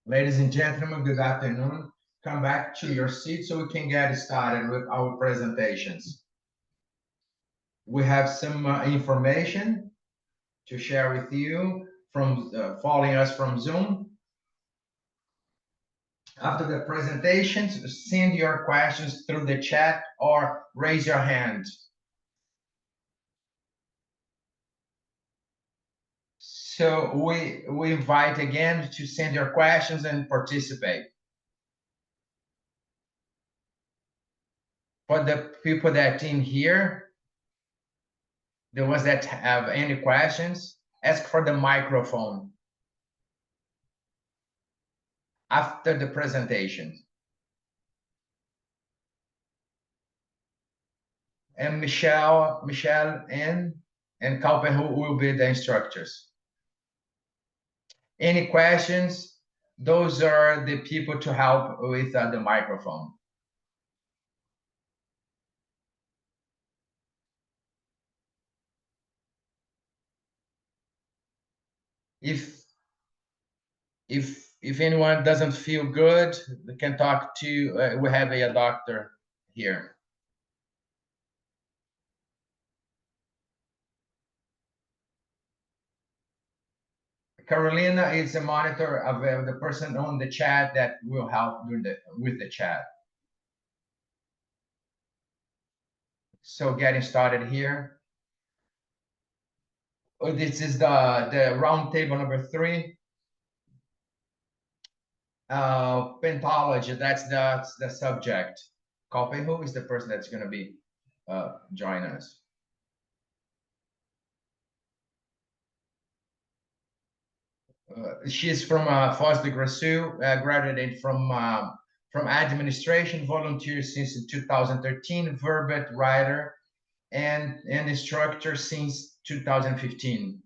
Ladies and gentlemen, good afternoon. Come back to your seat so we can get started with our presentations. We have some information to share with you from following us from Zoom. After the presentations, send your questions through the chat or raise your hand. So we invite again to send your questions and participate. For the people that in here, the ones that have any questions, ask for the microphone after the presentation. And Michelle and Kaupen, who will be the instructors. Any questions? Those are the people to help with the microphone. If anyone doesn't feel good, they can talk to, we have a doctor here. Carolina is a monitor of the person on the chat that will help with the chat. So getting started here. This is the round table number 3. Pentology, that's the subject. Kaupen, who is the person that's going to be join us? She's from Foz do Iguaçu, graduated from administration, volunteer since 2013, verbet writer, and instructor since 2015.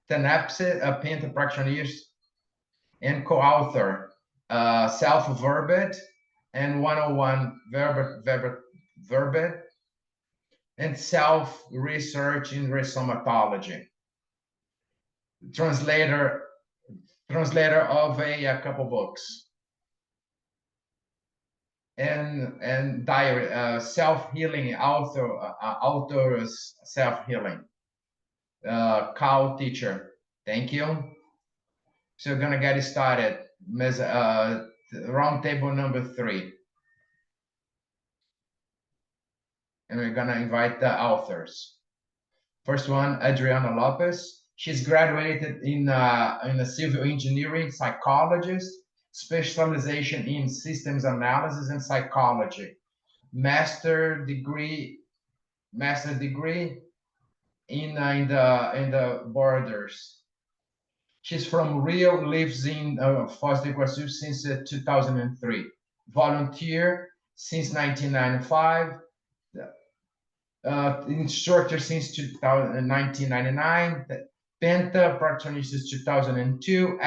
Tenepes, Penta practitioners, and co-author, self-verbet and 101 verbet, and self-research in rhizomatology. Translator of a couple books. And diary, self-healing, authors self-healing. Cow teacher, thank you. So we're gonna get started. Round table number 3. And we're gonna invite the authors. First one, Adriana Lopez. She's graduated in a civil engineering, psychologist, specialization in systems analysis and psychology. Master degree in the borders. She's from Rio, lives in Foz do Iguaçu since 2003. Volunteer since 1995. Instructor since 1999. Penta practitioner since 2002.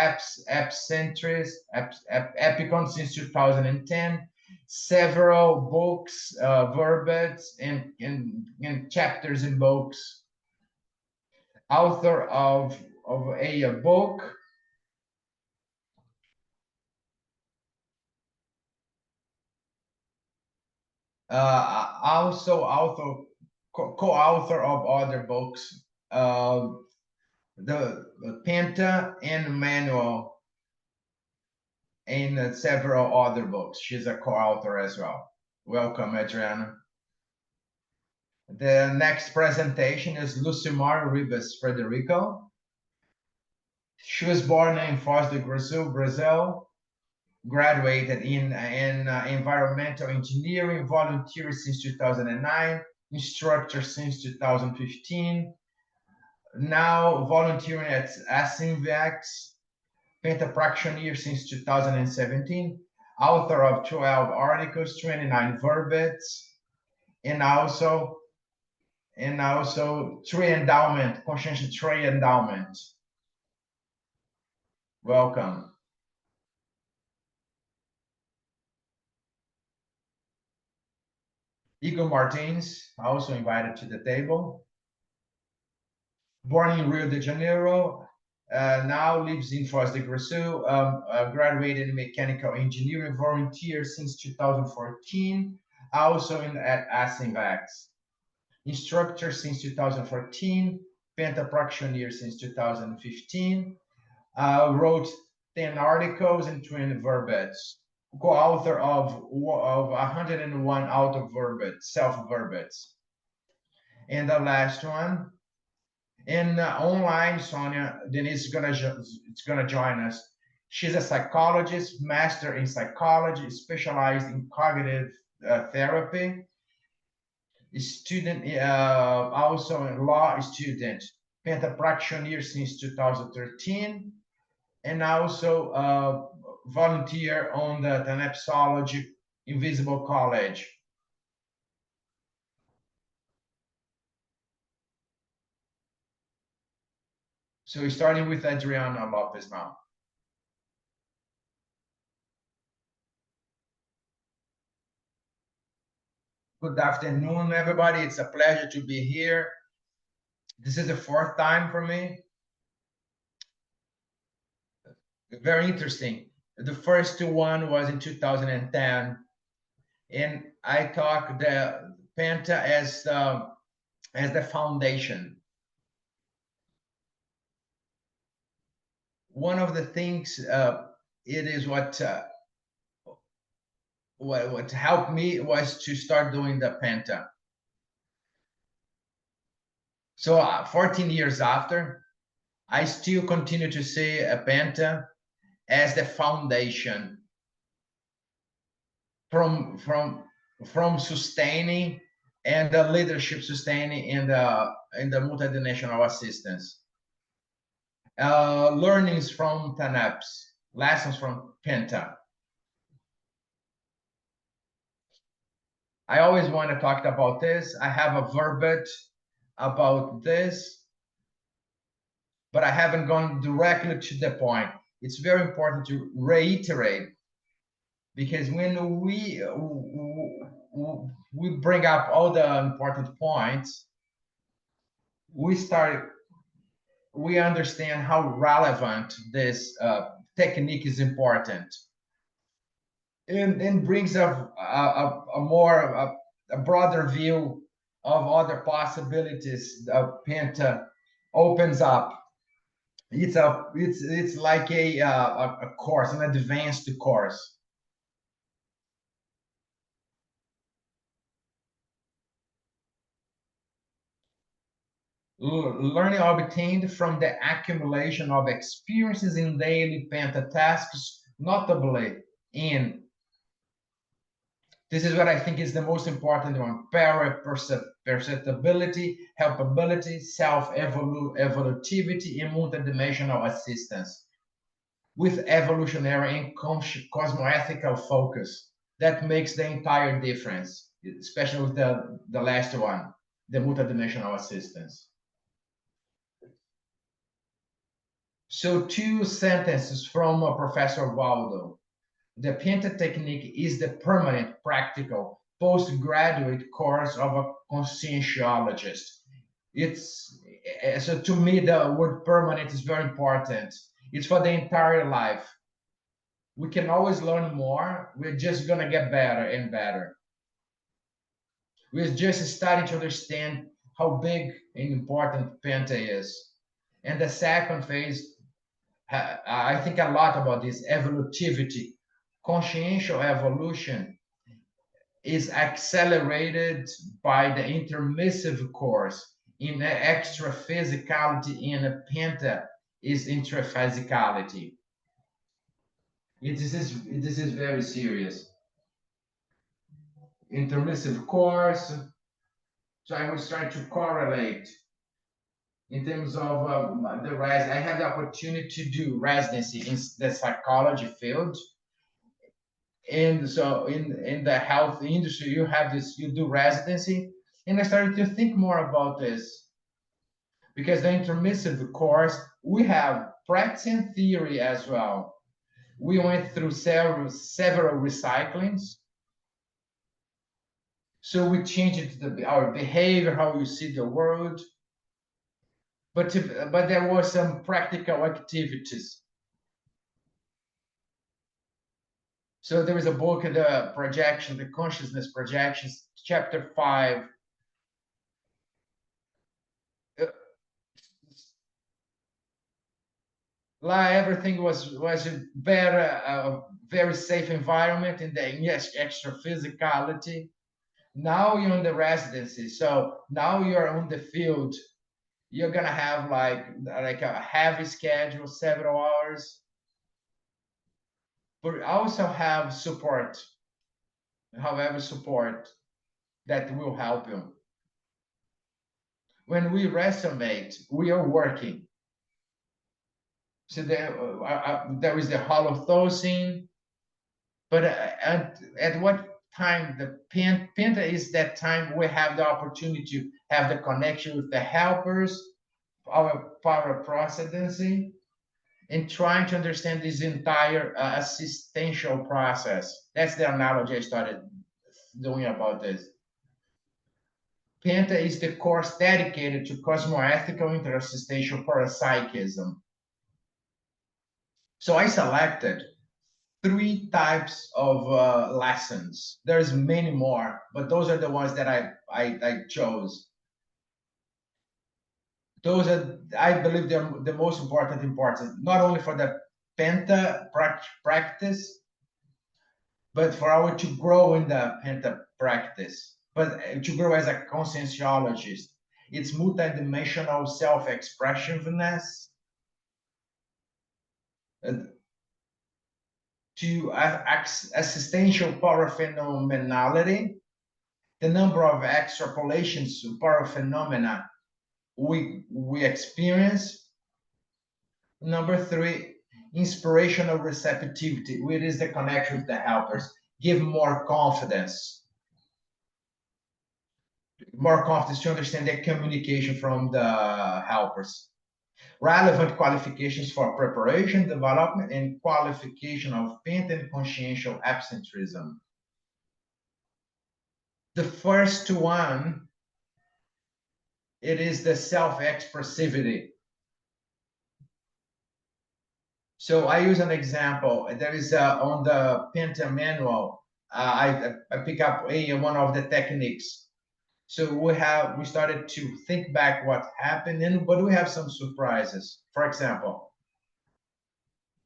Epicon since 2010. Several books, verbets, and chapters in books. Author of a book. Also co-author of other books, the Penta and Manual, and several other books. She's a co-author as well. Welcome, Adriana. The next presentation is Lucimar Ribas Frederico. She was born in Foz do Iguaçu, Brazil. Graduated in environmental engineering, volunteer since 2009, instructor since 2015. Now volunteering at Asimvex, Penta practitioner since 2017, author of 12 articles, 29 verbets, and also tree endowment, conscientious tree endowment. Welcome. Igor Martins, also invited to the table. Born in Rio de Janeiro, Now lives in Foz do Iguaçu, graduated in mechanical engineering, volunteer since 2014, also at ASINVAX. Instructor since 2014, Penta practitioner since 2015, wrote 10 articles and 20 verbets, co-author of 101 auto verbets, self-verbets. And the last one, and online, Sonia Denise is gonna join us. She's a psychologist, master in psychology, specialized in cognitive therapy. Student, also a law student, Penta practitioner since 2013, and also volunteer on the Tenepsology Invisible College. So starting with Adriana Lopez now. Good afternoon, everybody. It's a pleasure to be here. This is the fourth time for me. Very interesting. The first one was in 2010, and I talked the Penta as the foundation. One of the things it is what helped me was to start doing the Penta. So 14 years after, I still continue to see a Penta as the foundation from sustaining and the leadership sustaining in the multidimensional assistance. Learnings from Tenepes, lessons from Penta. I always want to talk about this. I have a verbet about this, but I haven't gone directly to the point. It's very important to reiterate, because when we bring up all the important points, we understand how relevant this technique is important, and brings a broader view of other possibilities Penta opens up. It's like a course, an advanced course. Learning obtained from the accumulation of experiences in daily Penta tasks, notably in, this is what I think is the most important one, perceptibility, helpability, self-evolutivity, and multidimensional assistance, with evolutionary and cosmoethical focus. That makes the entire difference, especially with the last one, the multidimensional assistance. So 2 sentences from Professor Waldo. The Penta technique is the permanent, practical, postgraduate course of a conscientiologist. So to me, the word permanent is very important. It's for the entire life. We can always learn more. We're just gonna get better and better. We're just starting to understand how big and important Penta is. And the second phase, I think a lot about this evolutivity. Consciential evolution is accelerated by the intermissive course. In the extra physicality in a Penta is intraphysicality. This is very serious. Intermissive course. So I was trying to correlate in terms of the res. I had the opportunity to do residency in the psychology field, and so in the health industry, you do residency, and I started to think more about this, because the intermissive course, we have practice and theory as well. We went through several recyclings, so we changed our behavior, how we see the world. but there were some practical activities. So there is a book, the projection, the consciousness projections, chapter 5. Everything was a very safe environment in the extra physicality. Now you're in the residency, so now you're on the field. You're gonna have like a heavy schedule, several hours, but also have support, however, support that will help you. When we resonate, we are working. So there is the holothursing, but at what time the Penta is that time we have the opportunity to have the connection with the helpers, our power precedency, and trying to understand this entire assistential process. That's the analogy I started doing about this. Penta is the course dedicated to cosmoethical interassistential parapsychism. So I selected 3 types of lessons. There's many more, but those are the ones that I chose. Those are, I believe, they're the most important, not only for the Penta practice, but for our to grow in the Penta practice, but to grow as a conscientiologist. It's multidimensional self-expressiveness, to existential paraphenomenality, the number of extrapolations to paraphenomena we experience. Number 3, inspirational receptivity, which is the connection with the helpers. Give more confidence to understand the communication from the helpers. Relevant qualifications for preparation, development, and qualification of Penta and consciential absenteeism. The first one, it is the self-expressivity. So I use an example. There is on the Penta manual, I pick up one of the techniques. So we started to think back what happened, but we have some surprises. For example,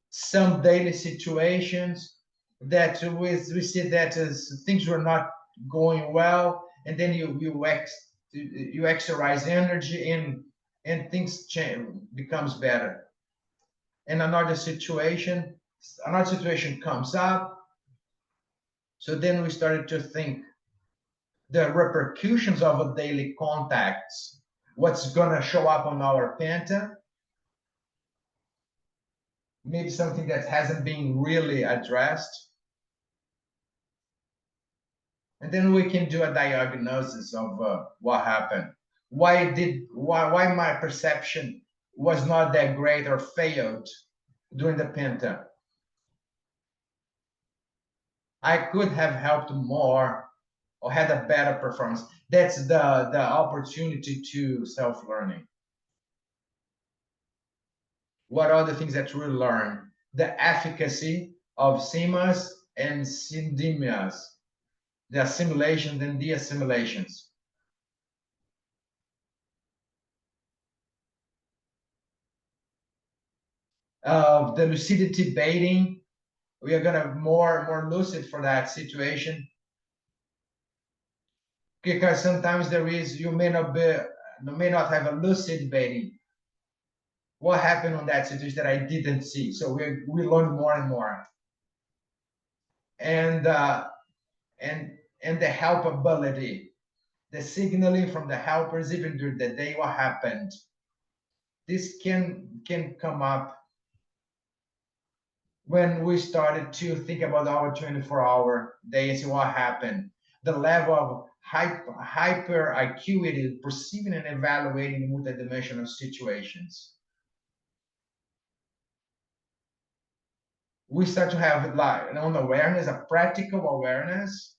some daily situations that we see that things were not going well, and then you exercise energy and things change, becomes better. And another situation comes up. So then we started to think the repercussions of a daily contacts, what's gonna show up on our Penta, maybe something that hasn't been really addressed. And then we can do a diagnosis of what happened. Why my perception was not that great or failed during the Penta? I could have helped more or had a better performance. That's the opportunity to self-learning. What are the things that we learn? The efficacy of simas and syndemias, the assimilations and the assimilations. The lucidity baiting, we are gonna more lucid for that situation, because sometimes you may not have a lucid baiting. What happened on that situation that I didn't see? So we learn more and more, and the helpability, the signaling from the helpers even during the day. What happened? This can come up when we started to think about our 24-hour day and see what happened. The level of hyper acuity, perceiving and evaluating multidimensional situations. We start to have like an awareness, a practical awareness,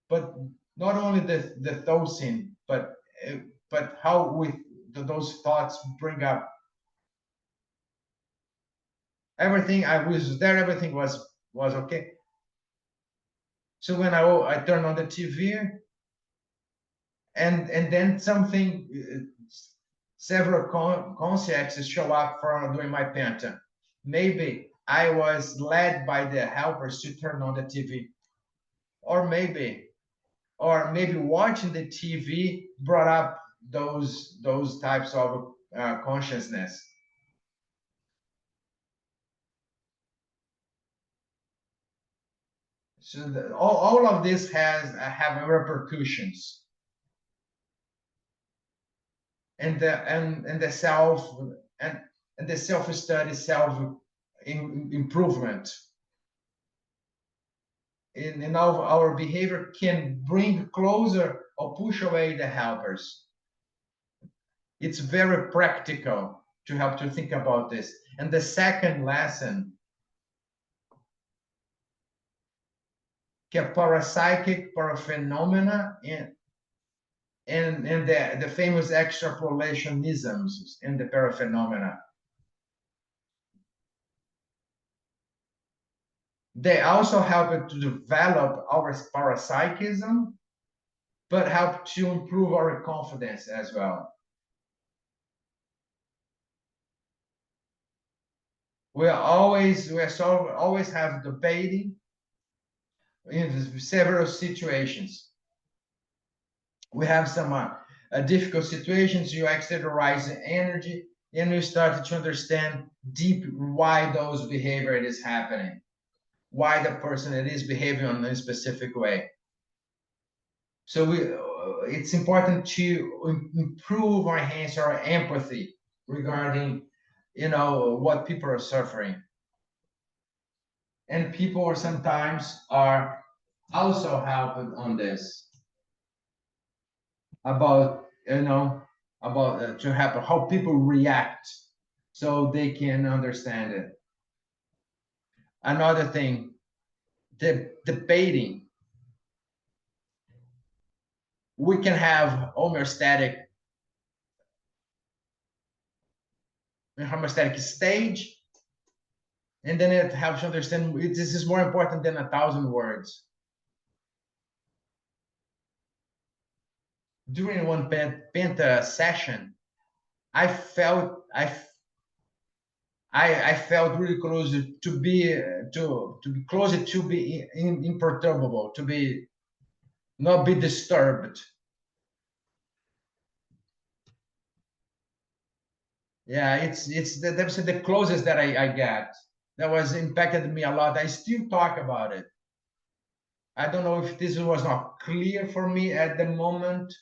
but not only the dosing, but how those thoughts bring up. Everything I was there, everything was okay. So when I turned on the TV, and then something, several concepts show up for during my penta. Maybe I was led by the helpers to turn on the TV, or maybe watching the TV brought up those types of consciousness. So all of this have repercussions, and the self and the self study, self improvement in our behavior can bring closer or push away the helpers. It's very practical to help to think about this. And the second lesson, parapsychic paraphenomena and the famous extrapolationisms in the paraphenomena. They also help to develop our parapsychism, but help to improve our confidence as well. We always have debating in several situations. We have some difficult situations. You exteriorize the energy, and you start to understand deep why those behavior is happening, why the person it is behaving in a specific way. So it's important to improve or enhance our empathy regarding, what people are suffering. And people sometimes are also helping on this about, to happen, how people react so they can understand it. Another thing, the debating. We can have homeostatic stage, and then it helps you understand this is more important than 1,000 words. During one penta session, I felt really close to be closer to be imperturbable, to be not be disturbed. Yeah, that's the closest that I get. That was impacted me a lot. I still talk about it. I don't know if this was not clear for me at the moment,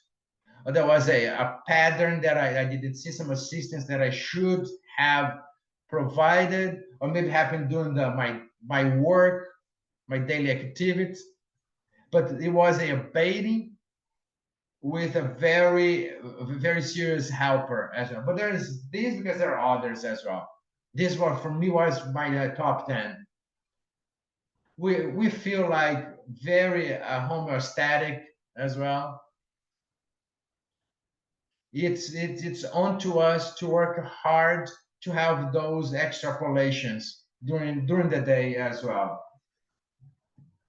or there was a pattern that I didn't see, some assistance that I should have provided, or maybe happened during my work, my daily activities. But it was a baiting with a very serious helper as well. But there's this because there are others as well. This one for me was my top 10. We feel like very homeostatic as well. It's on to us to work hard to have those extrapolations during the day as well.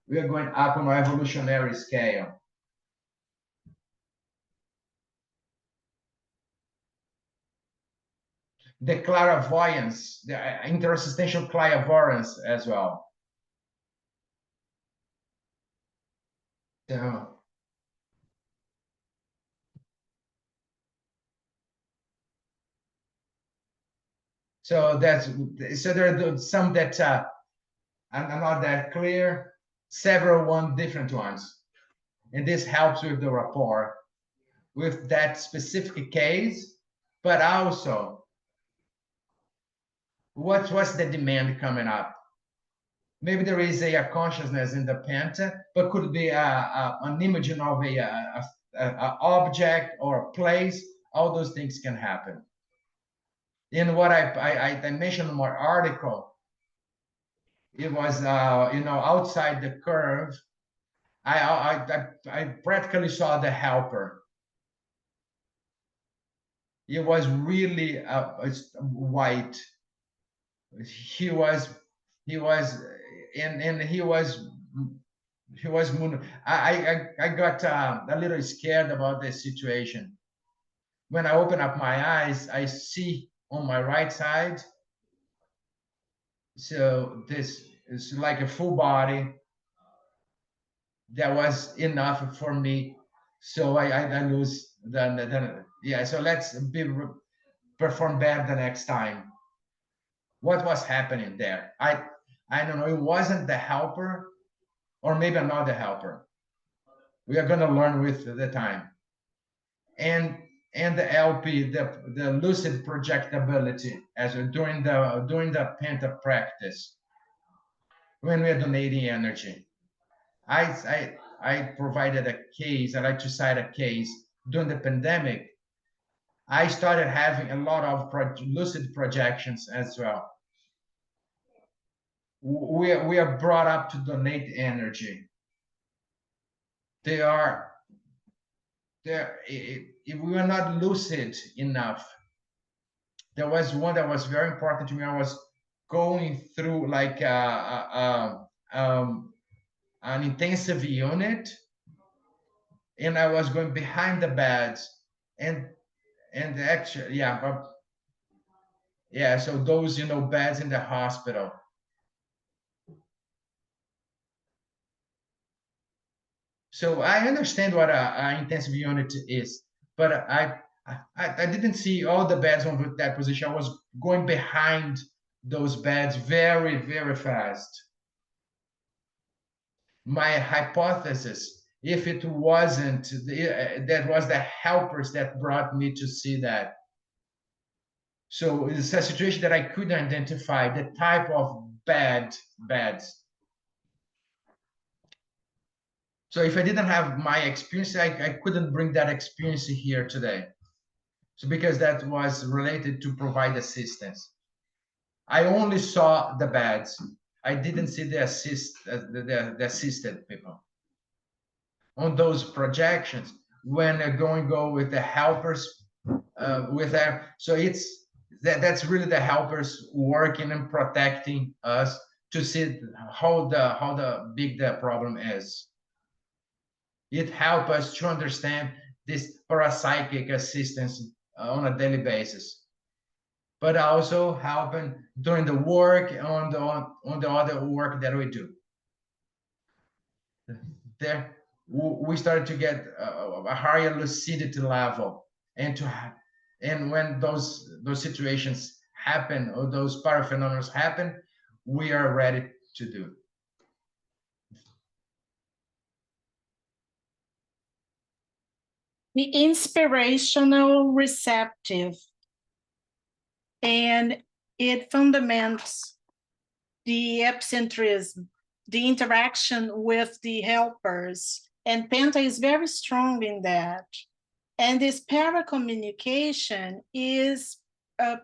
We are going up on our evolutionary scale. The clairvoyance, the intersubstantial clairvoyance as well. Yeah. So there are some that are not that clear, several different ones, and this helps with the rapport with that specific case, but also what's the demand coming up. Maybe there is a consciousness in the penta, but could be an image of a object or a place. All those things can happen. In what I mentioned in my article, it was outside the curve. I practically saw the helper. He was really white. He was, he was, and he was I got a little scared about the situation. When I open up my eyes, I see on my right side, so this is like a full body. That was enough for me. So I lose the yeah. So let's perform better the next time. What was happening there? I don't know. It wasn't the helper, or maybe another helper. We are gonna learn with the time. And the LP, the lucid projectability, as during the penta practice, when we are donating energy. I provided a case. I like to cite a case during the pandemic. I started having a lot of lucid projections as well. We are brought up to donate energy. They are there. If we are not lucid enough, there was one that was very important to me. I was going through like an intensive unit, and I was going behind the beds, and actually, yeah, but yeah, so those, beds in the hospital. So I understand what a intensive unit is, but I didn't see all the beds on that position. I was going behind those beds very, very fast. My hypothesis, if it wasn't, that was the helpers that brought me to see that. So it's a situation that I couldn't identify the type of beds. So if I didn't have my experience, I couldn't bring that experience here today. So because that was related to provide assistance. I only saw the beds. I didn't see the the assisted people. On those projections, when they're go with the helpers, with them. So that's really the helpers working and protecting us to see how big the problem is. It helps us to understand this parapsychic assistance on a daily basis, but also helping doing the work on the other work that we do. There, we started to get a higher lucidity level, and when those situations happen or those paraphenomena happen, we are ready to do. The inspirational receptive, and it fundaments the epicentrism, the interaction with the helpers, and Penta is very strong in that. And this paracommunication is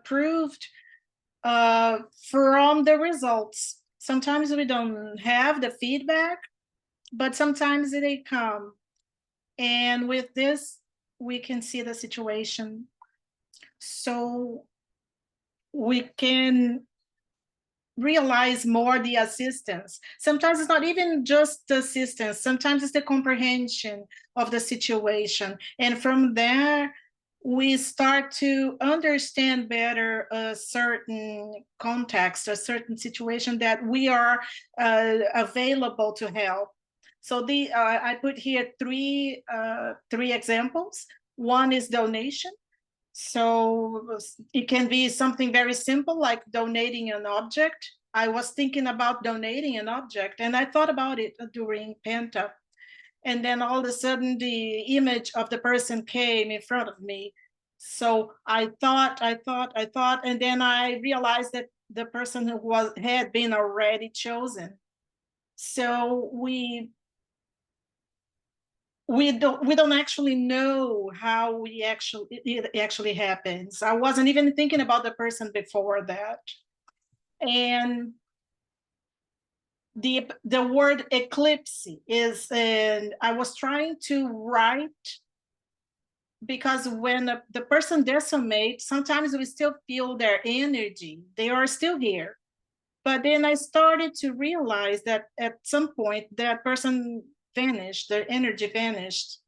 proved from the results. Sometimes we don't have the feedback, but sometimes they come. And with this, we can see the situation. So we can realize more the assistance. Sometimes it's not even just the assistance. Sometimes it's the comprehension of the situation. And from there, we start to understand better a certain context, a certain situation that we are available to help. So I put here three examples. One is donation. So it can be something very simple like donating an object. I was thinking about donating an object, and I thought about it during Penta. And then all of a sudden the image of the person came in front of me. So I thought, and then I realized that the person who had been already chosen. So we don't actually know how it actually happens. I wasn't even thinking about the person before that. And the word eclipse is, and I was trying to write because when the person decimates, sometimes we still feel their energy. They are still here. But then I started to realize that at some point that person vanished, their energy vanished.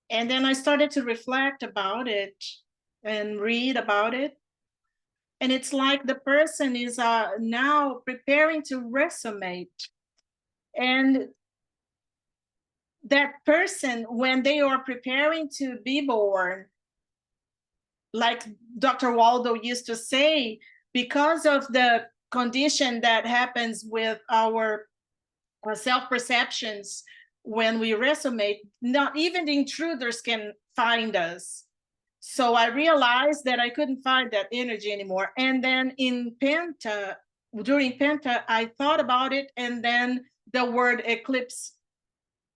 And then I started to reflect about it and read about it. And it's like the person is now preparing to resonate. And that person, when they are preparing to be born, like Dr. Waldo used to say, because of the condition that happens with our self-perceptions, when we resonate, not even the intruders can find us. So I realized that I couldn't find that energy anymore. And then during Penta, I thought about it, and then the word eclipse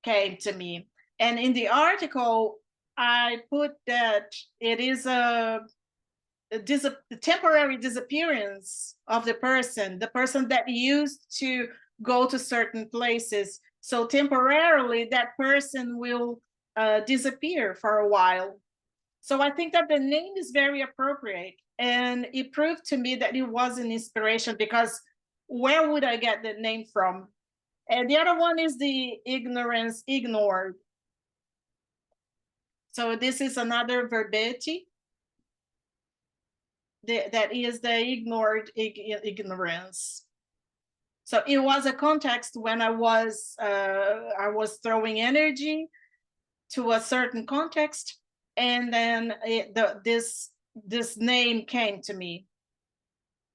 came to me. And in the article, I put that it is a temporary disappearance of the person that used to go to certain places. So temporarily, that person will disappear for a while. So I think that the name is very appropriate. And it proved to me that it was an inspiration, because where would I get the name from? And the other one is the ignorance ignored. So this is another verbete that is the ignored ignorance. So it was a context when I was throwing energy to a certain context, and then this name came to me,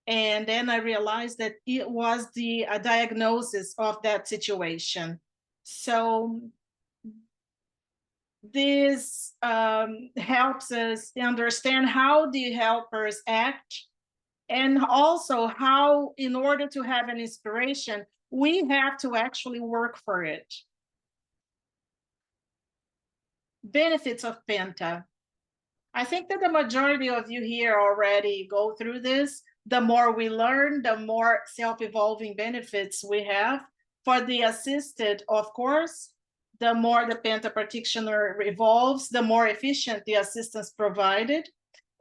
and then I realized that it was a diagnosis of that situation. So this helps us understand how the helpers act, and also how, in order to have an inspiration, we have to actually work for it. Benefits of Penta. I think that the majority of you here already go through this. The more we learn, the more self-evolving benefits we have. For the assisted, of course, the more the Penta practitioner evolves, the more efficient the assistance provided.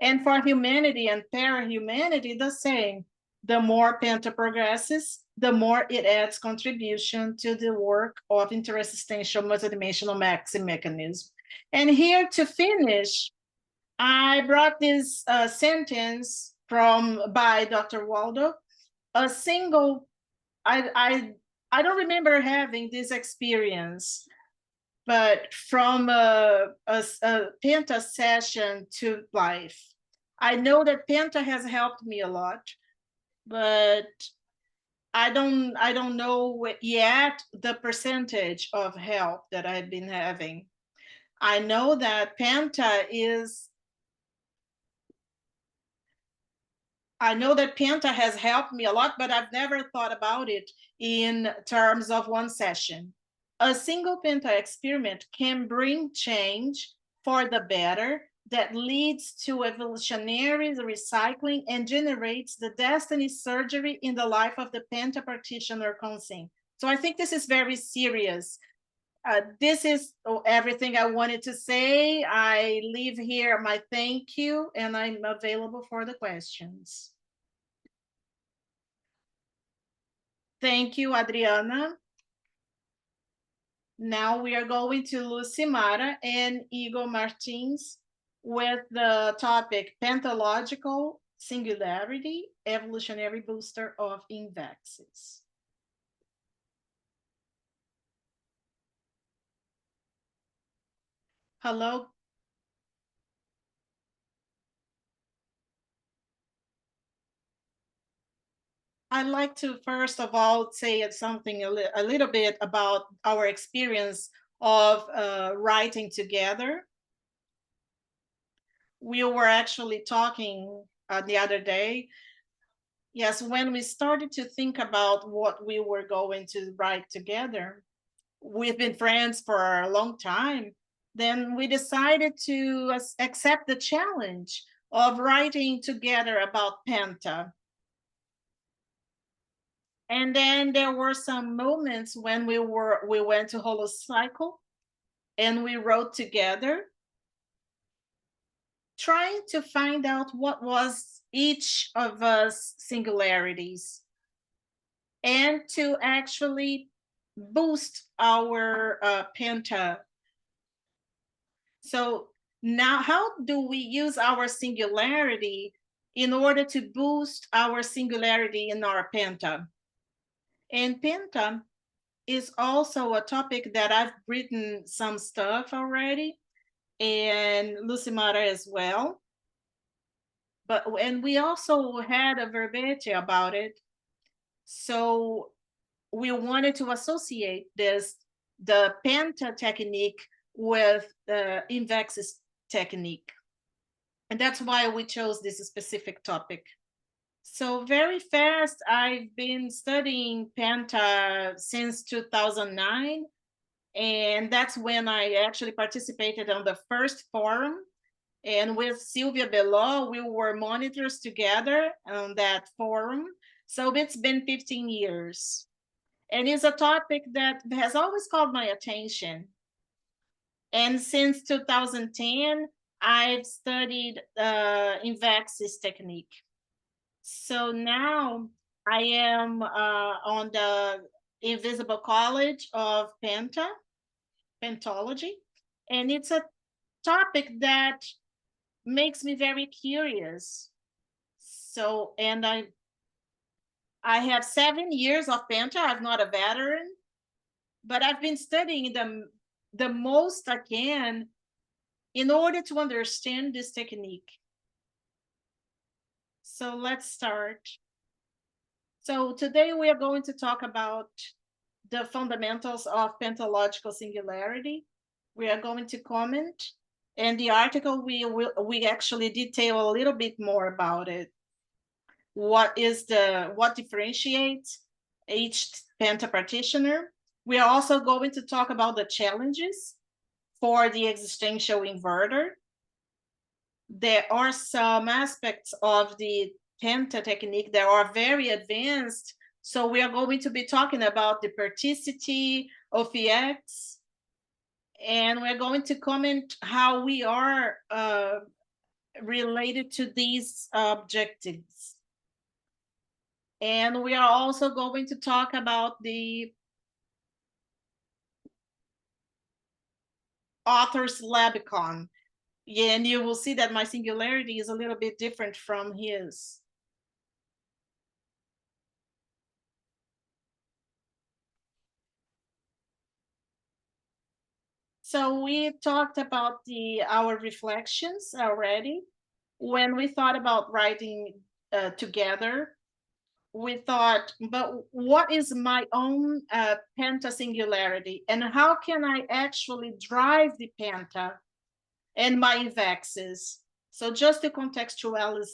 And for humanity and para-humanity, the same. The more Penta progresses, the more it adds contribution to the work of interexistential multidimensional maxim mechanism. And here to finish, I brought this sentence by Dr. Waldo. I don't remember having this experience, but from a Penta session to life. I know that Penta has helped me a lot, but I don't know yet the percentage of help that I've been having. I know that Penta has helped me a lot, but I've never thought about it in terms of one session. A single Penta experiment can bring change for the better that leads to evolutionary recycling and generates the destiny surgery in the life of the Penta practitioner conscious. So I think this is very serious. This is everything I wanted to say. I leave here my thank you, and I'm available for the questions. Thank you, Adriana. Now we are going to Lucimara and Igor Martins with the topic Pentalogical Singularity, Evolutionary Booster of Invexes. Hello. I'd like to first of all say something a little bit about our experience of writing together. We were actually talking the other day. Yes, when we started to think about what we were going to write together, we've been friends for a long time. Then we decided to accept the challenge of writing together about Penta. And then there were some moments when we went to Holocycle and we wrote together. trying to find out what was each of us singularities, and to actually boost our penta. So now, how do we use our singularity in order to boost our singularity in our penta? And penta is also a topic that I've written some stuff already, and Lucimara as well. And we also had a verbete about it. So we wanted to associate the penta technique with the Invexis technique. And that's why we chose this specific topic. So very fast, I've been studying penta since 2009. And that's when I actually participated on the first forum. And with Sylvia Belot, we were monitors together on that forum. So it's been 15 years. And it's a topic that has always called my attention. And since 2010, I've studied Invexis technique. So now I am on the Invisible College of Pentology. And it's a topic that makes me very curious. So, and I have 7 years of penta. I'm not a veteran, but I've been studying them the most I can in order to understand this technique. So let's start. So today we are going to talk about the fundamentals of pentalogical singularity. We are going to comment, and the article we actually detail a little bit more about it. What differentiates each pentapartitioner. We are also going to talk about the challenges for the existential inverter. There are some aspects of the penta technique that are very advanced. So we are going to be talking about the perticity of EX, and we're going to comment how we are related to these objectives. And we are also going to talk about the author's labicon. Yeah, and you will see that my singularity is a little bit different from his. So we talked about our reflections already. When we thought about writing together, we thought, but what is my own penta singularity, and how can I actually drive the penta and my Invexis? So just to contextualize,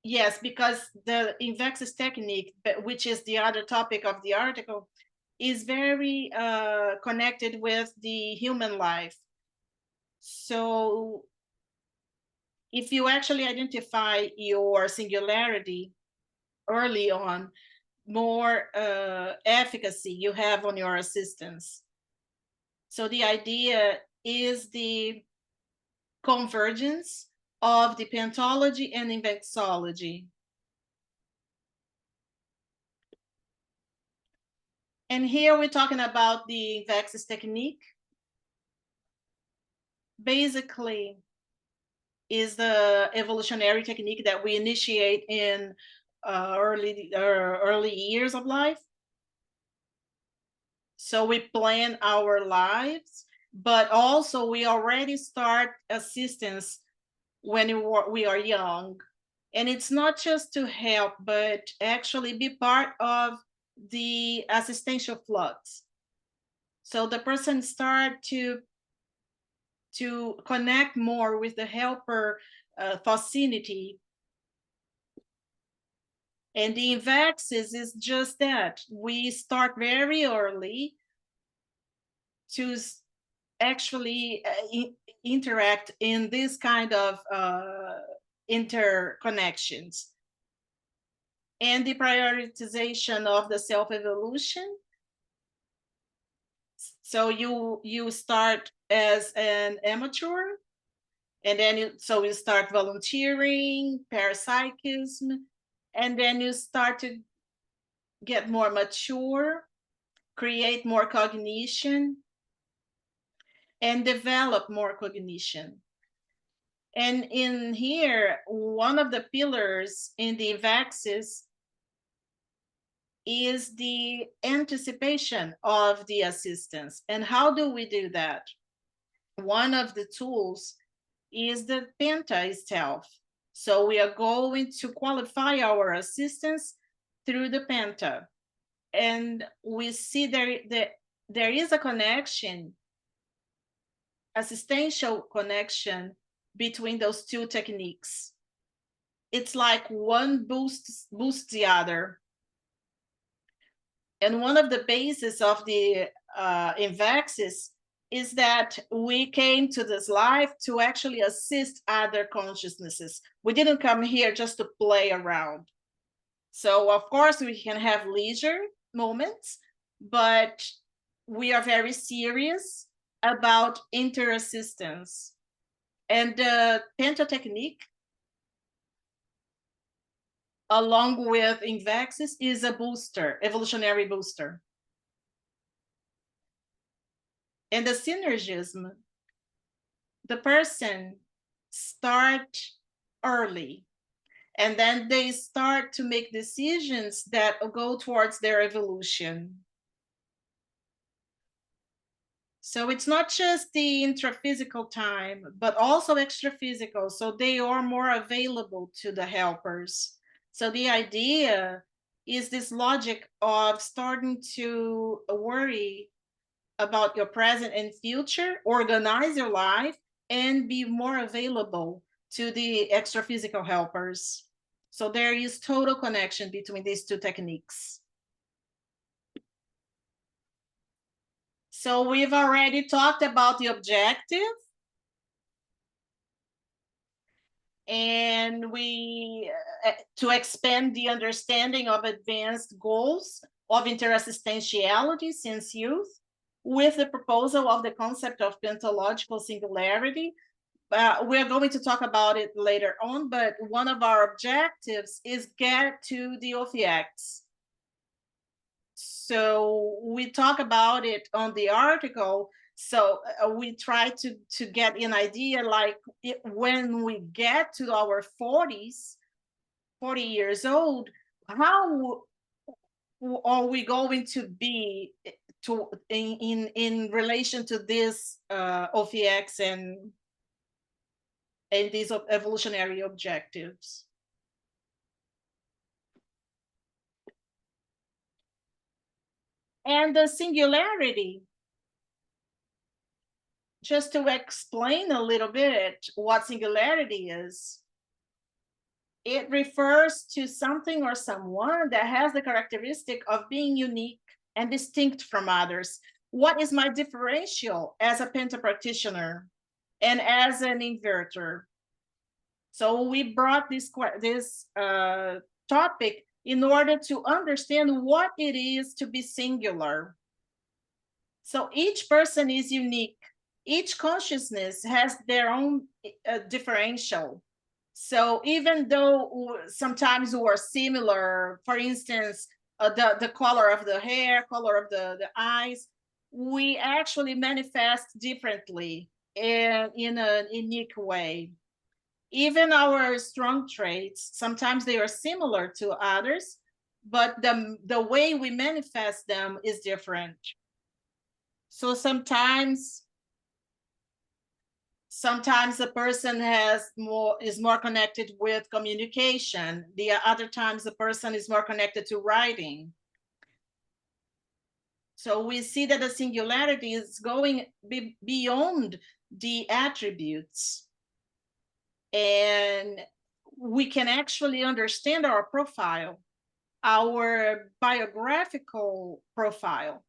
yes, because the Invexis technique, which is the other topic of the article, is very connected with the human life. So if you actually identify your singularity early on, more efficacy you have on your assistance. So the idea is the convergence of the pentology and invexology. And here we're talking about the Invexis technique. Basically, is the evolutionary technique that we initiate in early years of life. So we plan our lives, but also we already start assistance when we are young. And it's not just to help, but actually be part of the assistential flux. So the person start to connect more with the helper vicinity. And the Invexis is just that. We start very early to actually interact in this kind of interconnections. And the prioritization of the self-evolution. So you start as an amateur, and then you start volunteering, parapsychism, and then you start to get more mature, create more cognition, and develop more cognition. And in here, one of the pillars in the Vaxis is the anticipation of the assistance. And how do we do that? One of the tools is the Penta itself. So we are going to qualify our assistance through the Penta. And we see there is a connection, a substantial connection between those two techniques. It's like one boosts the other. And one of the bases of the Invaxis is that we came to this life to actually assist other consciousnesses. We didn't come here just to play around. So of course we can have leisure moments, but we are very serious about interassistance. And the Penta technique, along with Invaxis, is a booster, evolutionary booster. And the synergism, the person start early, and then they start to make decisions that go towards their evolution. So it's not just the intraphysical time, but also extraphysical. So they are more available to the helpers. So the idea is this logic of starting to worry about your present and future, organize your life, and be more available to the extraphysical helpers. So there is total connection between these two techniques. So we've already talked about the objective. And to expand the understanding of advanced goals of interassistentiality since youth, with the proposal of the concept of pentalogical singularity. We're going to talk about it later on, but one of our objectives is get to the OFX. So we talk about it on the article. So we try to get an idea, like when we get to our 40s, 40 years old, how are we going to be in relation to this OFX and these evolutionary objectives? And the singularity, just to explain a little bit what singularity is, it refers to something or someone that has the characteristic of being unique and distinct from others. What is my differential as a penta practitioner and as an inverter? So we brought this topic in order to understand what it is to be singular. So each person is unique. Each consciousness has their own differential. So even though sometimes we're similar, for instance, the color of the hair, color of the eyes, we actually manifest differently in a unique way. Even our strong traits, sometimes they are similar to others, but the way we manifest them is different. So sometimes the person is more connected with communication. The other times the person is more connected to writing. So we see that the singularity is going beyond the attributes, and we can actually understand our profile, our biographical profile,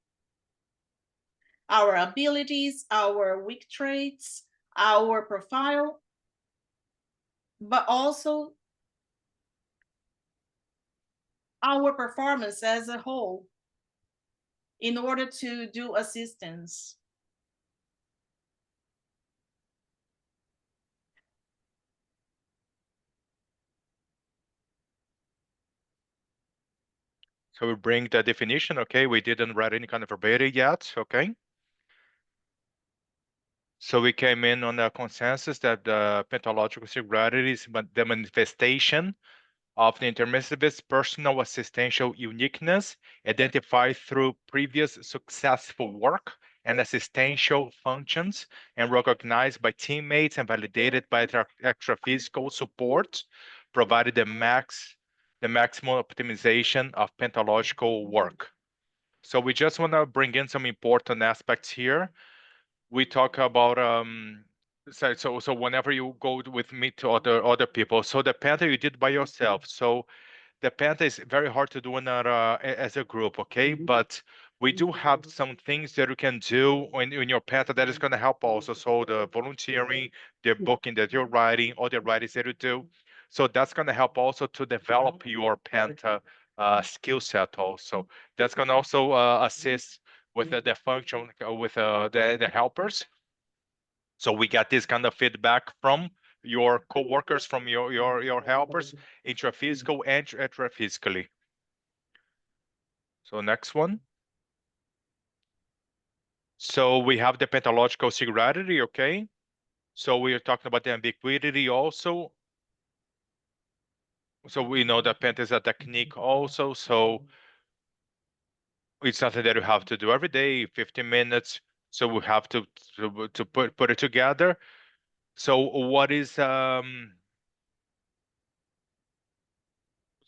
our abilities, our weak traits, our profile, but also our performance as a whole. in order to do assistance. So we bring the definition, okay? We didn't write any kind of verbatim yet, okay? So we came in on a consensus that the pentalogical singularity is the manifestation of the intermissivist personal assistential uniqueness identified through previous successful work and assistential functions and recognized by teammates and validated by extra-physical support, provided the maximum optimization of pentalogical work. So we just want to bring in some important aspects here. We talk about so whenever you go with me to other people, so the penta you did by yourself. So the penta is very hard to do as a group, okay? But we do have some things that you can do in your penta that is going to help also. So the volunteering, the booking that you're writing, all the writings that you do. So that's going to help also to develop your penta skill set also. That's going to also assist with the function with the helpers. So we got this kind of feedback from your co-workers, from your helpers, intraphysical and extraphysically. So next one. So we have the pentalogical singularity, okay? So we are talking about the ambiguity also. So we know that penta is a technique also. So it's something that you have to do every day, 15 minutes. So we have to put it together. So what is so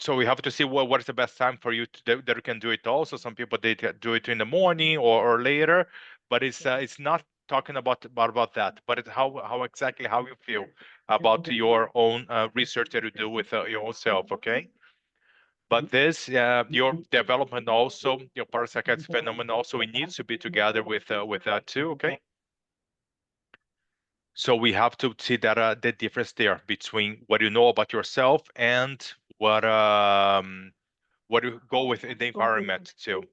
we have to see what is the best time for you that you can do it also. Some people they do it in the morning or later, but it's not talking about that, but it's how exactly how you feel about your own research that you do with your own self, okay? But this your development also, your parapsychiatric phenomenon also, it needs to be together with that too, okay? So we have to see that the difference there between what you know about yourself and what you go with in the environment too.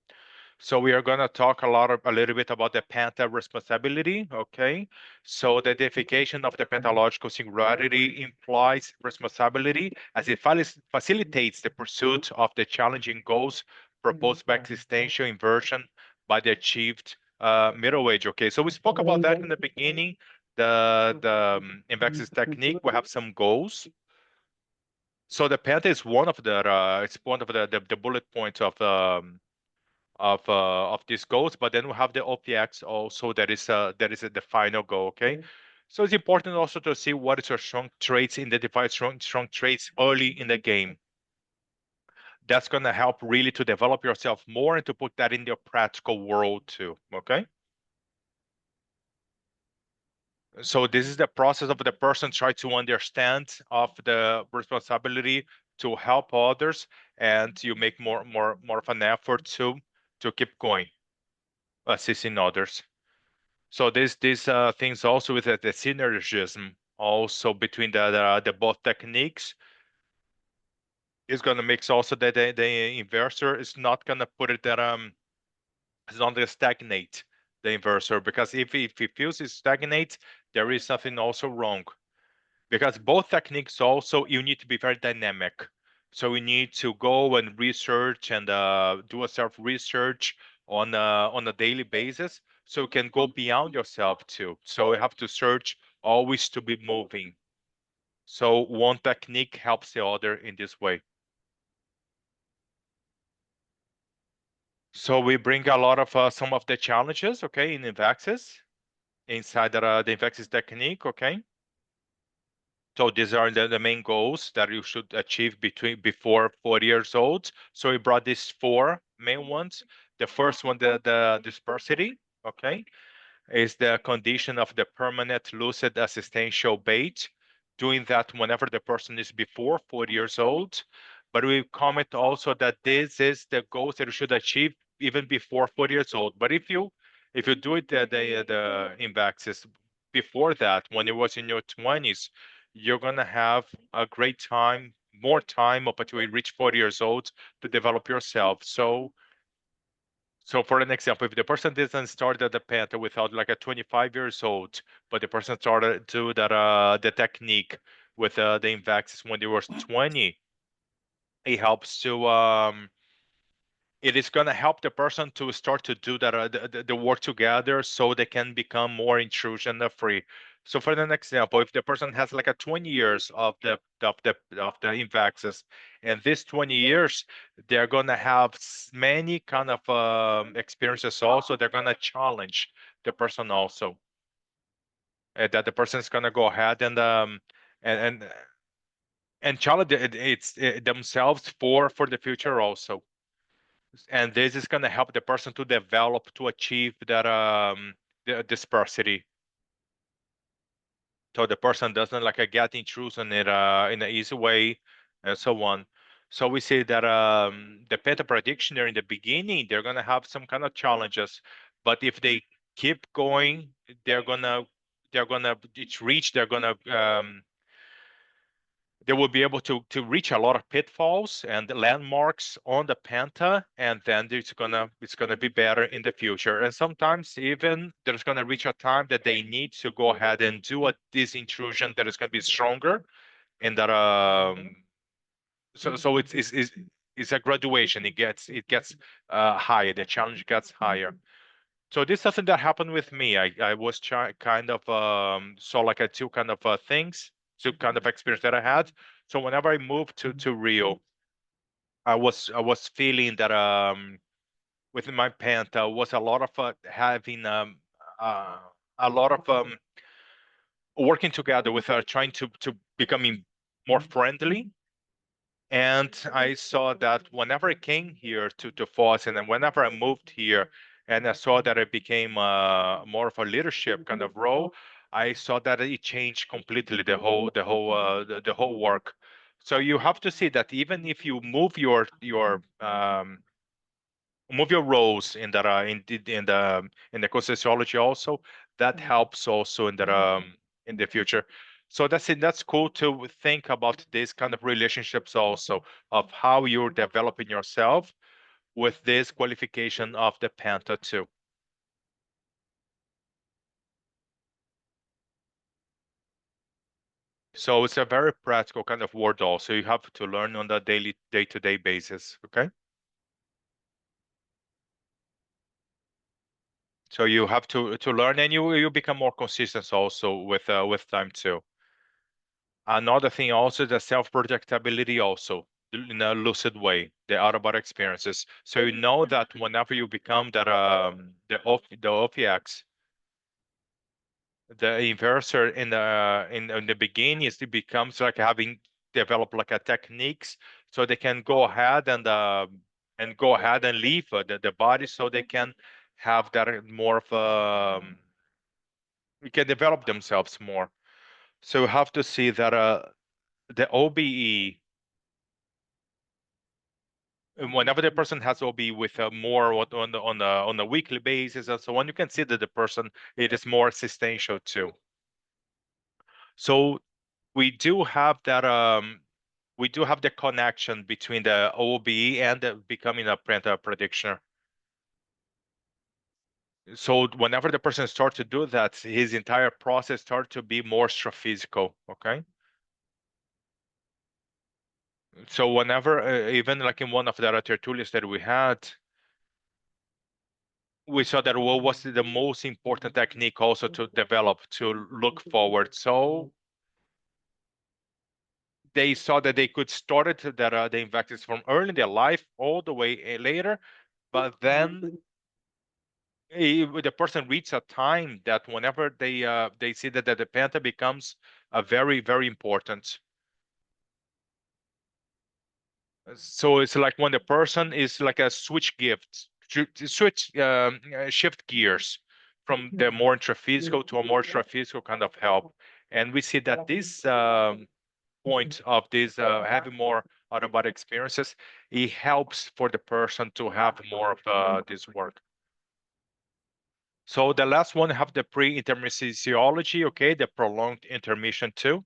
So we are going to talk a little bit about the penta responsibility, okay? So the deification of the pentalogical singularity implies responsibility as it facilitates the pursuit of the challenging goals proposed by existential inversion by the achieved middle age, okay? So we spoke about that in the beginning, the Invexis technique. We have some goals. So the penta is one of it's one of the bullet points of these goals, but then we have the OPX also that is the final goal, okay? So it's important also to see what is your strong traits, identify strong traits early in the game. That's going to help really to develop yourself more and to put that in your practical world too, okay? So this is the process of the person try to understand of the responsibility to help others, and you make more of an effort to keep going, assisting others. So these things also with the synergism also between the both techniques is going to mix also that the inverser is not going to put it that it's not going to stagnate the inverser, because if he feels it stagnates, there is something also wrong. Because both techniques also, you need to be very dynamic. So we need to go and research and do a self-research on a daily basis, so you can go beyond yourself too. So you have to search always to be moving. So one technique helps the other in this way. So we bring a lot of some of the challenges, okay, in Invexis, inside the Invexis technique, okay. So these are the main goals that you should achieve before 40 years old. So we brought these four main ones. The first one, the dispersity, okay, is the condition of the permanent lucid assistential bait. Doing that whenever the person is before 40 years old. But we comment also that this is the goals that you should achieve even before 40 years old. But if you do it the Invexis before that, when it was in your 20s, you're gonna have a great time, more time up until you reach 40 years old to develop yourself. So So for an example, if the person didn't start at the penta without like a 25 years old, but the person started to that the technique with the Invexis when they were 20, it helps to it is going to help the person to start to do that the work together so they can become more intrusion free. So for an example, if the person has like a 20 years of the Invexis, and this 20 years they're going to have many kind of experiences also, they're going to challenge the person also, that the person is going to go ahead and and challenge themselves for the future also. And this is going to help the person to develop to achieve that the dispersity, so the person doesn't like get intrusion in an easy way and so on. So we see that the penta prediction in the beginning, they're going to have some kind of challenges, but if they keep going, they're gonna reach, they will be able to reach a lot of pitfalls and landmarks on the penta, and then it's gonna be better in the future. And sometimes even there's gonna reach a time that they need to go ahead and do this intrusion that is gonna be stronger, and that so it's a graduation. It gets higher. The challenge gets higher. So this is something that happened with me. I was kind of saw like a two kind of things, two kind of experience that I had. So whenever I moved to Rio, I was feeling that within my panta was a lot of having uh, a lot of working together with trying to becoming more friendly. And I saw that whenever I came here to Foz, and then whenever I moved here, and I saw that it became more of a leadership kind of role, I saw that it changed completely the whole work. So you have to see that even if you move your roles in that in the co-sociology also, that helps also in the future. So that's it. That's cool to think about these kind of relationships also, of how you're developing yourself with this qualification of the penta too. So it's a very practical kind of word also. You have to learn on the day-to-day basis. Okay. So you have to learn, and you become more consistent also with time too. Another thing also, the self-projectability also, in a lucid way, the out-of-body experiences. So you know that whenever you become that the OPX, the inverser in the beginning, it becomes like having developed like a techniques, so they can go ahead and go ahead and leave the body, so they can have that more of we can develop themselves more. So you have to see that the OBE, and whenever the person has OB with more on a weekly basis and so on, you can see that the person, it is more substantial too. So we do have that we do have the connection between the OB and the becoming a prediction. So whenever the person starts to do that, his entire process starts to be more astrophysical. Okay. So whenever even like in one of the tertulias that we had, we saw that what was the most important technique also to develop to look forward. So they saw that they could start it, that the invectives from early in their life all the way later, but then the person reaches a time that whenever they see that the penta becomes a very, very important. So it's like when the person is like a shift gears from the more intraphysical to a more extraphysical kind of help. And we see that this point of this having more out-of-body experiences, it helps for the person to have more of this work. So the last one have the pre-intermissiology, okay, the prolonged intermission too.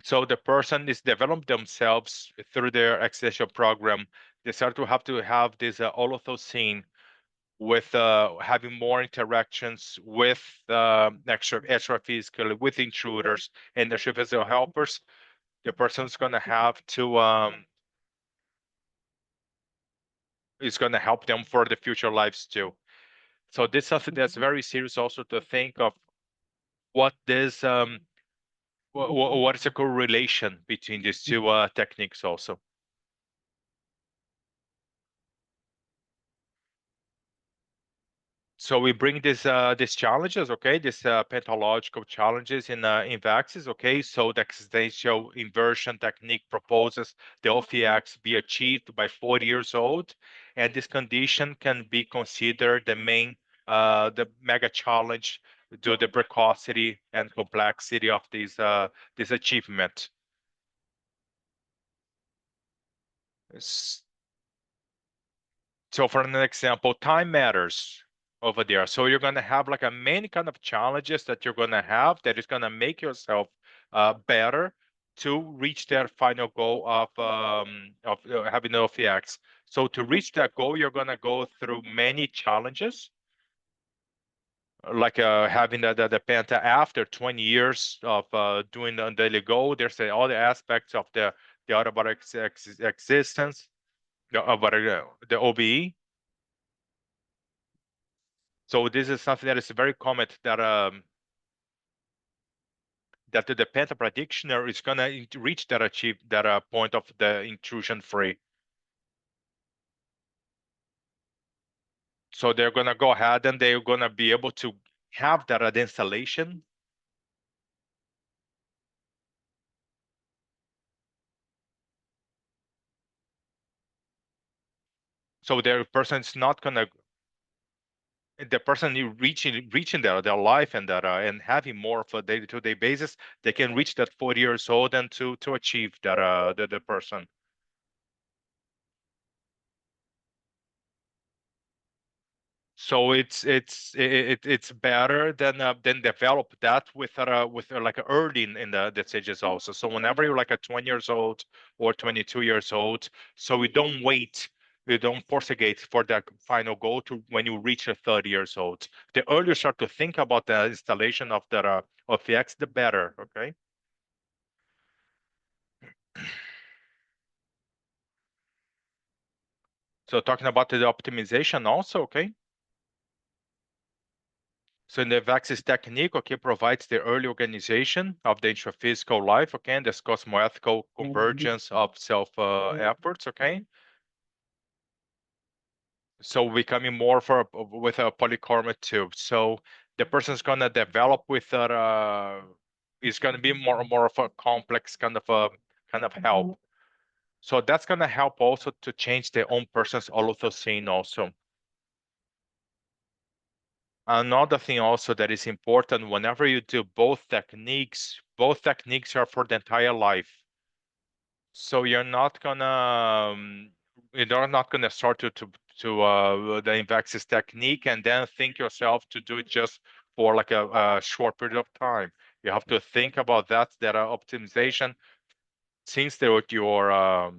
So the person is developing themselves through their existential program they start to have this olotocine with having more interactions with extra physically with intruders and the physical helpers. The person's going to have to is going to help them for the future lives too. So this is something that's very serious also to think of what this what is the correlation between these two techniques also. So we bring these challenges, okay, these pathological challenges in vaccines, okay. So the existential inversion technique proposes the OFX be achieved by 40 years old, and this condition can be considered the mega challenge to the precocity and complexity of this achievement. So for an example, time matters over there. So you're going to have like a many kind of challenges that you're going to have that is going to make yourself better to reach that final goal of having OFX. So to reach that goal, you're going to go through many challenges, like having the Penta after 20 years of doing the daily goal. There's all the aspects of the autobiotic existence, the OBE. So this is something that is very common that the penta practitioner is gonna reach that point of the intrusion free. So they're gonna go ahead and they're gonna be able to have that installation. So the person's not gonna the person reaching their life and having more of a day-to-day basis, they can reach that 40 years old and to achieve that the person. So it's better than develop that with like early in the stages also. So whenever you're like a 20 years old or 22 years old, so we don't wait, we don't forsegate for that final goal to when you reach a 30 years old. The earlier you start to think about the installation of the of the X, the better. Okay. So talking about the optimization also, okay. So in the Vaxis technique, okay, provides the early organization of the intraphysical life, okay, and this cosmoethical convergence of self efforts, okay. So becoming more with a polycarbonate tube. So the person's gonna develop with that. Is gonna be more of a complex kind of help. So that's gonna help also to change their own person's olotocine also. Another thing also that is important whenever you do both techniques are for the entire life. So you're not gonna start the Invexis technique and then think yourself to do it just for like a short period of time. You have to think about that optimization since your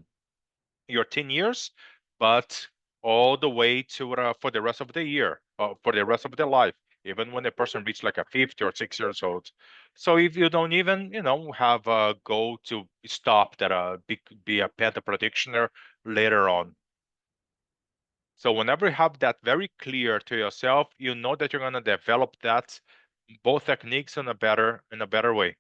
10 years, but all the way to for the rest of the year, for the rest of their life, even when a person reaches like a 50 or 6 years old. So if you don't even, have a goal to stop that, be a penta practitioner later on. So whenever you have that very clear to yourself, you know that you're going to develop that both techniques in a better way.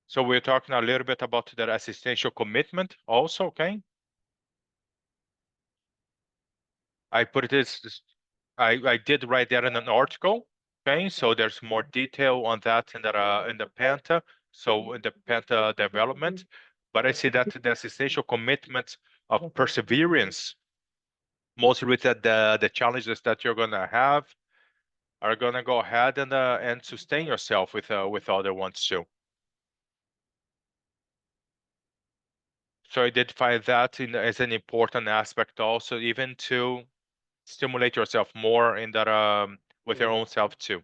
So we're talking a little bit about that assistential commitment also, okay? I put I did write that in an article. Okay, so there's more detail on that in the Penta. So in the Penta development, but I see that there's essential commitment of perseverance, mostly with the challenges that you're gonna have are gonna go ahead and sustain yourself with other ones too. So I did find that as an important aspect also, even to stimulate yourself more in that with your own self too.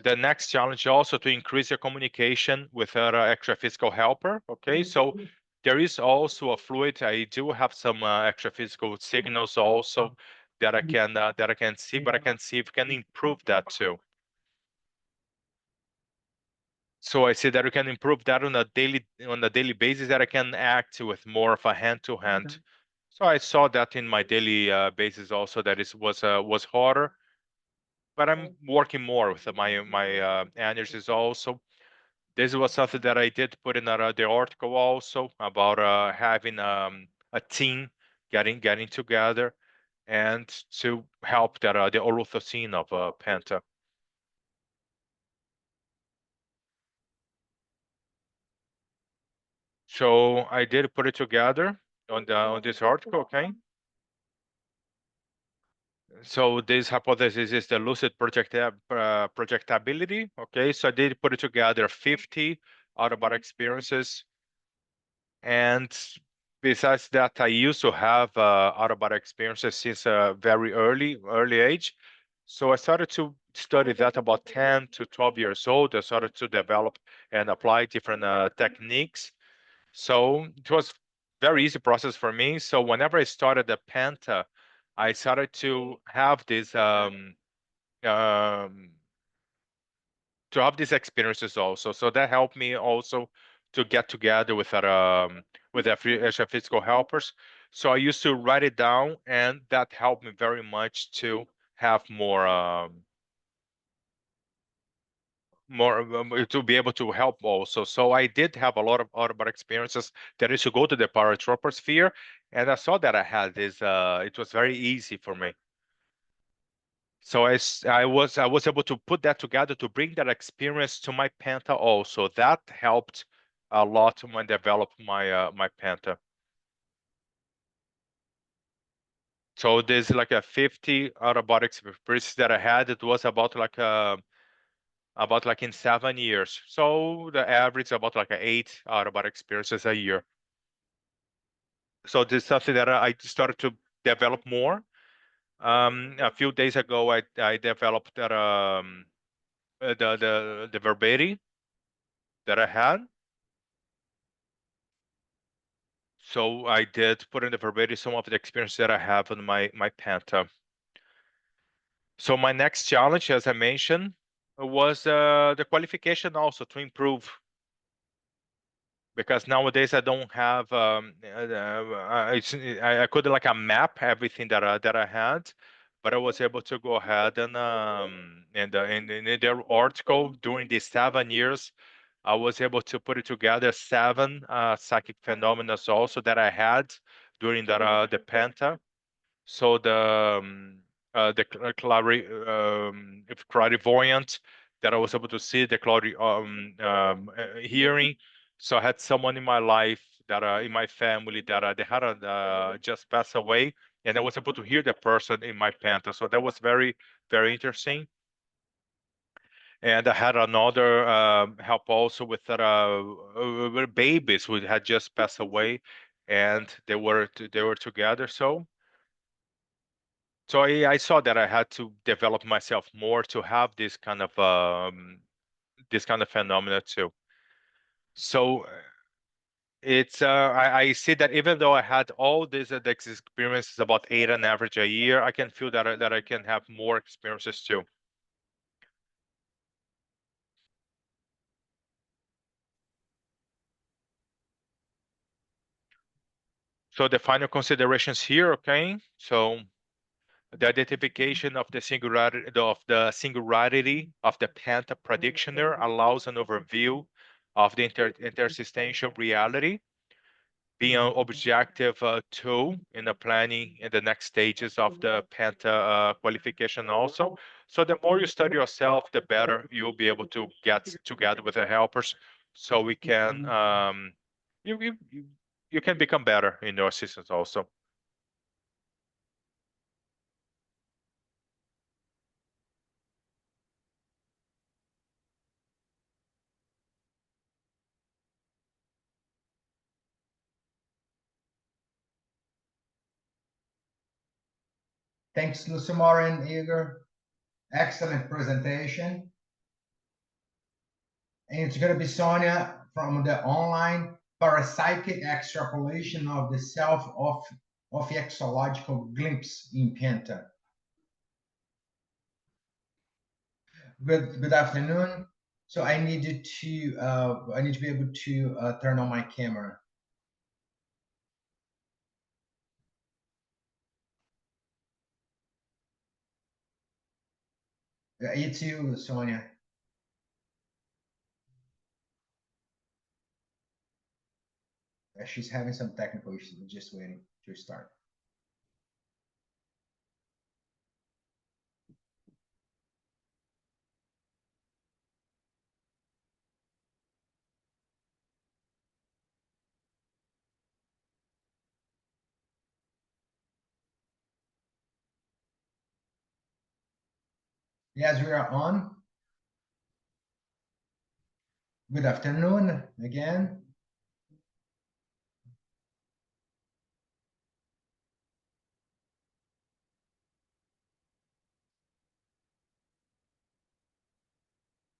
The next challenge is also to increase your communication with an extra physical helper. Okay, so there is also a fluid. I do have some extra physical signals also that I can see, but I can see if I can improve that too. So I see that we can improve that on a daily basis, that I can act with more of a hand-to-hand. So I saw that in my daily basis also, that it was harder, but I'm working more with my energies also. This was something that I did put in the article also about having a team getting together and to help that the oruthocene of Penta. So I did put it together on this article, okay? So this hypothesis is the lucid projectability, okay? So I did put it together 50 out-of-body experiences. And besides that, I used to have out-of-body experiences since a very early age. So I started to study that about 10 to 12 years old. I started to develop and apply different techniques. So it was very easy process for me. So whenever I started the Penta, I started to have this um, to have these experiences also. So that helped me also to get together with extra physical helpers. So I used to write it down, and that helped me very much to have more to be able to help also. So I did have a lot of out-of-body experiences that is to go to the paratroposphere, and I saw that I had this. It was very easy for me. So I was able to put that together to bring that experience to my Penta also. That helped a lot when develop my Penta. So there's like a 50 out-of-body experiences that I had. It was about like in 7 years. So the average about like 8 out-of-body experiences a year. So this is something that I started to develop more. A few days ago, I developed that the verbati that I had. So I did put in the verbati some of the experience that I have on my Penta. So my next challenge, as I mentioned, was the qualification also to improve, because nowadays I don't have I couldn't like a map everything that I had, but I was able to go ahead and in their article during these 7 years, I was able to put it together 7 psychic phenomena also that I had during the Penta. So if clairvoyant, that I was able to see the hearing. So I had someone in my life that in my family that they had just passed away, and I was able to hear the person in my Penta. So that was very interesting. And I had another help also with babies who had just passed away, and they were together. So I saw that I had to develop myself more to have this kind of phenomena too. So I see that even though I had all these experiences, about 8 on average a year, I can feel that I can have more experiences too. So the final considerations here, okay? So the identification of the singularity of the Penta predictioner allows an overview of the intersubstantial reality, being an objective tool in the planning in the next stages of the Penta qualification also. So the more you study yourself, the better you'll be able to get together with the helpers, so we can you can become better in your assistance also. Thanks, Lucimar and Igor. Excellent presentation. And it's going to be Sonia from the online parapsychic extrapolation of the self of exological glimpse in Penta. Good afternoon. So I need to be able to turn on my camera. It's you, Sonia. She's having some technical issues. We're just waiting to start. Yes, we are on. Good afternoon again.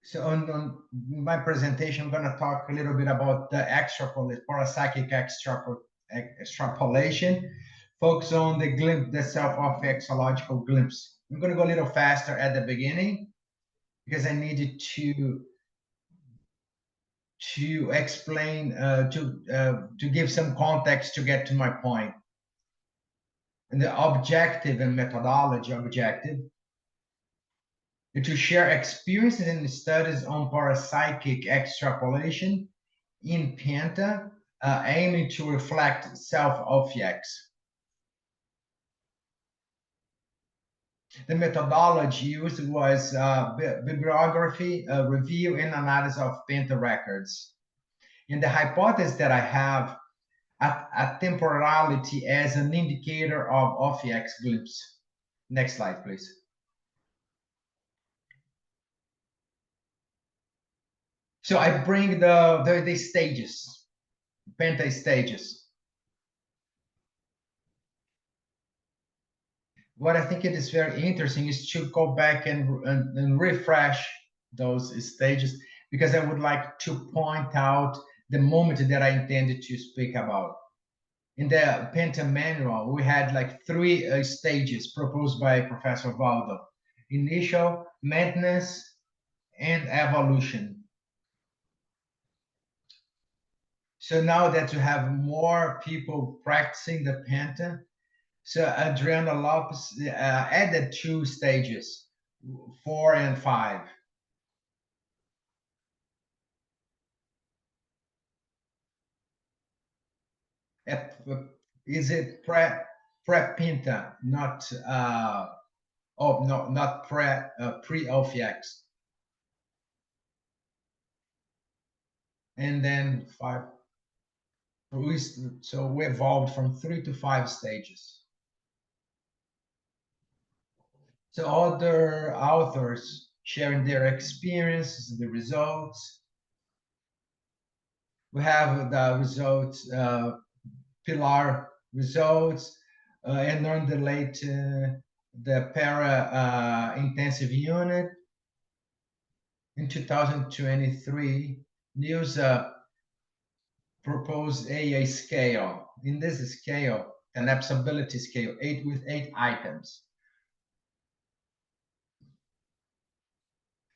So on my presentation, I'm going to talk a little bit about the parapsychic extrapolation, focus on the glimpse, the self-exological glimpse. I'm going to go a little faster at the beginning because I needed to explain, to give some context to get to my point. And the objective and methodology objective to share experiences and studies on parapsychic extrapolation in Penta, aiming to reflect self-OFX. The methodology used was bibliography, review, and analysis of Penta records. And the hypothesis that I have a temporality as an indicator of OFX glimpse. Next slide, please. So I bring the stages, Penta stages. What I think it is very interesting is to go back and refresh those stages, because I would like to point out the moment that I intended to speak about. In the Penta manual, we had like 3 stages proposed by Professor Valdo: initial, maintenance, and evolution. So now that you have more people practicing the Penta, so Adriana Lopes added 2 stages, 4 and 5. Is it pre-Penta, not not pre-OFX? And then 5. So we evolved from 3 to 5 stages. So other authors sharing their experiences, the results. We have the results, Pilar results, and on the late, the para intensive unit. In 2023, News proposed a scale. In this scale, an absorptibility scale, 8 with 8 items.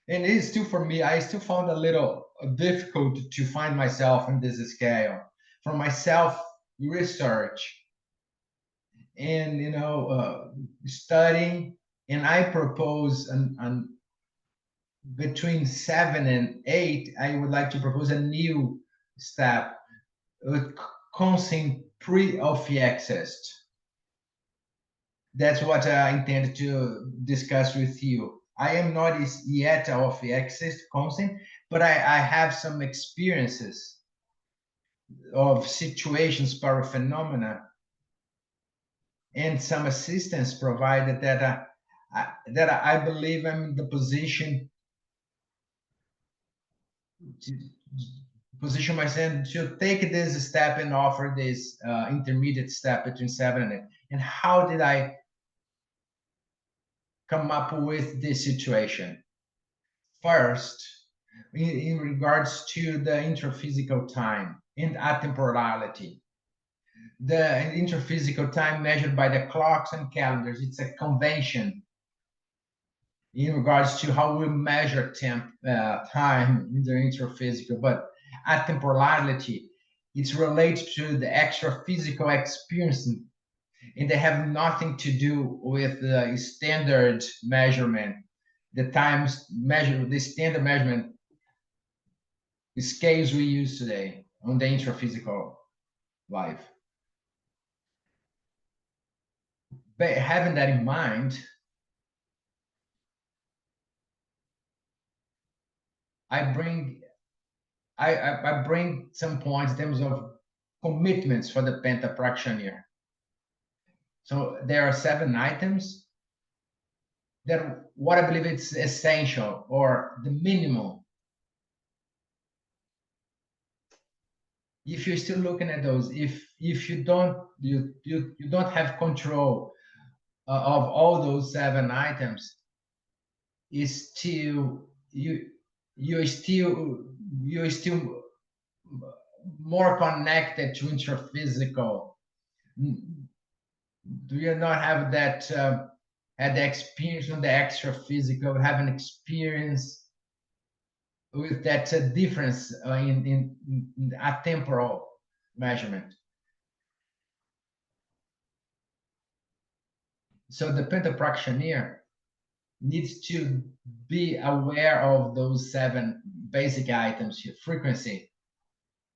And it is still, for me, I still found a little difficult to find myself in this scale. From my self research and studying, and I propose between 7 and 8, I would like to propose a new step, consent pre-OFX. That's what I intend to discuss with you. I am not yet OFX consent, but I have some experiences of situations, paraphenomena, and some assistance provided that I believe I'm in the position to position myself to take this step and offer this intermediate step between 7 and 8. And how did I come up with this situation. First, in regards to the intraphysical time and atemporality. The intraphysical time measured by the clocks and calendars, it's a convention in regards to how we measure time in the intraphysical, but atemporality, it's related to the extra-physical experience, and they have nothing to do with the standard measurement, the times measured, the standard measurement scales we use today on the intraphysical life. But having that in mind, I bring some points in terms of commitments for the Penta practitioner. So there are 7 items that what I believe it's essential or the minimum. If you're still looking at those, if you don't have control of all those 7 items, is still you're still more connected to intraphysical. Do you not have that had the experience on the extra-physical, have an experience with that difference in the atemporal measurement? So the Penta practitioner needs to be aware of those 7 basic items here. Frequency,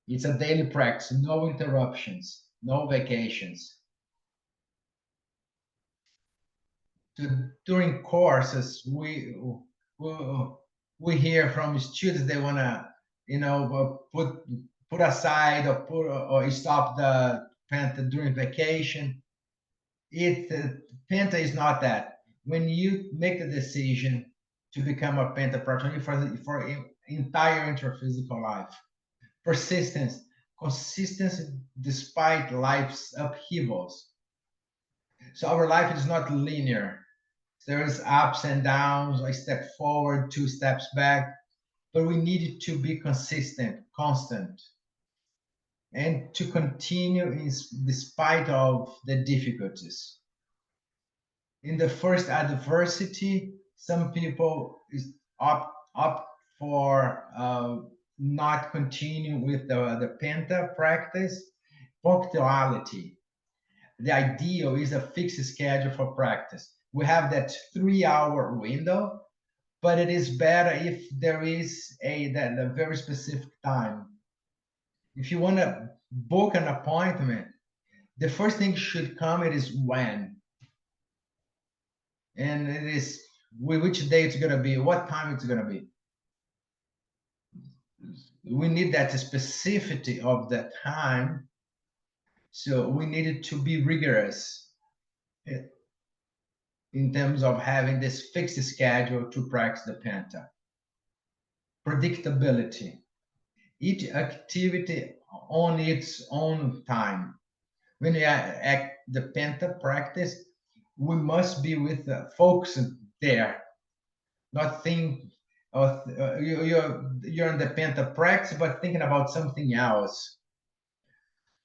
it's a daily practice, no interruptions, no vacations. During courses, we hear from students they want to, put aside or stop the Penta during vacation. Penta is not that. When you make the decision to become a Penta practitioner for entire intraphysical life, persistence, consistency despite life's upheavals. So our life is not linear. There's ups and downs, a step forward, 2 steps back, but we need to be consistent, constant, and to continue in despite of the difficulties. In the first adversity, some people opt for not continuing with the Penta practice. Punctuality. The ideal is a fixed schedule for practice. We have that 3-hour window, but it is better if there is a very specific time. If you want to book an appointment, the first thing should come, it is when. And it is which day it's going to be, what time it's going to be. We need that specificity of the time. So we needed to be rigorous in terms of having this fixed schedule to practice the Penta. Predictability. Each activity on its own time. When we act the Penta practice, we must be with the focus there, not think of you're in the Penta practice, but thinking about something else,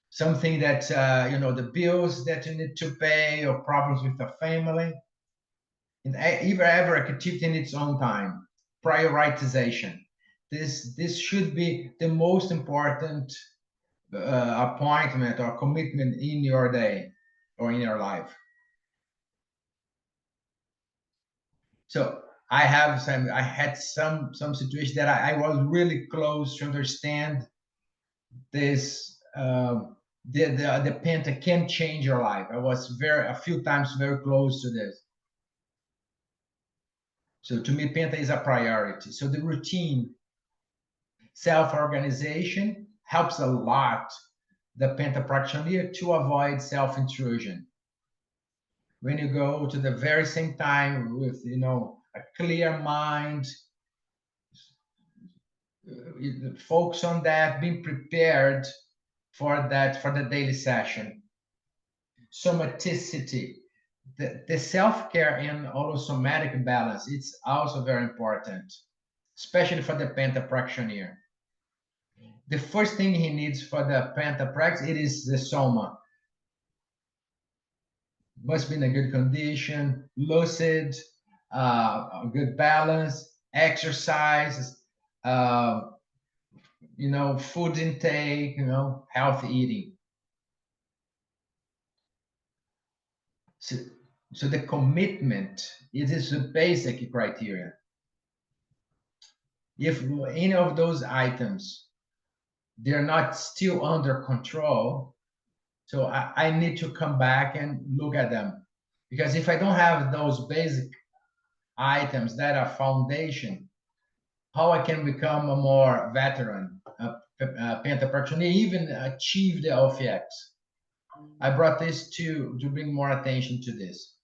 something that the bills that you need to pay or problems with the family. And every activity in its own time. Prioritization. This should be the most important appointment or commitment in your day or in your life. So I had some situations that I was really close to understand this. The Penta can change your life. I was a few times very close to this. So to me, Penta is a priority. So the routine, self-organization helps a lot the Penta practitioner to avoid self-intrusion. When you go to the very same time with a clear mind, focus on that, being prepared for the daily session. Somaticity. the self-care and holosomatic balance, it's also very important, especially for the penta practitioner. The first thing he needs for the penta practice, it is the soma. Must be in a good condition, lucid, a good balance, exercise, food intake, healthy eating. So the commitment, it is the basic criteria. If any of those items, they're not still under control, so I need to come back and look at them. Because if I don't have those basic items that are foundation, how I can become a more veteran, penta practitioner, even achieve the OFX. I brought this to bring more attention to this.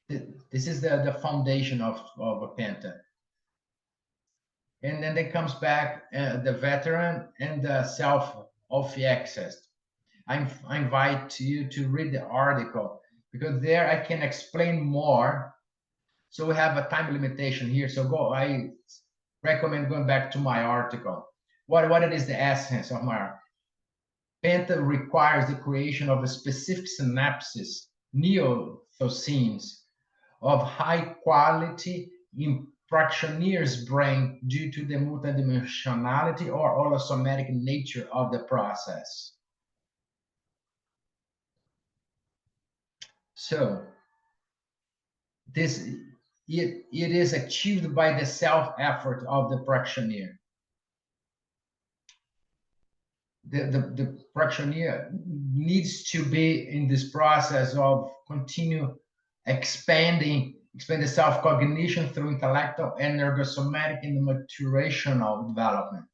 This is the foundation of a penta. And then it comes back the veteran and the self-OFX. I invite you to read the article, because there I can explain more. So we have a time limitation here. So I recommend going back to my article. What it is the essence of my article. Penta requires the creation of a specific synapses, neothosins, of high quality in practitioner's brain due to the multidimensionality or holosomatic nature of the process. So it is achieved by the self-effort of the practitioner. The practitioner needs to be in this process of continue expanding the self-cognition through intellectual and ergosomatic and maturational development.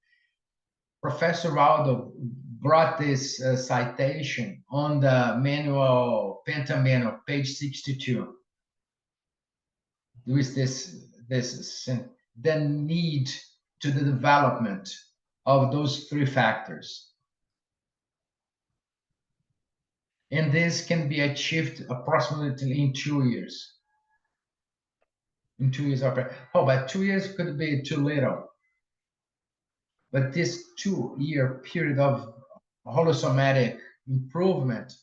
Professor Aldo brought this citation on the manual, Penta manual, page 62. There is the need to the development of those three factors. And this can be achieved approximately in 2 years. In 2 years, but 2 years could be too little. But this 2-year period of holosomatic improvement,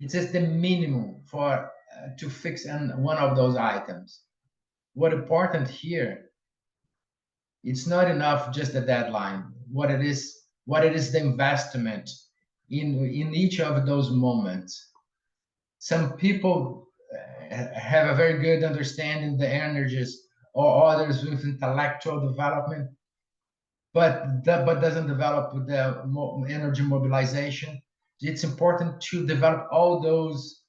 it is the minimum for to fix one of those items. What important here, it's not enough just the deadline. What it is the investment in each of those moments. Some people have a very good understanding the energies, or others with intellectual development, but doesn't develop the energy mobilization. It's important to develop all those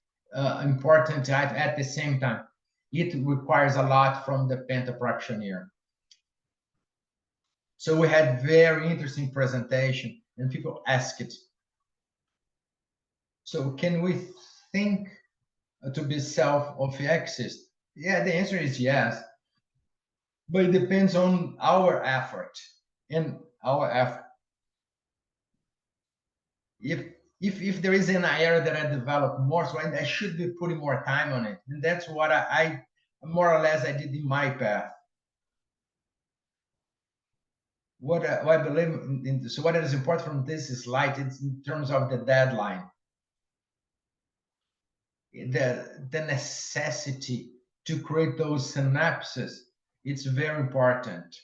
important at the same time. It requires a lot from the penta practitioner. So we had very interesting presentation, and people ask it. So can we think to be self-OFXist? Yeah, the answer is yes, but it depends on our effort and our effort. If there is an area that I develop more, so I should be putting more time on it, and that's what I more or less I did in my path. What I believe in, so what is important from this slide, it's in terms of the deadline, the necessity to create those synapses. It's very important.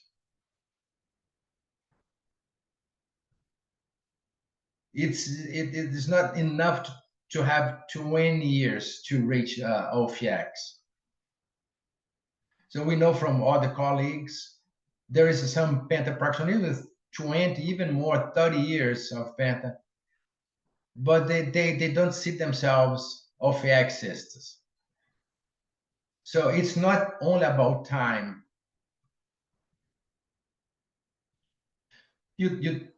It is not enough to have 20 years to reach OFX. So we know from other colleagues, there is some penta practitioners with 20, even more, 30 years of penta, but they don't see themselves OFXists. So it's not only about time. It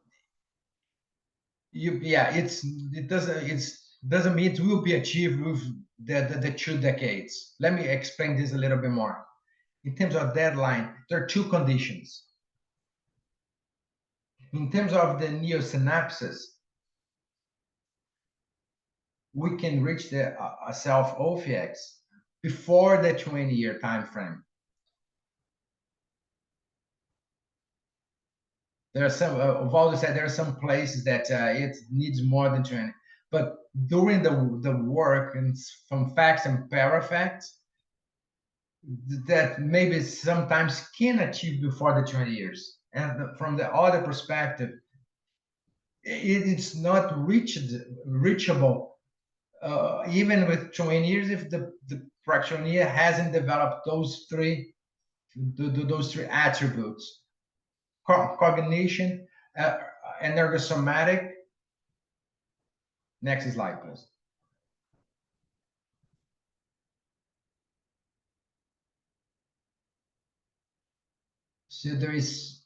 doesn't mean it will be achieved with the 2 decades. Let me explain this a little bit more. In terms of deadline, there are 2 conditions. In terms of the neosynapses, we can reach the self-OFX before the 20-year time frame. There are some, Valdo said there are some places that it needs more than 20, but during the work and from facts and parafacts, that maybe sometimes can achieve before the 20 years. And from the other perspective, it's not reachable even with 20 years if the practitioner hasn't developed those three attributes: cognition, energosomatic. Next slide, please. So there is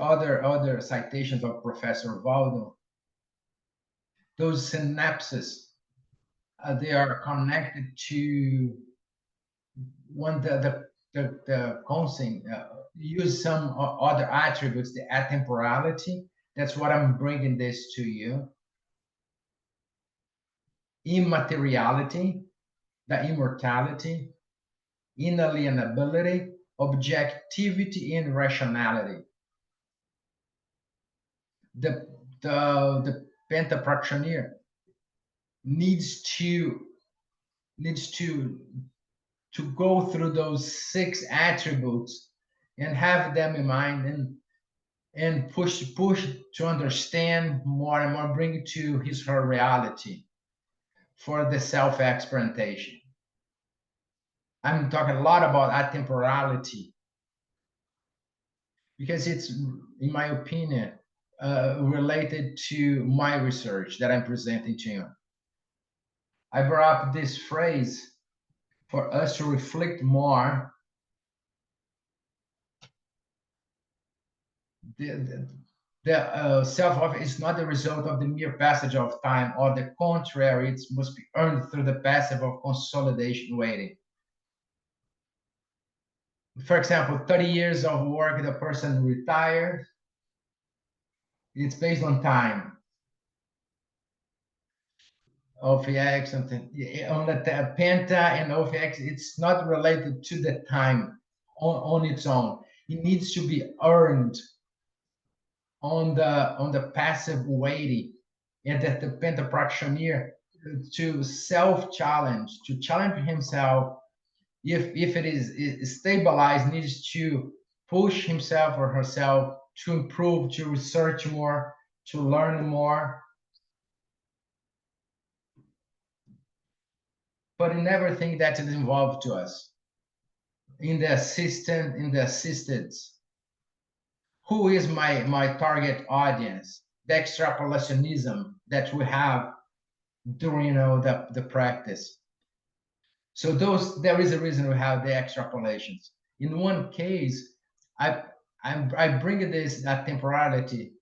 other citations of Professor Valdo. Those synapses, they are connected to when the consent use some other attributes, the atemporality. That's what I'm bringing this to you. Immateriality, the immortality, inalienability, objectivity, and rationality. The pentapractitioner needs to go through those 6 attributes and have them in mind, and push to understand more and more, bring it to his her reality for the self-experimentation. I'm talking a lot about atemporality because it's, in my opinion, related to my research that I'm presenting to you. I brought up this phrase for us to reflect more. The self is not the result of the mere passage of time, or the contrary, it must be earned through the passive of consolidation waiting. For example, 30 years of work, the person retired, it's based on time. OFX, something on the Penta and OFX, it's not related to the time on its own. It needs to be earned on the passive waiting, and that the pentapractitioner to self-challenge, to challenge himself, if it is stabilized, needs to push himself or herself to improve, to research more, to learn more. But in everything that is involved to us, in the assistant, in the assistants, who is my target audience, the extrapolationism that we have during the practice. So there is a reason we have the extrapolations. In one case, I bring this temporality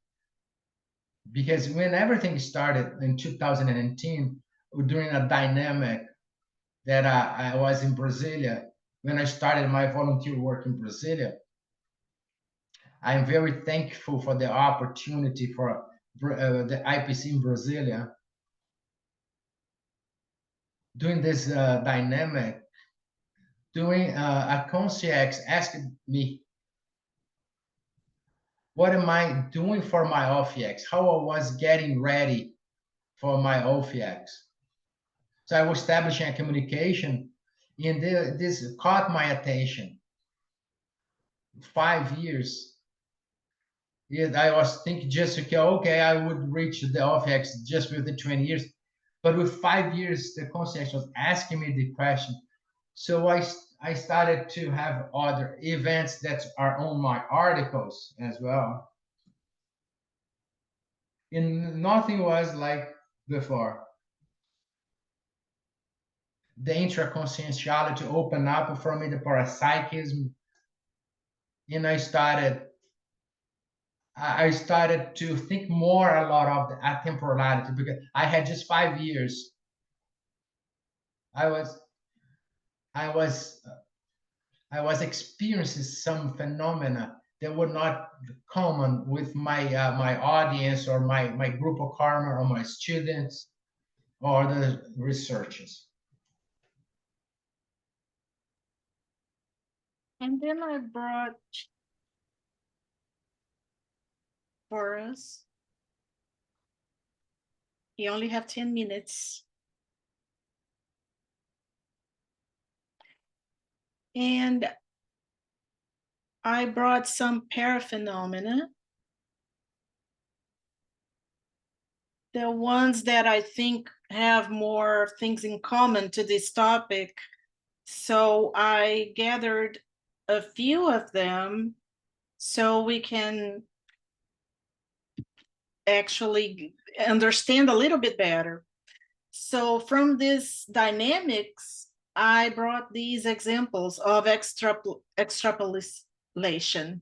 because when everything started in 2018, during a dynamic that I was in Brasilia, when I started my volunteer work in Brasilia, I'm very thankful for the opportunity for the IPC in Brasilia. Doing this dynamic, doing a concierge asked me, what am I doing for my OFX? How I was getting ready for my OFX. So I was establishing a communication, and this caught my attention. 5 years. I was thinking just, okay, I would reach the OFX just within 20 years. But with 5 years, the concierge was asking me the question. So I started to have other events that are on my articles as well. And nothing was like before. The intraconscientiality opened up for me, the parapsychism, and I started to think more a lot of the atemporality, because I had just 5 years. I was experiencing some phenomena that were not common with my my audience or my group of karma or my students or the researchers? And then I brought for us. You only have 10 minutes. And I brought some paraphenomena. The ones that I think have more things in common to this topic. So I gathered a few of them so we can actually understand a little bit better. So from this dynamics, I brought these examples of extrapolation.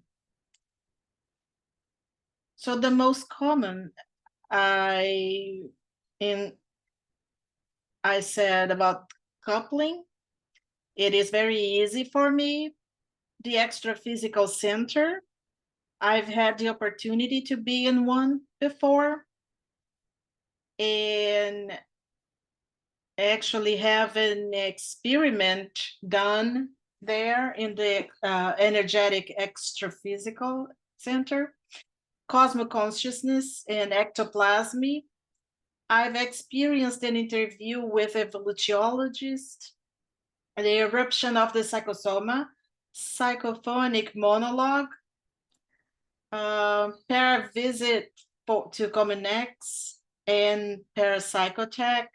So the most common I said about coupling. It is very easy for me. The extraphysical center, I've had the opportunity to be in one before and actually have an experiment done there in the energetic extraphysical center, cosmoconsciousness and ectoplasmy. I've experienced an interview with evolutiologists, the eruption of the psychosoma, psychophonic monologue, para-visit to Comunex and parapsychotech,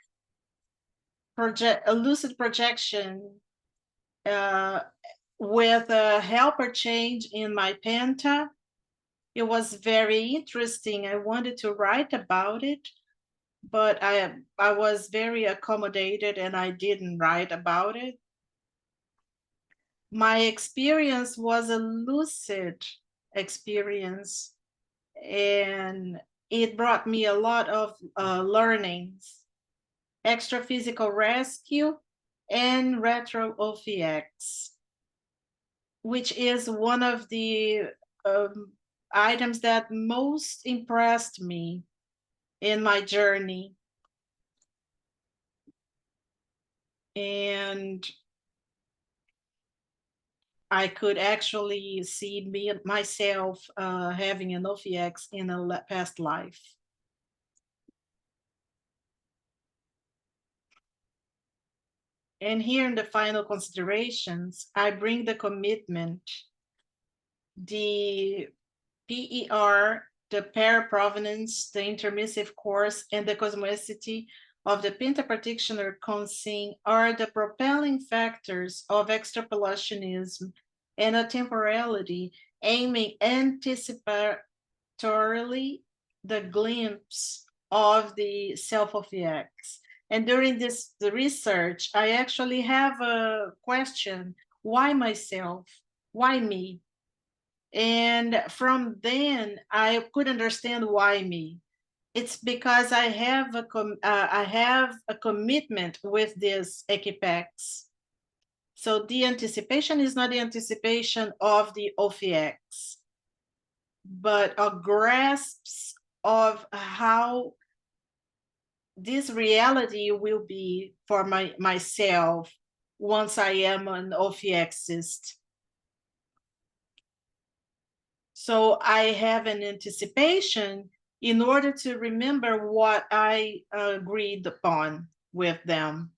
a lucid projection with a helper change in my penta. It was very interesting. I wanted to write about it, but I was very accommodated and I didn't write about it. My experience was a lucid experience, and it brought me a lot of learnings, extraphysical rescue and retro OPX, which is one of the items that most impressed me in my journey. And I could actually see myself having an OPX in a past life. And here in the final considerations, I bring the commitment, the PER, the para-provenance, the intermissive course, and the cosmicity of the pentaparticular consing are the propelling factors of extrapolationism and a temporality aiming anticipatorily the glimpse of the self of the X. And during the research, I actually have a question: why myself? Why me? And from then, I could understand why me. It's because I have a commitment with this equipex. So the anticipation is not the anticipation of the OPX, but a grasp of how this reality will be for myself once I am an OPXist. So I have an anticipation in order to remember what I agreed upon with them,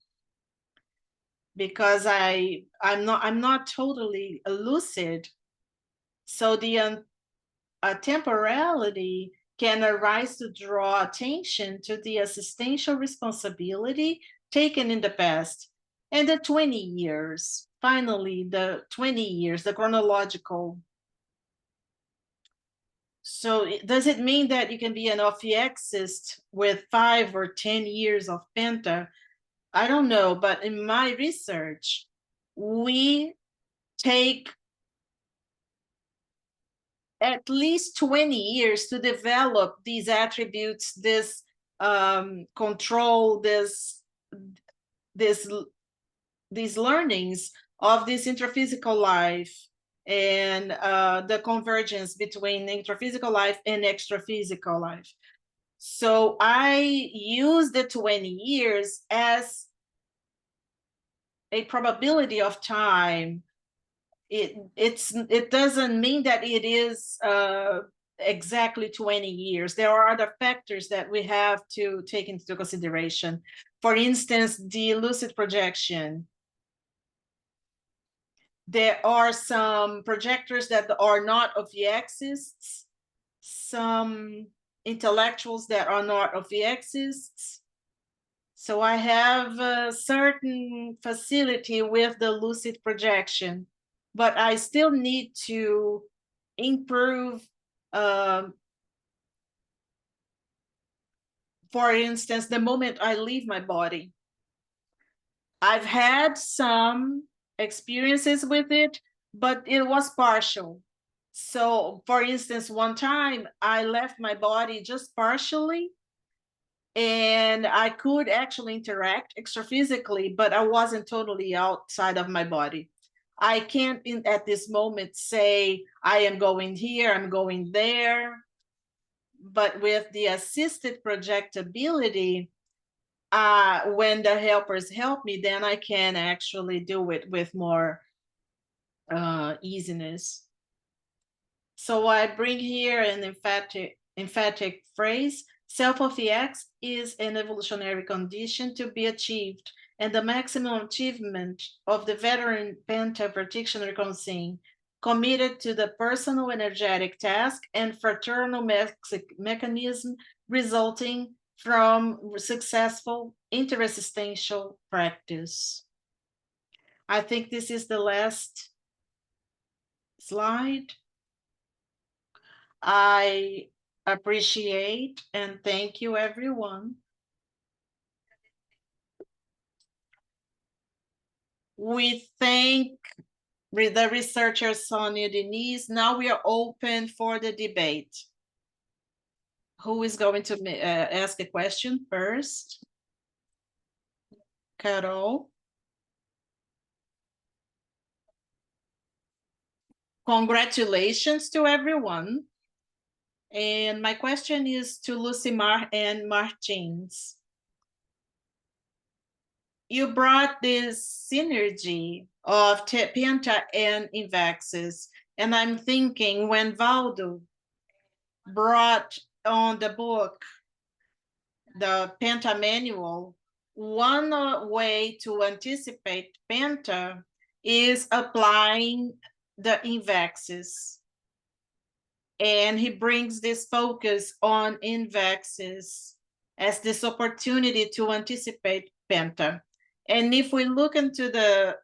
because I'm not totally lucid. So the temporality can arise to draw attention to the existential responsibility taken in the past and the 20 years. Finally, the 20 years, the chronological. So does it mean that you can be an OPXist with 5 or 10 years of Penta? I don't know, but in my research, we take at least 20 years to develop these attributes, this control, these learnings of this intraphysical life. and the convergence between intraphysical life and extraphysical life. So I use the 20 years as a probability of time. It doesn't mean that it is exactly 20 years. There are other factors that we have to take into consideration. For instance, the lucid projection. There are some projectors that are not of the axis, some intellectuals that are not of the axis. So I have a certain facility with the lucid projection, but I still need to improve. For instance, the moment I leave my body. I've had some experiences with it, but it was partial. So, for instance, one time I left my body just partially, and I could actually interact extraphysically, but I wasn't totally outside of my body. I can't at this moment say I am going here, I'm going there. But with the assisted projectability, when the helpers help me, then I can actually do it with more easiness. So I bring here an emphatic phrase. Self of the X is an evolutionary condition to be achieved, and the maximum achievement of the veteran penta-practitioner conscience, committed to the personal energetic task and fraternal mechanism resulting from successful interexistential practice. I think this is the last slide. I appreciate and thank you, everyone. We thank the researcher Sonia Denise. Now we are open for the debate. Who is going to ask a question first? Carol. Congratulations to everyone. And my question is to Lucimar and Martins. You brought this synergy of Penta and Invaxis, and I'm thinking when Valdo brought on the book, the Penta manual, one way to anticipate Penta is applying the Invaxis. And he brings this focus on Invaxis as this opportunity to anticipate Penta. And if we look into the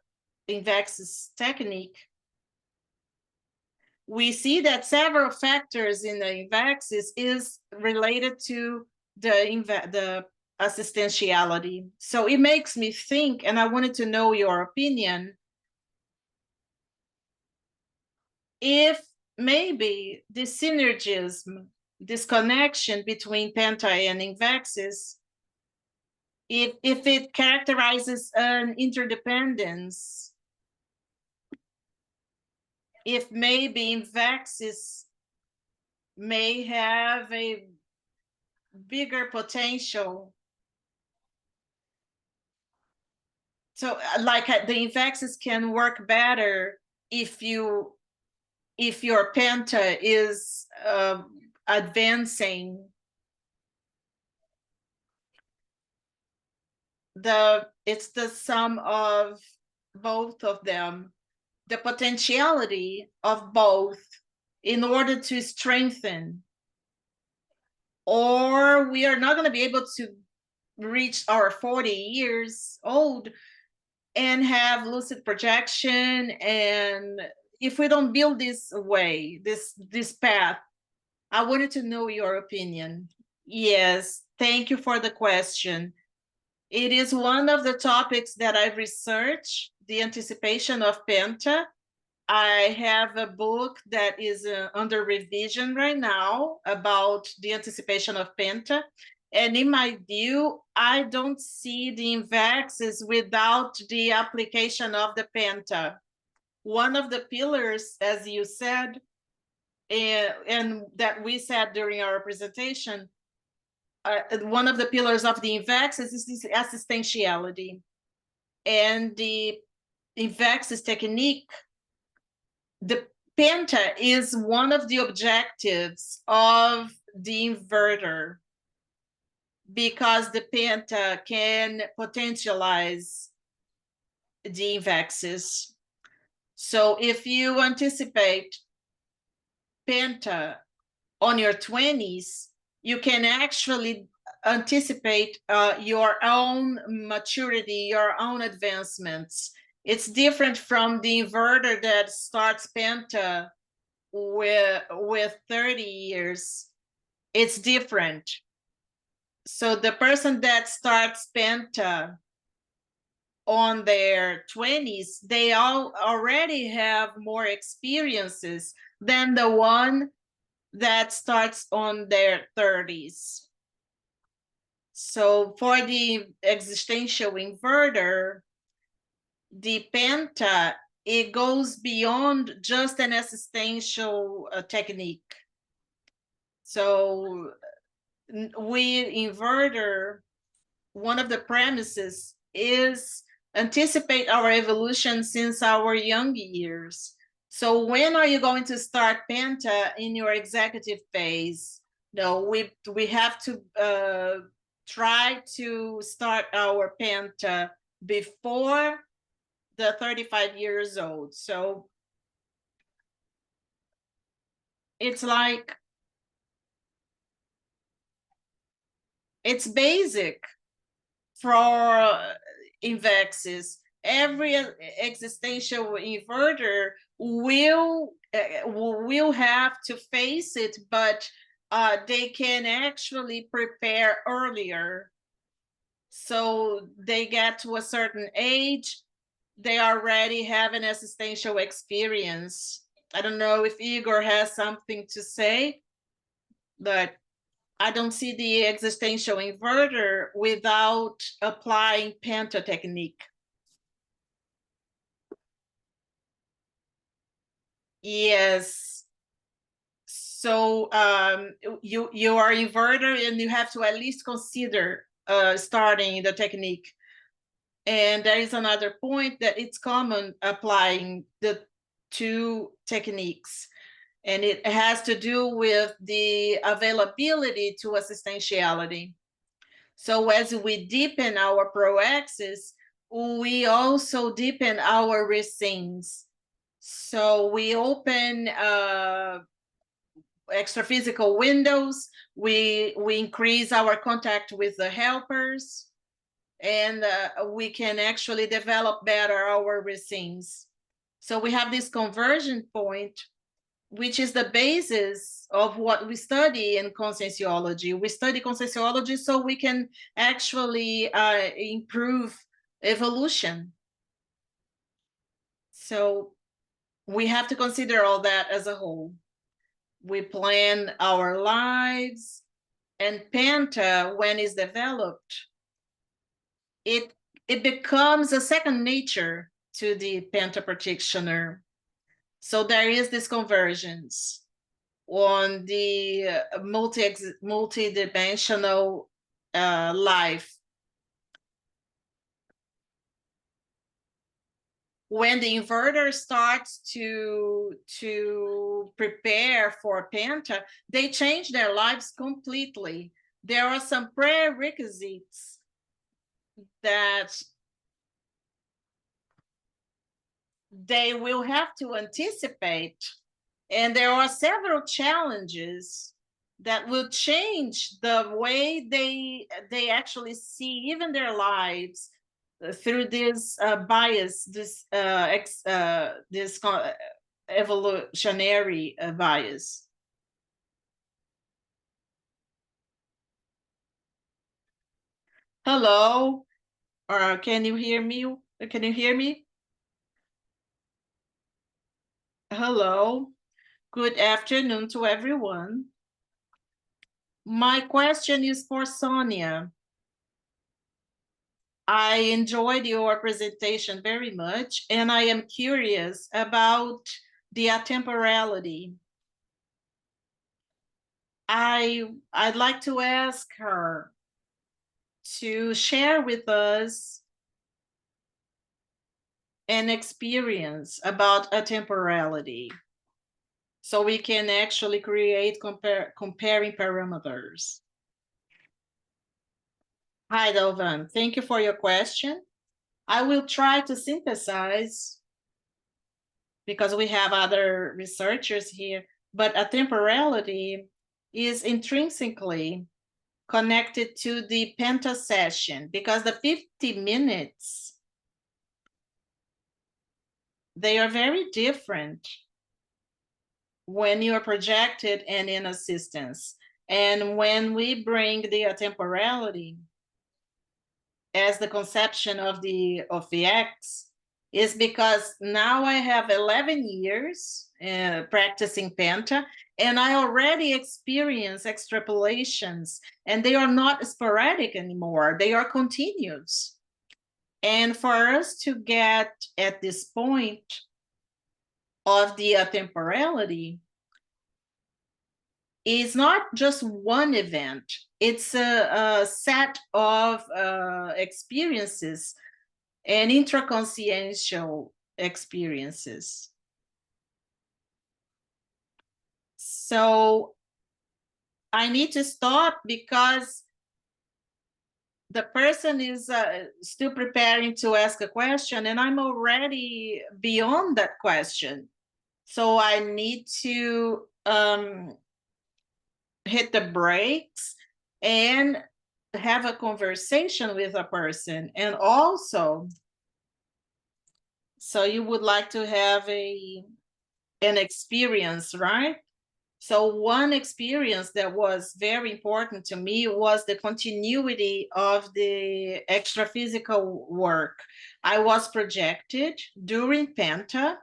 Invaxis technique, we see that several factors in the Invaxis is related to the assistentiality. So it makes me think, and I wanted to know your opinion, if maybe this synergism, this connection between Penta and Invaxis, if it characterizes an interdependence, if maybe Invaxis may have a bigger potential. So like the Invaxis can work better if your Penta is advancing. It's the sum of both of them, the potentiality of both in order to strengthen, or we are not going to be able to reach our 40 years old and have lucid projection. And if we don't build this way, this path, I wanted to know your opinion. Yes, thank you for the question. It is one of the topics that I've researched, the anticipation of Penta. I have a book that is under revision right now about the anticipation of Penta. And in my view, I don't see the Invaxis without the application of the Penta. one of the pillars, as you said, and that we said during our presentation, one of the pillars of the INVEXes is this assistentiality. And the INVEXes technique, the penta is one of the objectives of the inverter, because the penta can potentialize the INVEXes. So if you anticipate penta on your 20s, you can actually anticipate your own maturity, your own advancements. It's different from the inverter that starts penta with 30 years. It's different. So the person that starts penta on their 20s, they all already have more experiences than the one that starts on their 30s. So for the existential inverter, the penta, it goes beyond just an existential technique. So with inverter, one of the premises is anticipate our evolution since our young years. So when are you going to start penta in your executive phase? No, we have to try to start our penta before the 35 years old. So it's like, it's basic for INVEXes. Every existential inverter will have to face it, but they can actually prepare earlier. So they get to a certain age, they already have an existential experience. I don't know if Igor has something to say, but I don't see the existential inverter without applying penta technique. Yes. So you are inverter and you have to at least consider starting the technique. And there is another point that it's common applying the two techniques. And it has to do with the availability to assistentiality. So as we deepen our proaxis, we also deepen our resins. So we open extra-physical windows, we increase our contact with the helpers, and we can actually develop better our resins. So we have this conversion point, which is the basis of what we study in conscienciology. We study conscienciology so we can actually improve evolution. So we have to consider all that as a whole. We plan our lives, and penta, when it's developed, it becomes a second nature to the penta practitioner. So there is this convergence on the multi-dimensional life. When the inverter starts to prepare for penta, they change their lives completely. There are some prerequisites that they will have to anticipate, and there are several challenges that will change the way they actually see even their lives through this bias, this evolutionary bias. Hello, or can you hear me? Can you hear me? Hello, good afternoon to everyone. My question is for Sonia. I enjoyed your presentation very much, and I am curious about the atemporality. I'd like to ask her to share with us an experience about atemporality, so we can actually create comparing parameters. Hi, Delvan. Thank you for your question. I will try to synthesize, because we have other researchers here, but atemporality is intrinsically connected to the penta session, because the 50 minutes, they are very different when you are projected and in assistance. And when we bring the atemporality as the conception of the X, is because now I have 11 years practicing Penta, and I already experience extrapolations, and they are not sporadic anymore, they are continuous. And for us to get at this point of the atemporality, is not just one event, it's a set of experiences and intraconsciential experiences. So I need to stop because the person is still preparing to ask a question, and I'm already beyond that question. So I need to hit the brakes and have a conversation with a person. And also, so you would like to have an experience, right? So one experience that was very important to me was the continuity of the extra-physical work. I was projected during Penta,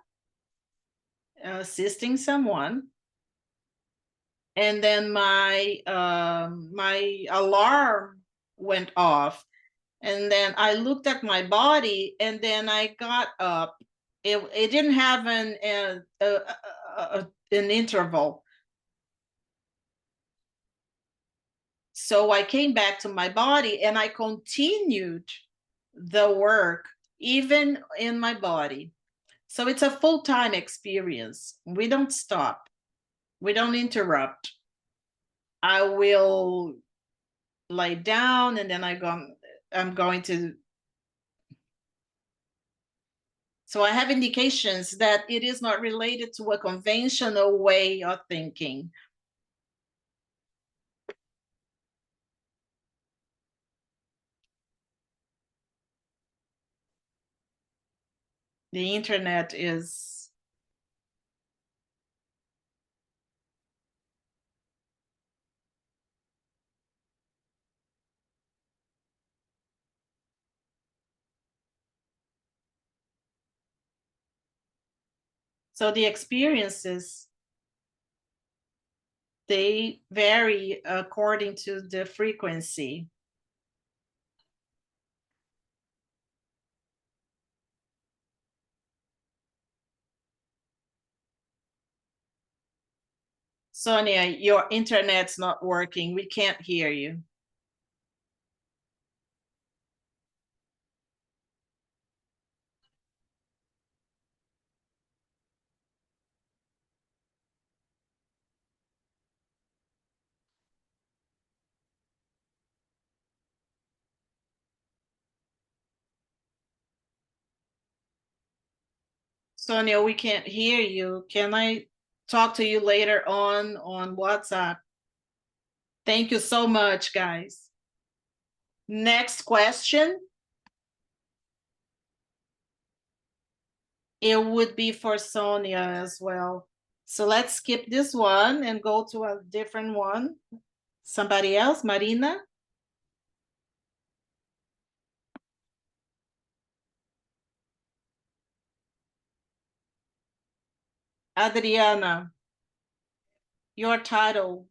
assisting someone, and then my alarm went off, and then I looked at my body, and then I got up. It didn't have an interval. So I came back to my body, and I continued the work even in my body. So it's a full-time experience. We don't stop. We don't interrupt. I will lie down, and then I'm going to. So I have indications that it is not related to a conventional way of thinking. The internet is. So the experiences, they vary according to the frequency. Sonia, your internet's not working. We can't hear you. Sonia, we can't hear you. Can I talk to you later on WhatsApp? Thank you so much, guys. Next question. It would be for Sonia as well. So let's skip this one and go to a different one. Somebody else, Marina? Adriana, your title,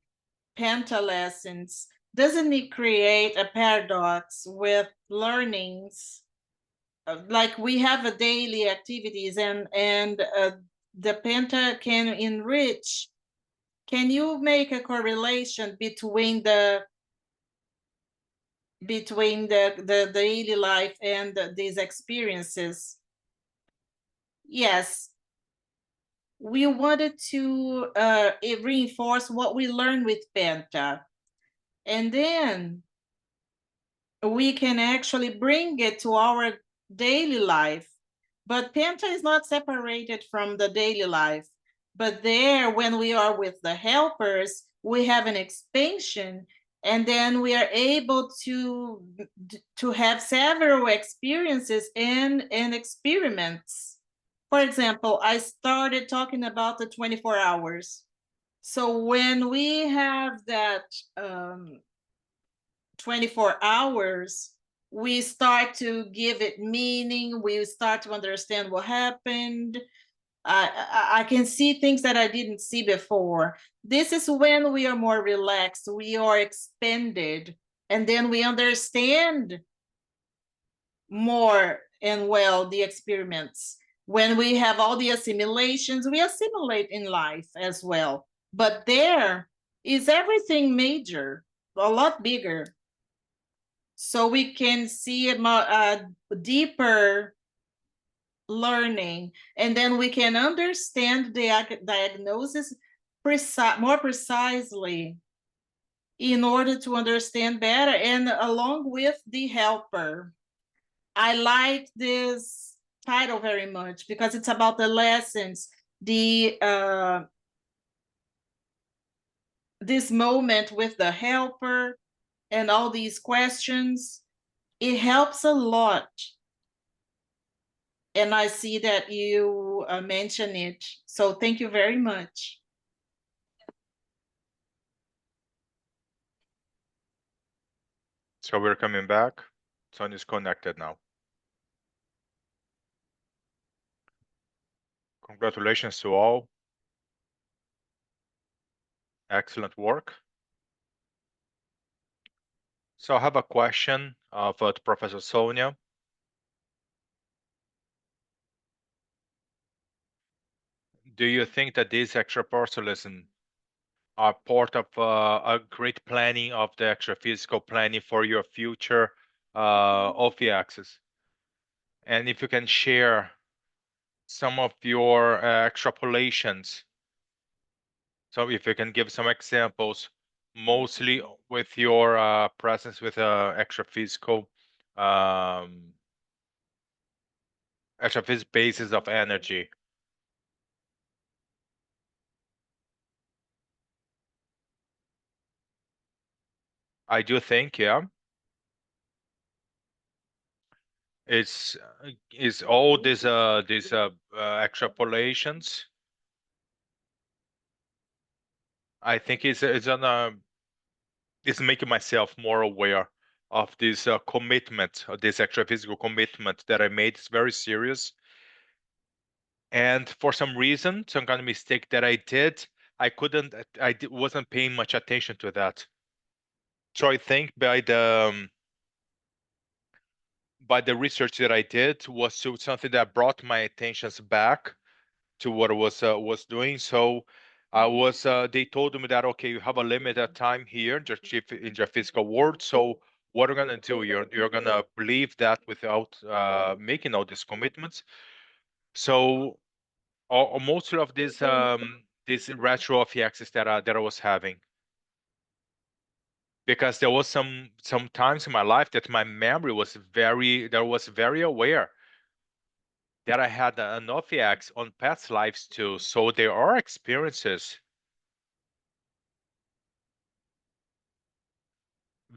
Penta Lessons. doesn't it create a paradox with learnings? Like we have a daily activities and the Penta can enrich. Can you make a correlation between the daily life and these experiences? Yes, we wanted to reinforce what we learned with Penta, and then we can actually bring it to our daily life. But Penta is not separated from the daily life. But there, when we are with the helpers, we have an expansion, and then we are able to have several experiences and experiments. For example, I started talking about the 24 hours. So when we have that 24 hours, we start to give it meaning. We start to understand what happened. I can see things that I didn't see before. This is when we are more relaxed, we are expanded, and then we understand more and well the experiments. When we have all the assimilations, we assimilate in life as well. But there is everything major, a lot bigger. So we can see a deeper learning, and then we can understand the diagnosis more precisely in order to understand better, and along with the helper. I like this title very much because it's about the lessons, this moment with the helper and all these questions. It helps a lot. And I see that you mention it. So thank you very much. So we're coming back. Sonia's connected now. Congratulations to all. Excellent work. So I have a question for Professor Sonia. Do you think that these extrapersonalism are part of a great planning of the extra-physical planning for your future OFI-axis? And if you can share some of your extrapolations. So if you can give some examples, mostly with your presence with extra-physical basis of energy. I do think, yeah. It's all these extrapolations. I think it's making myself more aware of this commitment, this extra-physical commitment that I made. It's very serious. And for some reason, some kind of mistake that I did, wasn't paying much attention to that. So I think by the research that I did was something that brought my attentions back to what I was doing. So I was they told me that, okay, you have a limited time here in your physical world. So what are you gonna do? You're gonna believe that without making all these commitments. So most of this retro of the access that I was having, because there was some times in my life that my memory was very aware that I had an OFIAX on past lives too. So there are experiences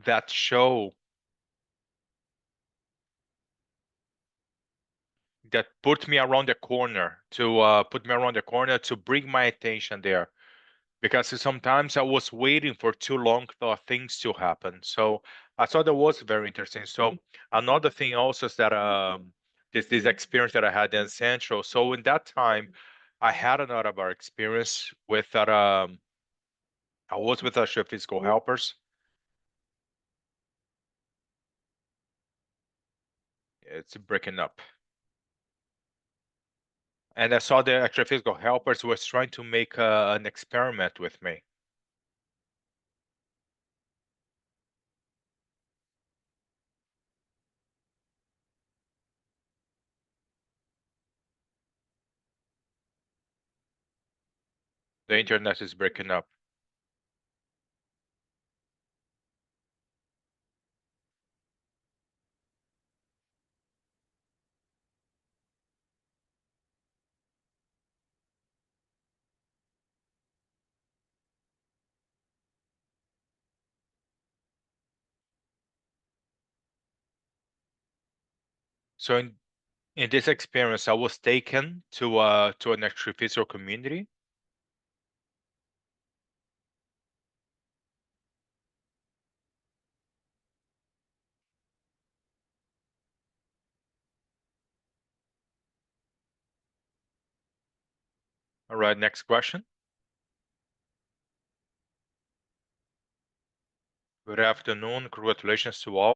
that show that put me around the corner to bring my attention there, because sometimes I was waiting for too long for things to happen. So I thought that was very interesting. So another thing also is that this experience that I had in Central. So in that time, I had another experience with that. I was with physical helpers, It's breaking up. And I saw the extra-physical helpers was trying to make an experiment with me. The internet is breaking up. So in this experience, I was taken to an extra-physical community. All right, next question. Good afternoon. Congratulations to all.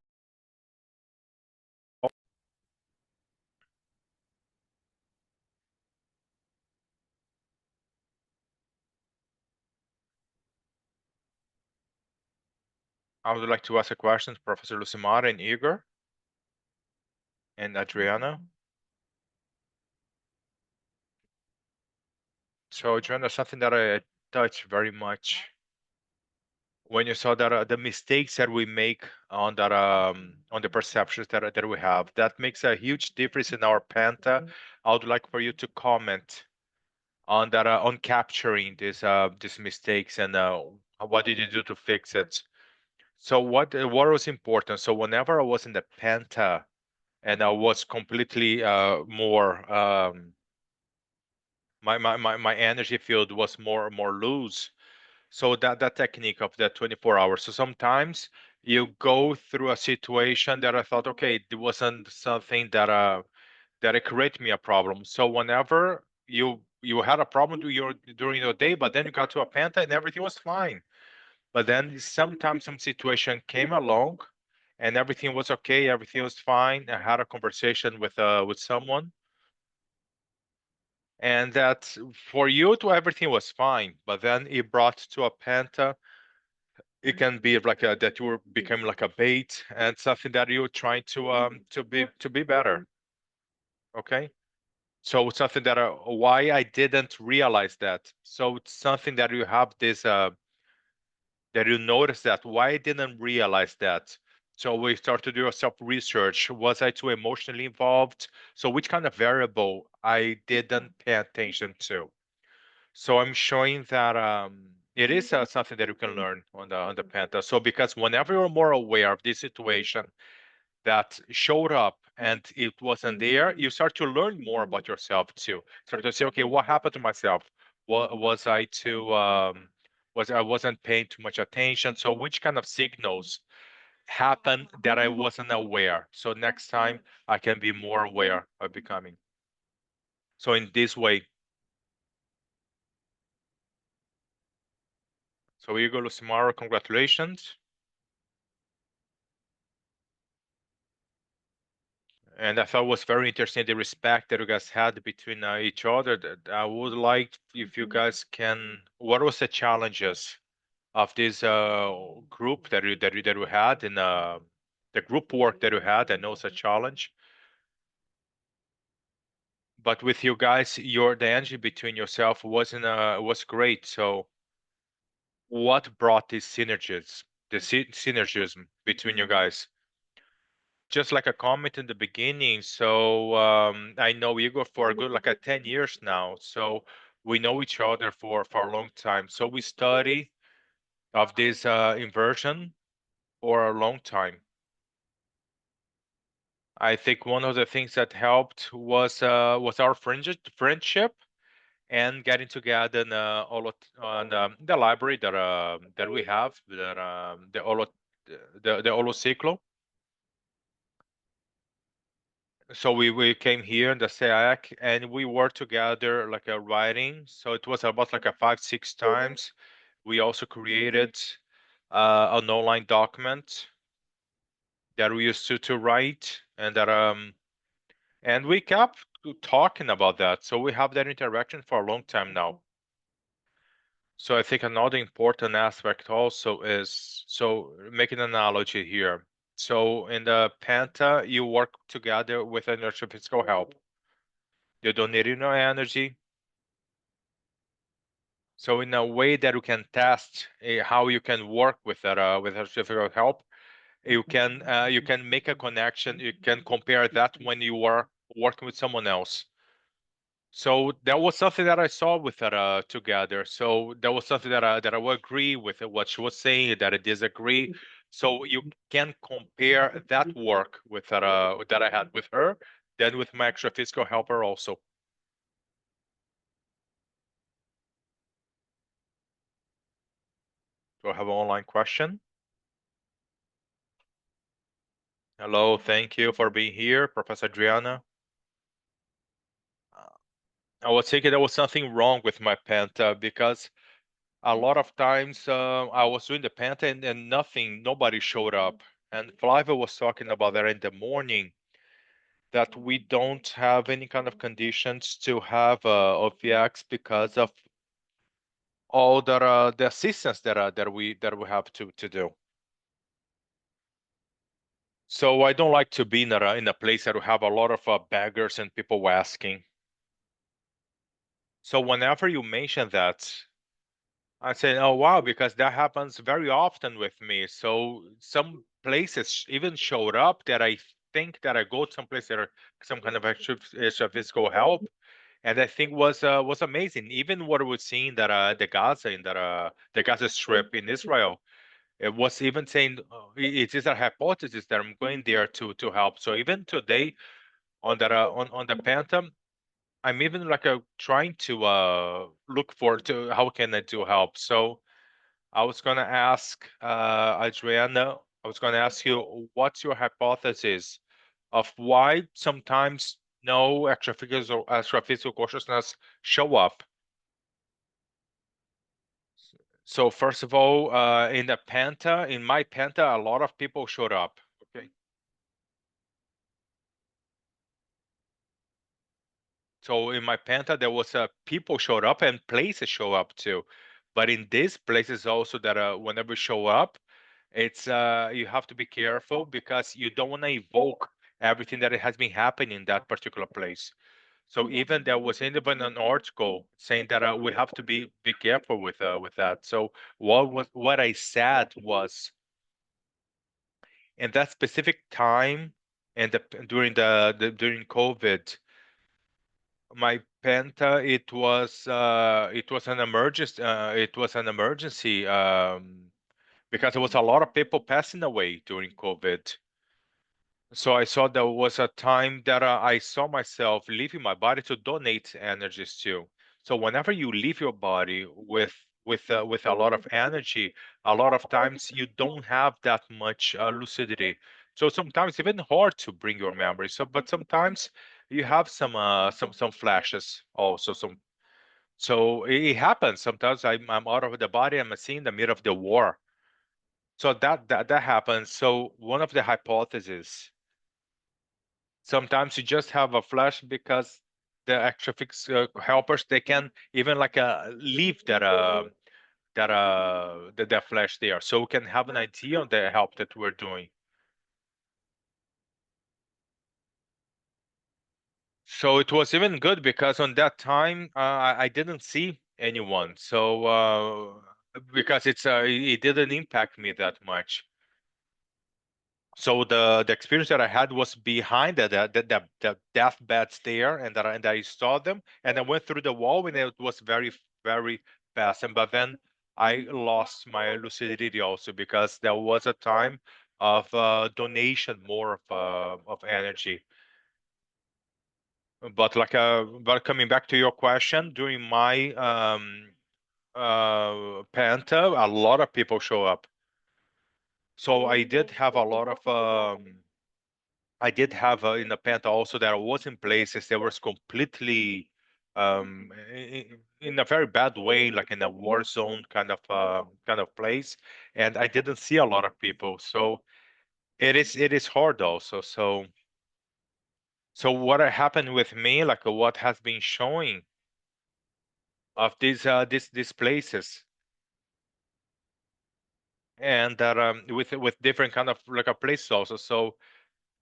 I would like to ask a question to Professor Lucimar and Igor and Adriana. So Adriana, something that I touched very much when you saw that the mistakes that we make on that on the perceptions that we have, that makes a huge difference in our penta. I would like for you to comment on that on capturing these mistakes and what did you do to fix it. So what was important? So whenever I was in the penta and I was completely more my energy field was more loose. So that technique of that 24 hours. So sometimes you go through a situation that I thought, okay, it wasn't something that it created me a problem. So whenever you had a problem during your day, but then you got to a penta and everything was fine. But then sometimes some situation came along and everything was okay, everything was fine. I had a conversation with someone, and that for you to everything was fine, but then it brought to a penta. It can be like that you become like a bait and something that you're trying to be better. Okay, so it's something that why I didn't realize that. So it's something that you have this that you notice that why I didn't realize that. So we start to do a self research. Was I too emotionally involved? So which kind of variable I didn't pay attention to? So I'm showing that it is something that you can learn on the Penta. So because whenever you're more aware of this situation that showed up and it wasn't there, you start to learn more about yourself too. Start to say, okay, what happened to myself? What was I too was I wasn't paying too much attention? So which kind of signals happened that I wasn't aware? So next time I can be more aware of becoming. So in this way. So Igor Lucimaro, congratulations. And I thought it was very interesting the respect that you guys had between each other. That I would like if you guys can. What was the challenges of this group that you had in the group work that you had? I know it's a challenge, but with you guys, the energy between yourself was great. So what brought these synergies, the synergism between you guys? Just like a comment in the beginning, so I know Igor for a good like 10 years now. So we know each other for a long time. So we study of this inversion for a long time. I think one of the things that helped was our friendship and getting together in, on the library that we have, that the Holociclo. So we came here in the CEAEC and we worked together like a writing. So it was about like a 5-6 times. We also created an online document that we used to write, and that And we kept talking about that. So we have that interaction for a long time now. So I think another important aspect also is, so making an analogy here. So in the Penta, you work together with an physical help. You donate your energy. So in a way that you can test how you can work with that with physical help, you can make a connection. You can compare that when you are working with someone else. So that was something that I saw with her together. So that was something that I would agree with what she was saying, that I disagree. So you can compare that work with her that I had with her, then with my extra physical helper also. Do I have an online question? Hello, thank you for being here, Professor Adriana. I was thinking there was something wrong with my Penta because a lot of times I was doing the Penta and nobody showed up. And Flávia was talking about that in the morning, that we don't have any kind of conditions to have OVX because of all the assistance that we have to do. So I don't like to be in a place that we have a lot of beggars and people asking. So whenever you mention that, I say, oh wow, because that happens very often with me. So some places even showed up that I think that I go to some place that are some kind of extra physical help, and I think was amazing. Even what we're seeing that the Gaza in the Gaza Strip in Israel, it was even saying it is a hypothesis that I'm going there to help. So even today on that on the Phantom, I'm even like trying to look for to how can I do help. So I was going to ask Adriana, I was going to ask you, what's your hypothesis of why sometimes no extraphysical consciousness show up? So first of all, in my Penta, a lot of people showed up. Okay. So in my Penta, there was people showed up and places show up too. But in these places also that whenever you show up, it's you have to be careful because you don't want to evoke everything that has been happening in that particular place. So even there was even an article saying that we have to be careful with that. So what I said was in that specific time and during COVID, my Penta, it was an emergency because there was a lot of people passing away during COVID. So I saw there was a time that I saw myself leaving my body to donate energies to. So whenever you leave your body with a lot of energy, a lot of times you don't have that much lucidity. So sometimes even hard to bring your memory. So but sometimes you have some flashes also. So it happens. Sometimes I'm out of the body. I'm seeing the middle of the war. So that happens. So one of the hypotheses, sometimes you just have a flash because the extra fix helpers, they can even like leave that flash there, so we can have an idea on the help that we're doing. So it was even good because on that time I didn't see anyone, so because it didn't impact me that much. So the experience that I had was behind the deathbeds there, and I saw them, and I went through the wall, and it was very fast. And but then I lost my lucidity also because there was a time of donation more of energy. But coming back to your question, during my Panta, a lot of people show up. So I did have a lot of I did have in the Penta also that I was in places that was completely in a very bad way, like in a war zone kind of place, and I didn't see a lot of people. So it is hard also. So So what happened with me, like what has been showing of these places, and that with different kind of like a places also. So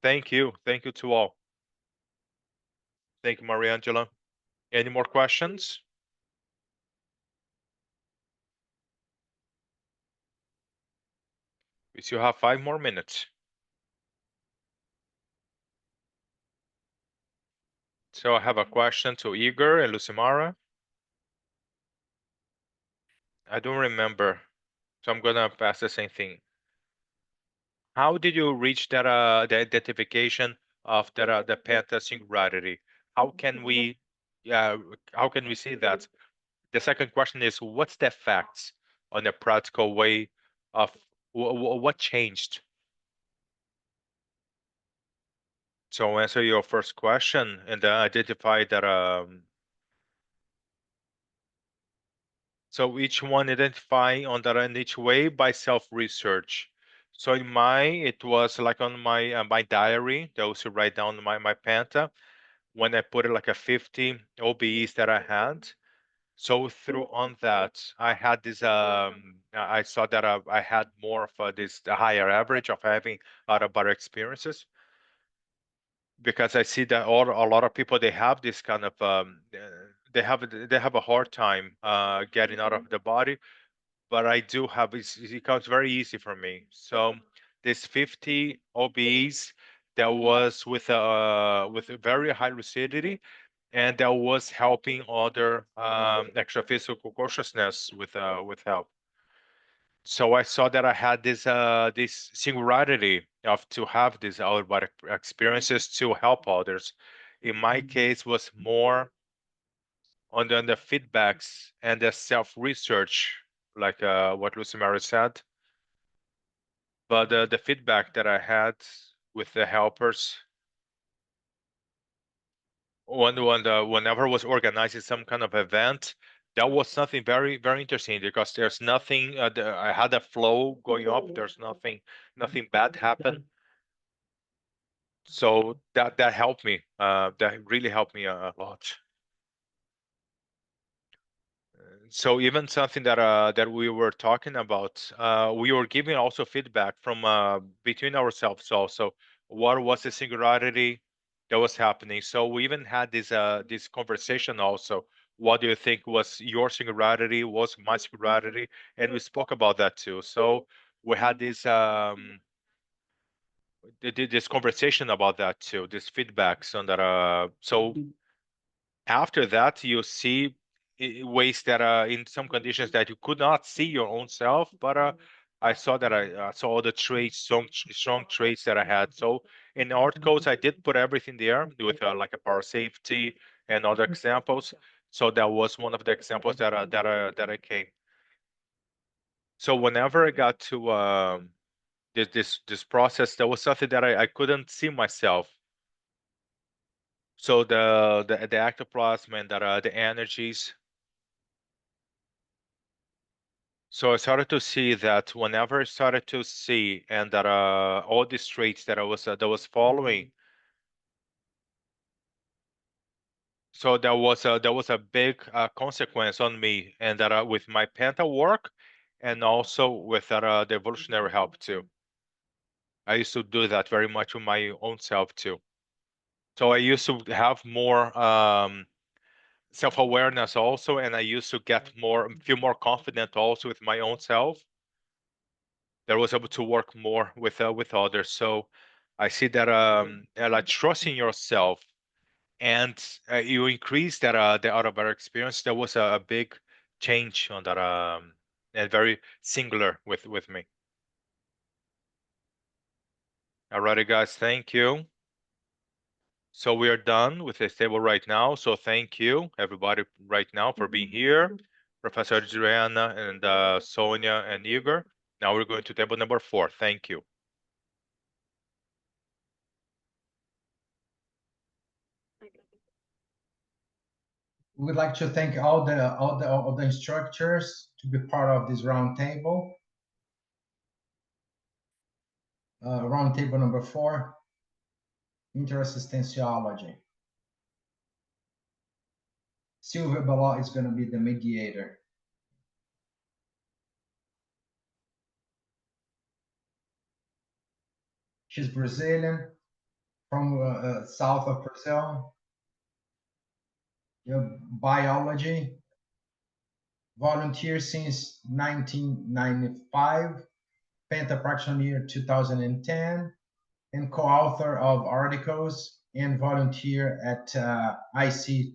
thank you to all. Thank you, Mariangela. Any more questions? We still have 5 more minutes. So I have a question to Igor and Lucimara. I don't remember, so I'm gonna pass the same thing. How did you reach that the identification of that the penta singularity? How can we see that? The second question is, what's the effects on the practical way of what changed? So answer your first question and identify that. So each one identify on that in each way by self-research. So in it was like on my diary. That was to write down my penta. When I put it like a 50 OBEs that I had. So through on that, I had this. I saw that I had more of this higher average of having out of better experiences, because I see that a lot of people, they have this kind of they have a hard time getting out of the body, but I do have it comes very easy for me. So this 50 OBEs that was with a very high lucidity, and that was helping other extra physical consciousness with help. So I saw that I had this singularity of to have these out-of-body experiences to help others. In my case, was more on the feedbacks and the self-research, like what Lucy Mary said. But the feedback that I had with the helpers, whenever I was organizing some kind of event, that was something very very interesting, because there's nothing. I had a flow going up. There's nothing bad happen. So that helped me. That really helped me a lot. So even something that we were talking about, we were giving also feedback from between ourselves also. What was the singularity that was happening? So we even had this conversation also. What do you think was your singularity? Was my singularity? And we spoke about that too. So we had this conversation about that too. This feedbacks on that. So after that, you see ways that in some conditions that you could not see your own self, but I saw that I saw all the traits, strong traits that I had. So in articles, I did put everything there with like a power safety and other examples. So that was one of the examples that I came. So whenever I got to this process, there was something that I couldn't see myself. So the ectoplasm and the energies. So I started to see that whenever I started to see, and that all these traits that I was following, so there was a big consequence on me, and that with my penta work, and also with the evolutionary help too. I used to do that very much with my own self too. So I used to have more self-awareness also, and I used to feel more confident also with my own self. That I was able to work more with others. So I see that like trusting yourself, and you increase that the out of body experience. That was a big change on that, and very singular with me. Alrighty, guys, thank you. So we are done with this table right now. So thank you everybody right now for being here, Professor Adriana and Sonia and Igor. Now we're going to table number 4. Thank you. We would like to thank all the instructors to be part of this round table. Round table number 4. interassistenciology. Silvia Balot is going to be the mediator. She's Brazilian, from south of Brazil. Biology, volunteer since 1995, Penta practitioner 2010, and co-author of articles and volunteer at IC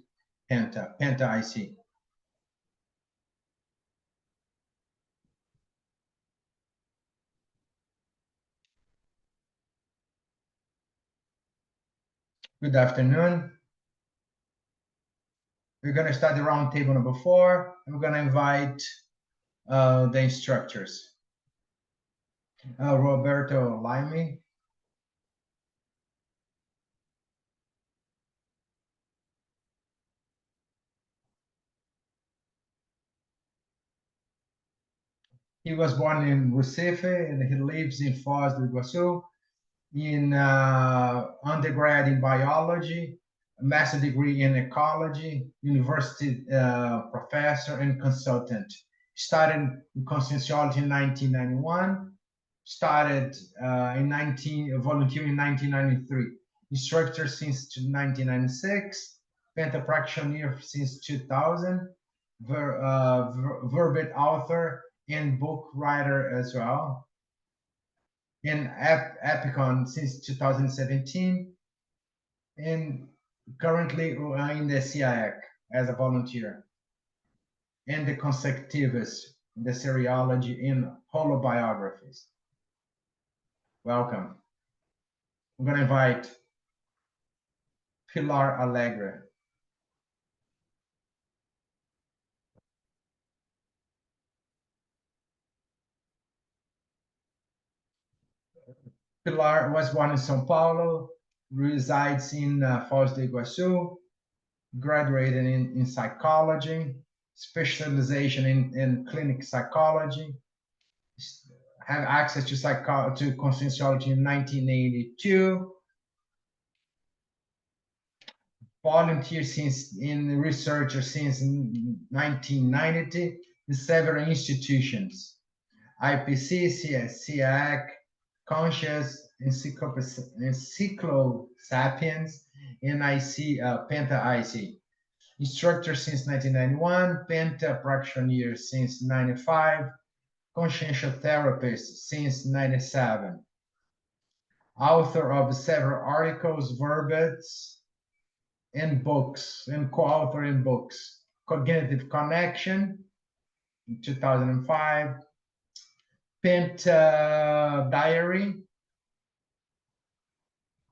Penta IC. Good afternoon. We're going to start the round table number 4, and we're going to invite the instructors. Roberto Laime. He was born in Recife, and he lives in Foz do Iguaçu. In undergrad in biology, a master's degree in ecology, university professor and consultant. Started in conscienciology in 1991, started volunteering in 1993. Instructor since 1996, Penta practitioner since 2000, verbate author and book writer as well. In Epicon since 2017, and currently in the CEAEC as a volunteer, and the Consectivist, the seriology in holobiographies. Welcome. I'm going to invite Pilar Alegre. Pilar was born in São Paulo, resides in Foz do Iguaçu, graduated in psychology, specialization in clinic psychology, have access to conscienciology in 1982, volunteer researcher since 1990 in several institutions, IPC, CEAEC, Conscious, Encyclosapiens, and IC, Penta IC. Instructor since 1991, Penta practitioner since 95, consciential therapist since 97. Author of several articles, verbates, and books, and co-author in books. Cognitive Connection in 2005, Penta Diary,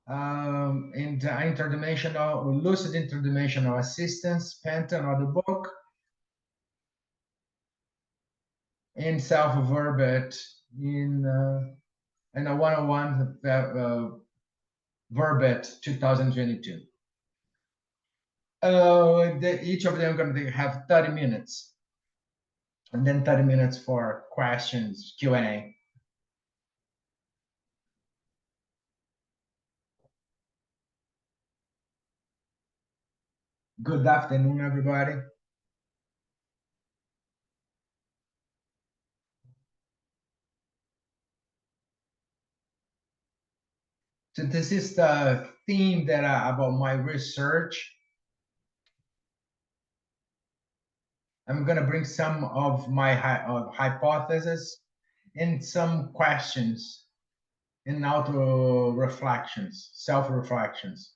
and interdimensional, lucid interdimensional assistance, Penta, another book, and self-verbate in a 101 verbate 2022. Each of them are going to have 30 minutes, and then 30 minutes for questions, Q&A. Good afternoon, everybody. So this is the theme that about my research. I'm going to bring some of my hypotheses and some questions and auto-reflections, self-reflections.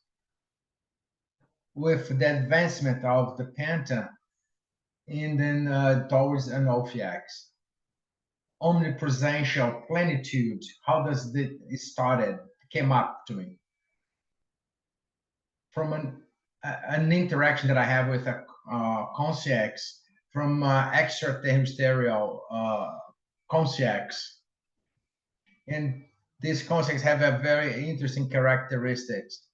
With the advancement of the Penta and then towards an OFX. Omnipresential plenitude, how does it started, came up to me. From an interaction that I have with a consciex, from extraterrestrial consciex. And these consciex have a very interesting characteristics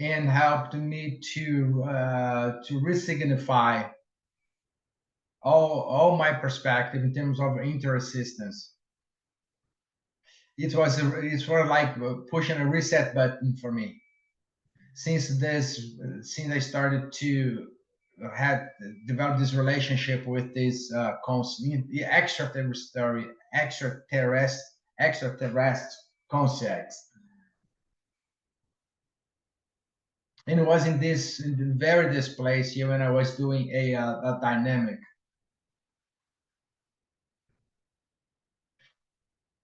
and helped me to resignify all my perspective in terms of interassistance. it's sort of like pushing a reset button for me. Since I started to had developed this relationship with this extraterrestrial concepts. And it was in this place here when I was doing a dynamic.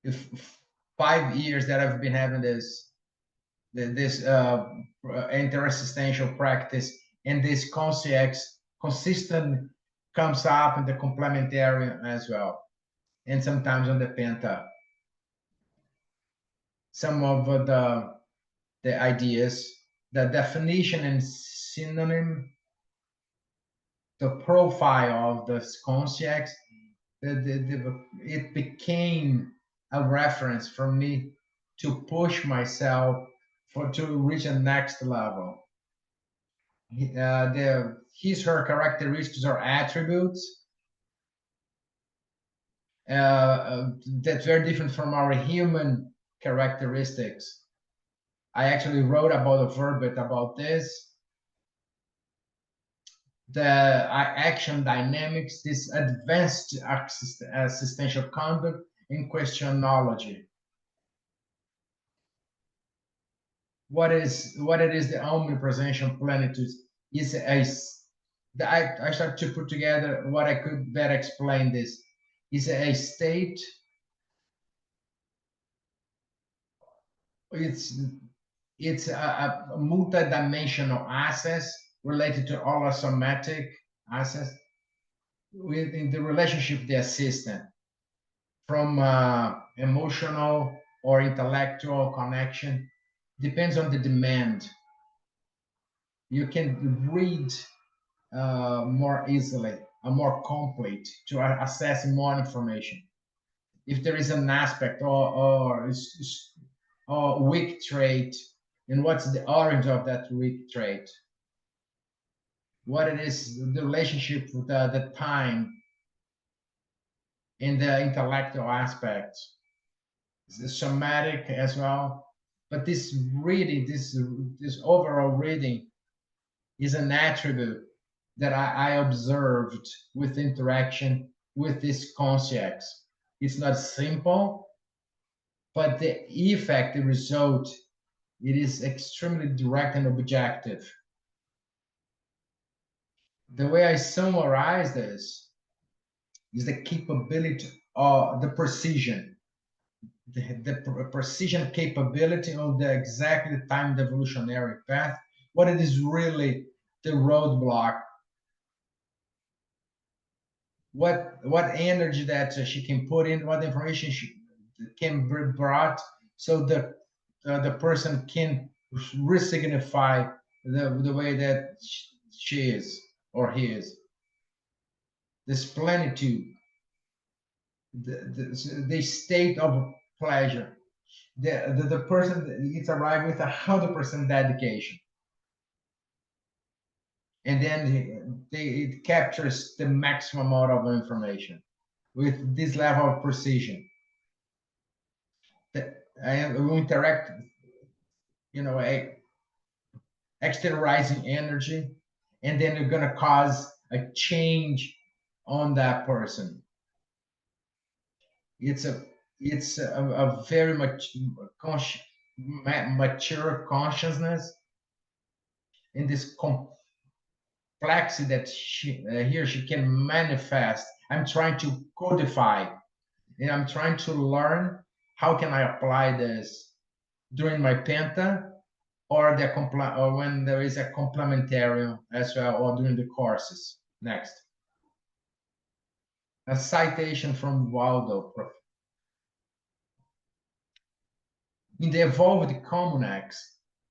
If 5 years that I've been having this interexistential practice, and this consistent comes up in the complementarian as well, and sometimes on the penta. Some of the ideas, the definition and synonym, the profile of the conscience, it became a reference for me to push myself to reach a next level. Her characteristics or attributes that's very different from our human characteristics. I actually wrote about a verbet about this. The action dynamics, this advanced existential conduct in questionology. What it is the omnipresential plenitude is I start to put together what I could better explain this. Is a state, it's a multidimensional access related to all somatic access within the relationship with the assistant, from emotional or intellectual connection, depends on the demand. You can read more easily, more complete, to assess more information. If there is an aspect or weak trait, and what's the origin of that weak trait, what it is, the relationship with the time in the intellectual aspects, the somatic as well. But this reading, this overall reading, is an attribute that I observed with interaction with this conscience. It's not simple, but the effect, the result, it is extremely direct and objective. The way I summarize this is the capability of the precision, the precision capability of the exactly timed evolutionary path, what it is really the roadblock, what energy that she can put in, what information she can be brought, so the person can resignify the way that she is or he is. This plenitude, the state of pleasure, the person it's arrived with 100% dedication, and then it captures the maximum amount of information with this level of precision. And we interact, exteriorizing energy, and then you're going to cause a change on that person. It's a very much mature consciousness in this complexity that she can manifest. I'm trying to codify, and I'm trying to learn how can I apply this during my penta, or when there is a complementarian as well, or during the courses. Next. A citation from Waldo. In the evolved communex,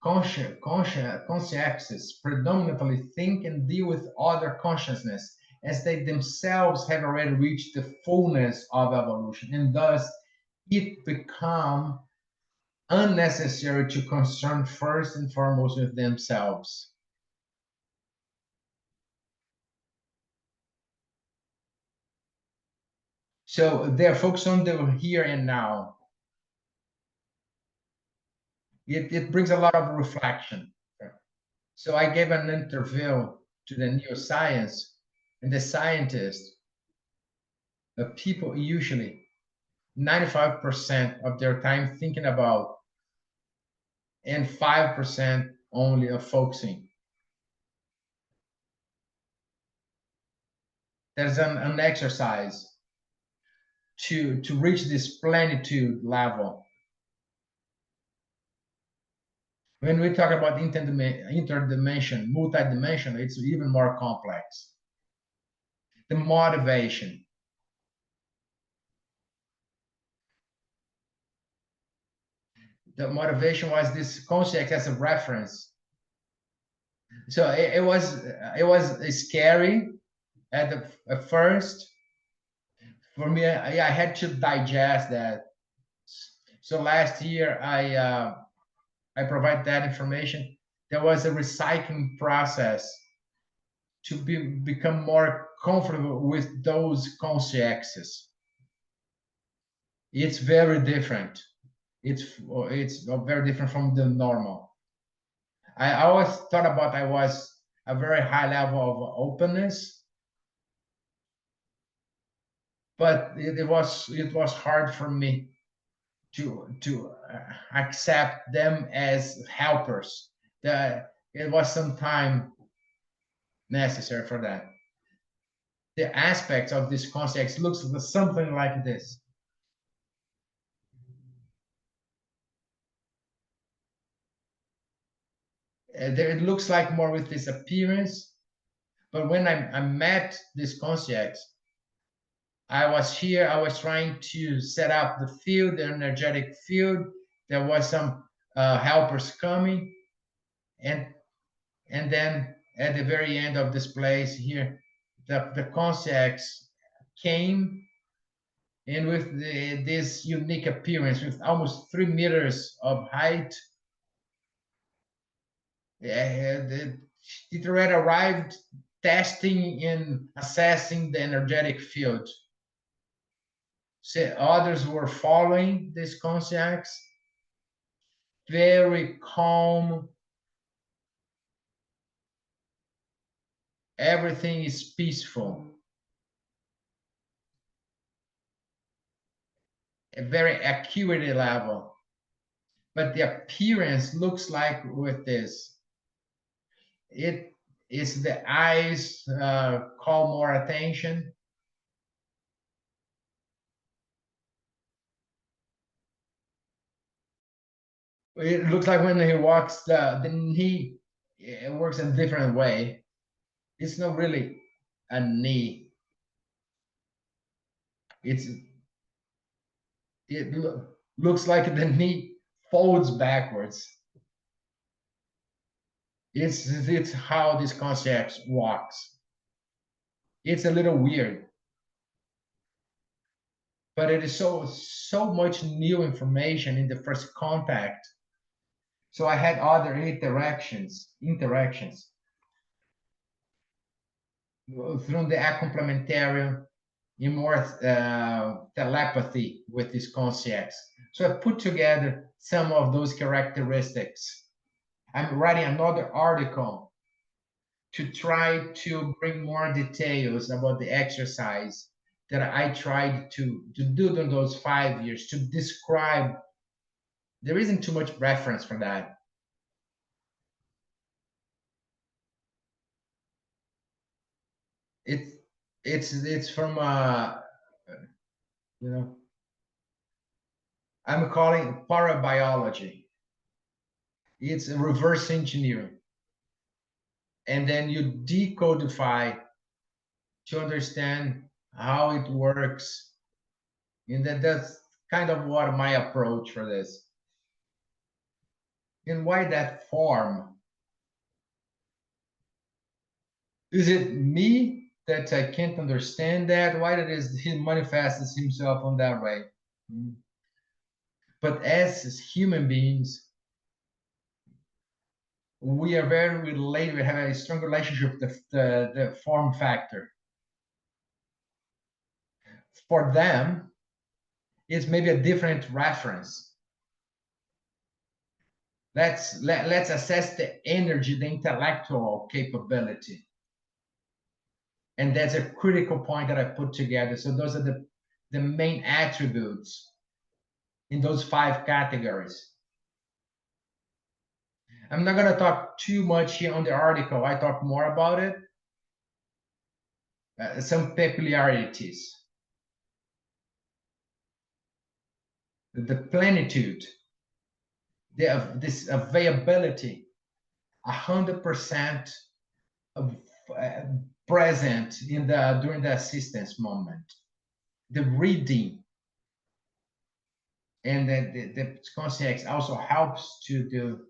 consciences predominantly think and deal with other consciousness as they themselves have already reached the fullness of evolution, and thus it become unnecessary to concern first and foremost with themselves. So they're focused on the here and now. It brings a lot of reflection. So I gave an interview to the neuroscience, and the scientists, the people usually 95% of their time thinking about, and 5% only of focusing. There's an exercise to reach this plenitude level. When we talk about interdimension, multidimensional, it's even more complex. The motivation. The motivation was this concept as a reference. So it was scary at first for me. I had to digest that. So last year I provide that information. There was a recycling process to become more comfortable with those concepts. It's very different. It's very different from the normal. I always thought about I was a very high level of openness, but it was hard for me to accept them as helpers. It was some time necessary for that. The aspects of this context looks something like this. It looks like more with this appearance, but when I met this concept, I was trying to set up the field, the energetic field. There was some helpers coming, and then at the very end of this place here, the concepts came, and with this unique appearance, with almost 3 meters of height, it already arrived testing and assessing the energetic field. So others were following these concepts, very calm. Everything is peaceful. A very acuity level. But the appearance looks like with this. It is the eyes call more attention. It looks like when he walks, the knee, it works in a different way. It's not really a knee. It looks like the knee folds backwards. It's how this concept walks. It's a little weird, but it is so much new information in the first contact. So I had other interactions through the complementarian in more telepathy with these concepts. So I put together some of those characteristics. I'm writing another article to try to bring more details about the exercise that I tried to do in those 5 years to describe. There isn't too much reference for that. It's from you know, I'm calling it parabiology. It's a reverse engineering, and then you decodify to understand how it works. And that's kind of what my approach for this. And why that form? Is it me that I can't understand that? Why that is he manifests himself on that way? But as human beings, we are very related. We have a strong relationship with the form factor. For them, it's maybe a different reference. let's assess the energy, the intellectual capability. And that's a critical point that I put together. So those are the main attributes in those 5 categories. I'm not going to talk too much here on the article. I talk more about it. Some peculiarities. The plenitude, this availability, 100% of, present in during the assistance moment. The reading and the concierge also helps to do.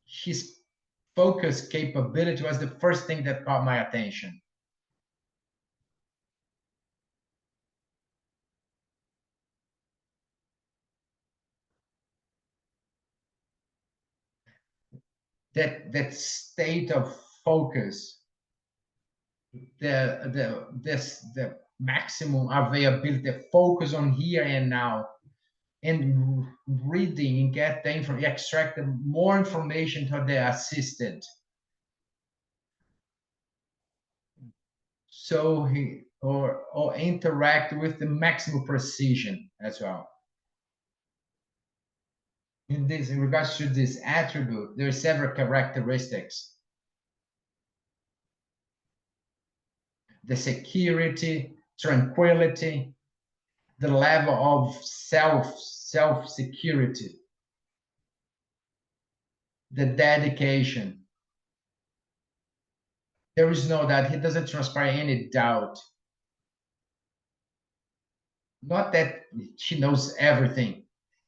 His focus capability was the first thing that caught my attention. That state of focus, the maximum availability, the focus on here and now, and reading and get the information, extract more information to the assistant. So he or interact with the maximum precision as well. In regards to this attribute, there are several characteristics. The security, tranquility, the level of self-security, the dedication. There is no doubt. He doesn't transpire any doubt. Not that he knows everything,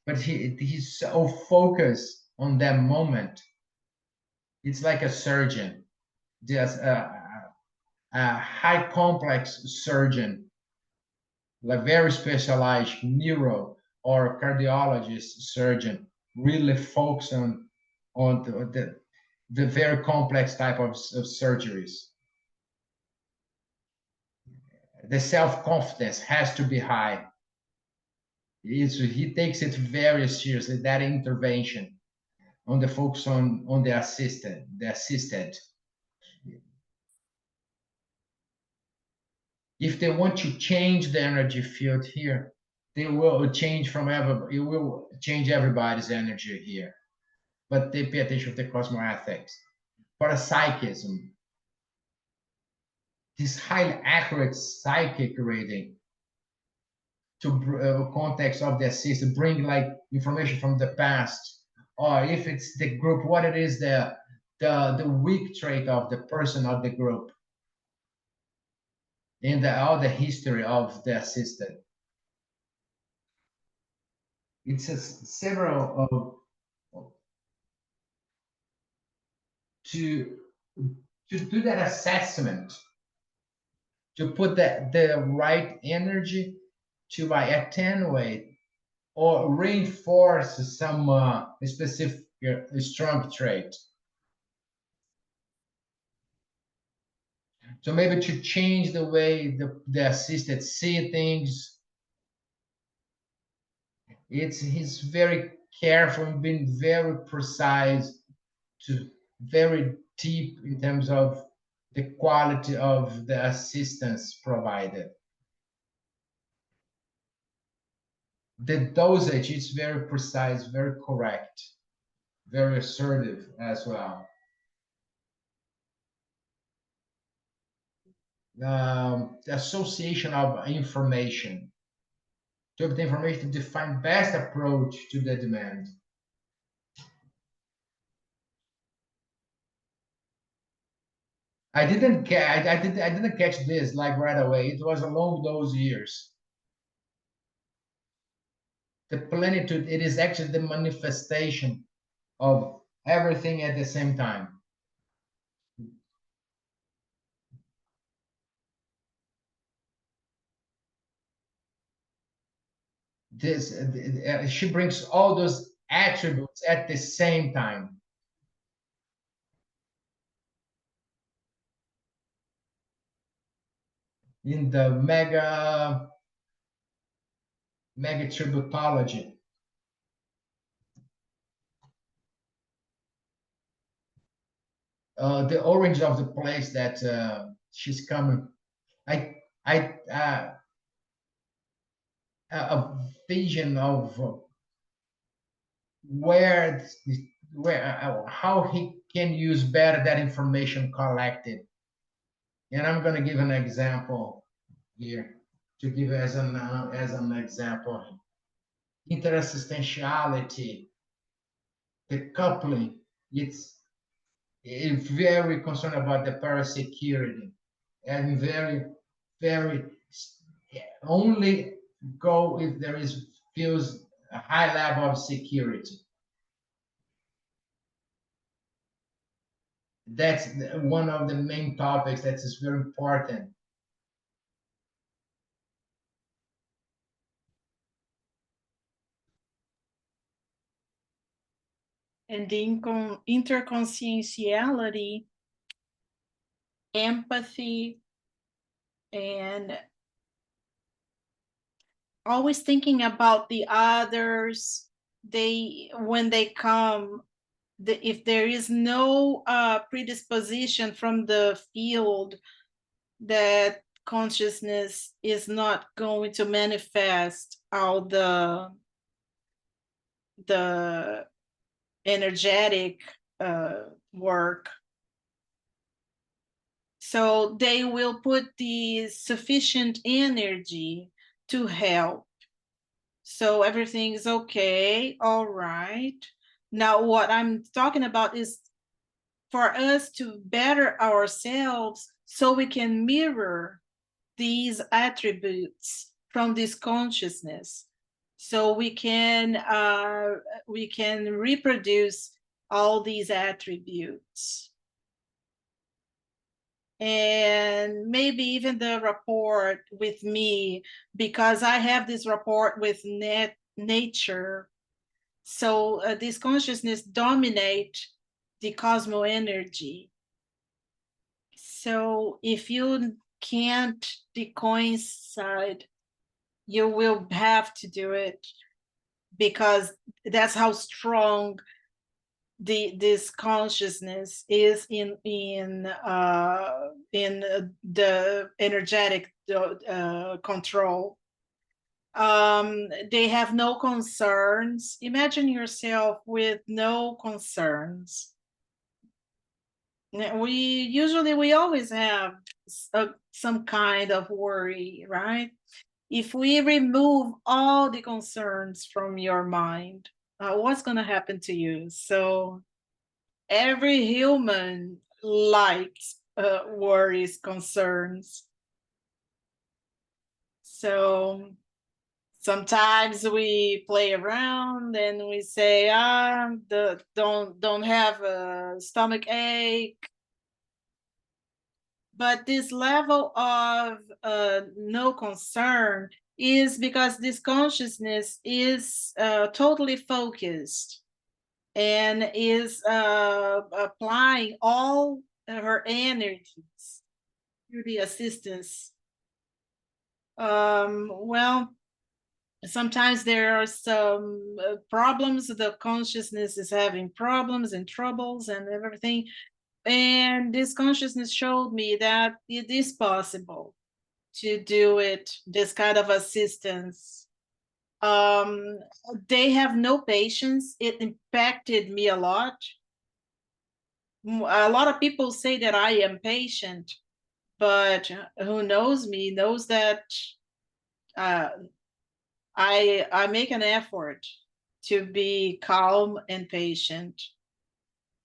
but he's so focused on that moment. It's like a surgeon, just a high complex surgeon, like very specialized neuro or cardiologist surgeon, really focus on the very complex type of surgeries. The self-confidence has to be high. He takes it very seriously, that intervention on the focus on the assisted. If they want to change the energy field here, they will change it will change everybody's energy here. But they pay attention to the cosmoethics. Parapsychism, this highly accurate psychic reading to context of the assistant, bring like information from the past, or if it's the group, what it is the weak trait of the person of the group, in all the history of the assistant. It's several to do that assessment, to put the right energy to attenuate or reinforce some specific strong trait. So maybe to change the way the assistant see things. He's very careful and being very precise, to very deep in terms of the quality of the assistance provided. The dosage is very precise, very correct, very assertive as well. The association of information, to have the information to define best approach to the demand. I didn't catch this like right away. It was along those years. The plenitude, it is actually the manifestation of everything at the same time. She brings all those attributes at the same time. In the mega tributology, the orange of the place that she's coming. A vision of where how he can use better that information collected. And I'm going to give an example here to give as an example. Interassistentiality, the coupling, it's very concerned about the parasecurity and very only go if there feels a high level of security. That's one of the main topics that is very important. And the interconscientiality, empathy, and always thinking about the others. When they come, if there is no predisposition from the field, that consciousness is not going to manifest all the energetic work. So they will put the sufficient energy to help. So everything is okay, all right. Now what I'm talking about is for us to better ourselves so we can mirror these attributes from this consciousness. So we can reproduce all these attributes. And maybe even the rapport with me, because I have this rapport with nature. So this consciousness dominate the cosmo energy. So if you can't coincide, you will have to do it, because that's how strong this consciousness is in the energetic control. They have no concerns. Imagine yourself with no concerns. We always have some kind of worry, right? If we remove all the concerns from your mind, what's going to happen to you? So every human likes worries, concerns. So sometimes we play around and we say, don't have a stomach ache. But this level of no concern is because this consciousness is totally focused and is applying all her energies through the assistance. Well, sometimes there are some problems. The consciousness is having problems and troubles and everything. And this consciousness showed me that it is possible to do it, this kind of assistance. They have no patience. It impacted me a lot. A lot of people say that I am patient, but who knows me knows that I make an effort to be calm and patient.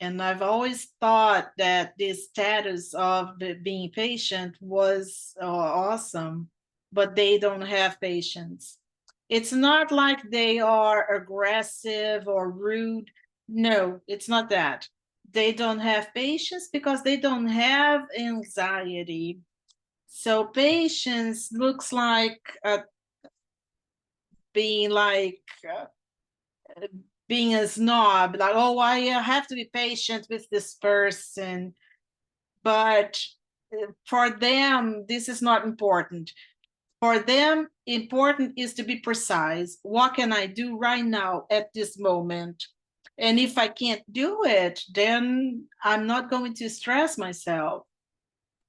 And I've always thought that this status of being patient was awesome, but they don't have patience. It's not like they are aggressive or rude. No, it's not that. They don't have patience because they don't have anxiety. So patience looks like being like being a snob, like, oh, I have to be patient with this person. But for them, this is not important. For them, important is to be precise. What can I do right now at this moment? And if I can't do it, then I'm not going to stress myself.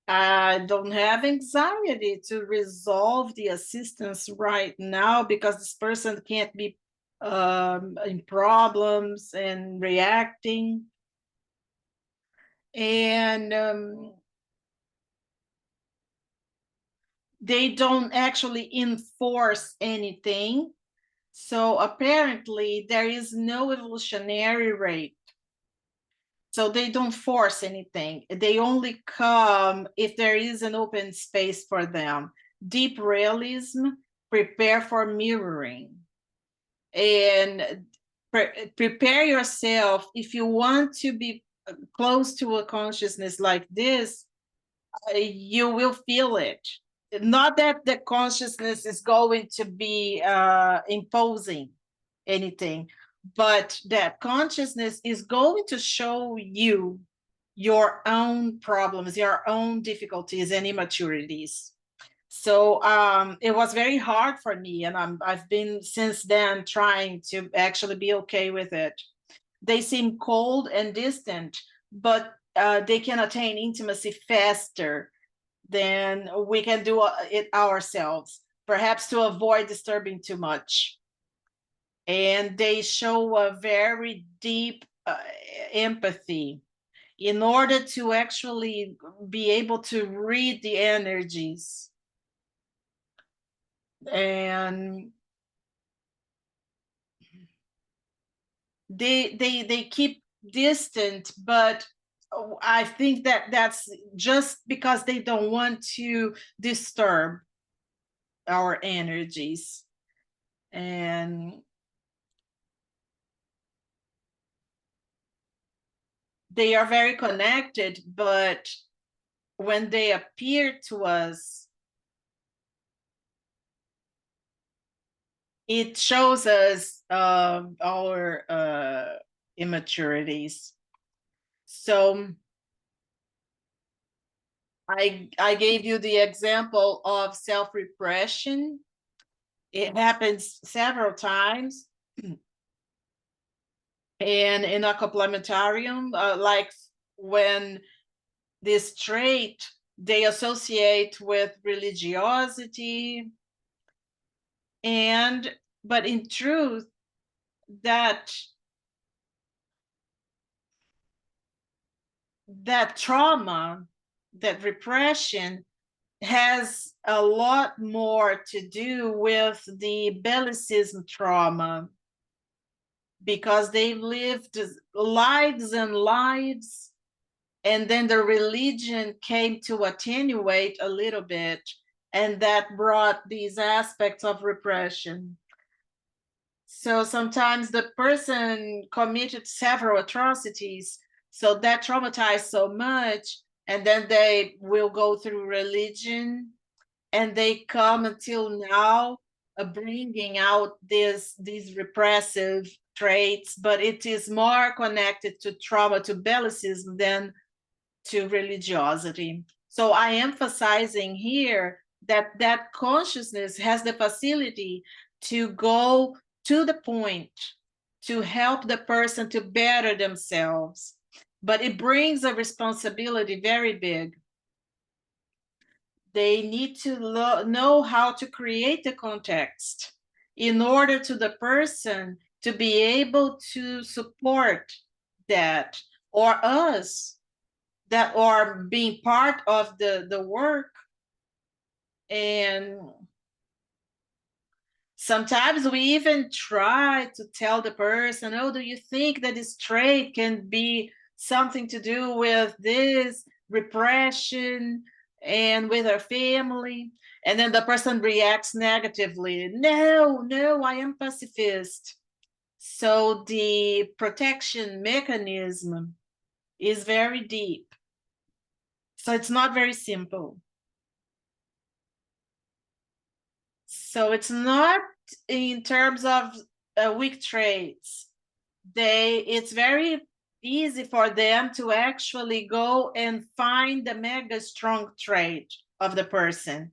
I don't have anxiety to resolve the assistance right now because this person can't be in problems and reacting. And they don't actually enforce anything. So apparently there is no evolutionary rate. So they don't force anything. They only come if there is an open space for them. Deep realism, prepare for mirroring. And prepare yourself if you want to be close to a consciousness like this, you will feel it. Not that the consciousness is going to be imposing anything, but that consciousness is going to show you your own problems, your own difficulties and immaturities. So it was very hard for me, and I've been since then trying to actually be okay with it. They seem cold and distant, but they can attain intimacy faster than we can do it ourselves, perhaps to avoid disturbing too much. And they show a very deep empathy in order to actually be able to read the energies. And they keep distant, but I think that that's just because they don't want to disturb our energies. And they are very connected, but when they appear to us, it shows us our immaturities. So I gave you the example of self-repression. It happens several times. And in a complementarium, like when this trait they associate with religiosity, but in truth, that trauma, that repression has a lot more to do with the bellicism trauma, because they've lived lives and lives, and then the religion came to attenuate a little bit, and that brought these aspects of repression. So sometimes the person committed several atrocities, so that traumatized so much, and then they will go through religion, and they come until now bringing out these repressive traits, but it is more connected to trauma, to bellicism, than to religiosity. So I emphasizing here that that consciousness has the facility to go to the point, to help the person to better themselves, but it brings a responsibility very big. They need to know how to create the context in order to the person to be able to support that, or us that are being part of the work. And sometimes we even try to tell the person, oh, do you think that this trait can be something to do with this repression and with our family? And then the person reacts negatively. No, I am pacifist. So the protection mechanism is very deep. So it's not very simple. So it's not in terms of weak traits. It's very easy for them to actually go and find the mega strong trait of the person.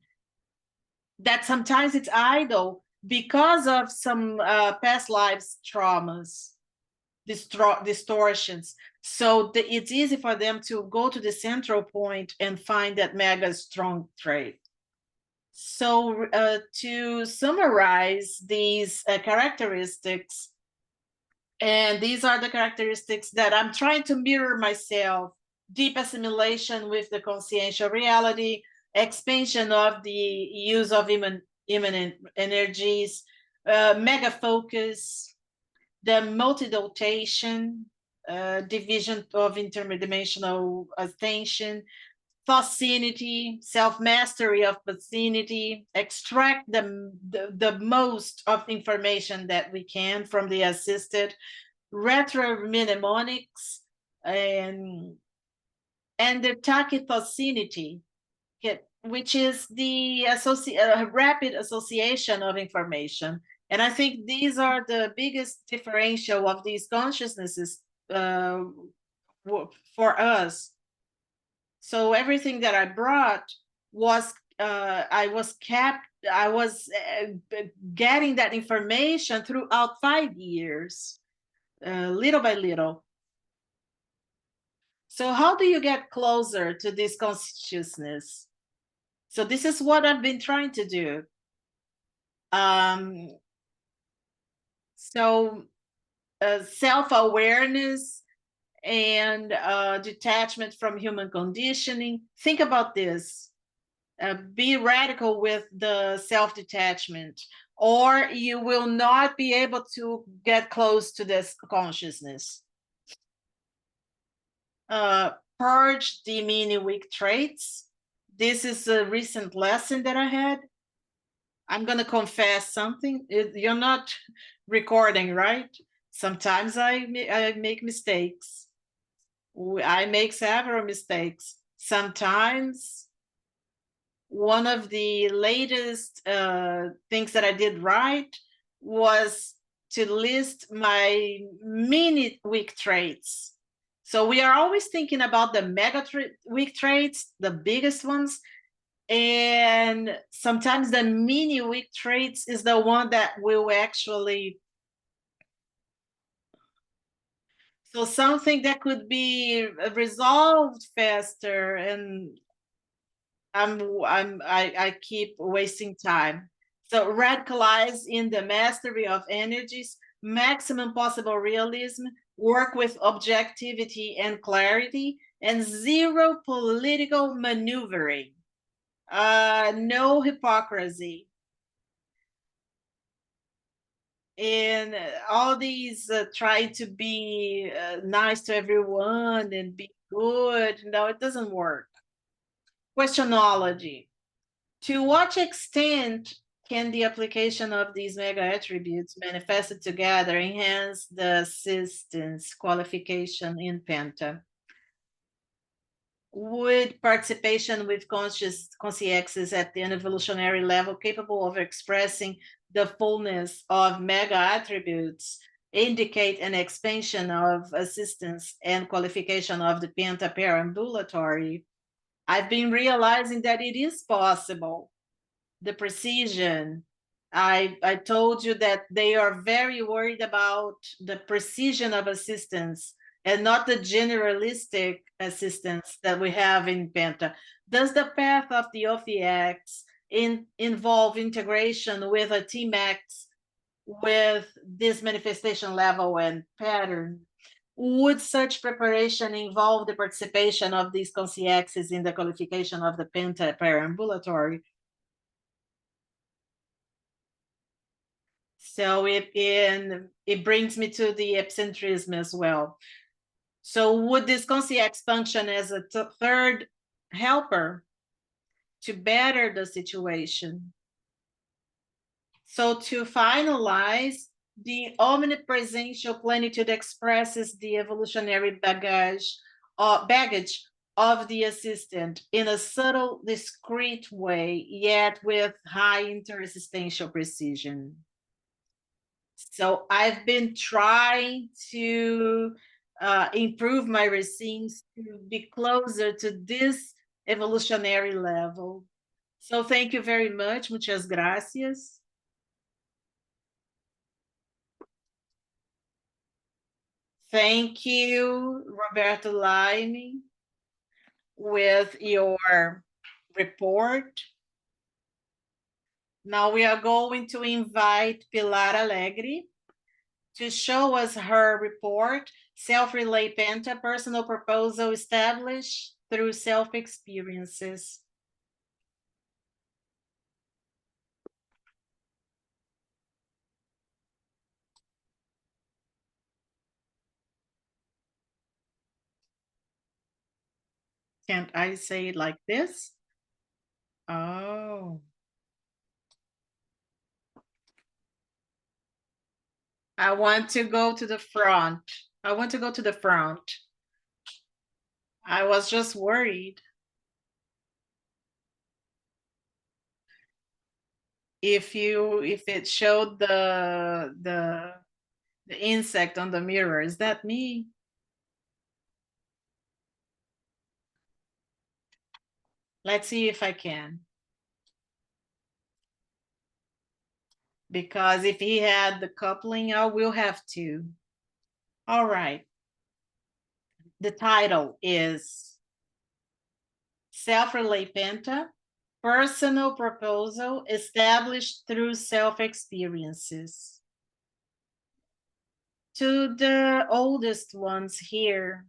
That sometimes it's idle because of some past lives traumas. distortions. So it's easy for them to go to the central point and find that mega strong trait. So to summarize these characteristics, and these are the characteristics that I'm trying to mirror myself: deep assimilation with the consciential reality, expansion of the use of immanent energies, mega focus, the multidotation, division of interdimensional attention, vicinity, self-mastery of vicinity, extract the most of information that we can from the assisted, retro-mnemonics, and the tachyphocinity, which is the rapid association of information. And I think these are the biggest differential of these consciousnesses for us. So everything that I brought was I was getting that information throughout 5 years, little by little. So how do you get closer to this consciousness? So this is what I've been trying to do. So self-awareness and detachment from human conditioning. Think about this. Be radical with the self-detachment, or you will not be able to get close to this consciousness. Purge the many weak traits. This is a recent lesson that I had. I'm going to confess something. You're not recording, right? Sometimes I make mistakes. I make several mistakes. Sometimes one of the latest things that I did right was to list my mini weak traits. So we are always thinking about the mega weak traits, the biggest ones. And sometimes the mini weak traits is the one that will actually, so something that could be resolved faster, and I keep wasting time. So radicalize in the mastery of energies, maximum possible realism, work with objectivity and clarity, and zero political maneuvering. No hypocrisy. And all these try to be nice to everyone and be good. No, it doesn't work. Questionology. To what extent can the application of these mega attributes manifested together enhance the assistance qualification in Penta? Would participation with consciences at the evolutionary level capable of expressing the fullness of mega attributes indicate an expansion of assistance and qualification of the Penta perambulatory? I've been realizing that it is possible. The precision, I told you that they are very worried about the precision of assistance and not the generalistic assistance that we have in Penta. Does the path of the OFIX involve integration with a Tmax with this manifestation level and pattern? Would such preparation involve the participation of these consciences in the qualification of the Penta perambulatory? So it brings me to the epicentrism as well. So would this conscience function as a third helper to better the situation? So to finalize, the omnipresential plenitude expresses the evolutionary baggage of the assistant in a subtle, discrete way, yet with high interexistential precision. So I've been trying to improve my racines to be closer to this evolutionary level. So thank you very much. Muchas gracias. Thank you, Roberto Laine, with your report. Now we are going to invite Pilar Alegre to show us her report, Self-Relay Penta, Personal Proposal Established Through Self-Experiences. Can't I say it like this? Oh. I want to go to the front. I want to go to the front. I was just worried. If it showed the insect on the mirror, is that me? Let's see if I can. Because if he had the coupling, I will have to. All right. The title is Self-Relay Penta, Personal Proposal Established Through Self-Experiences. To the oldest ones here,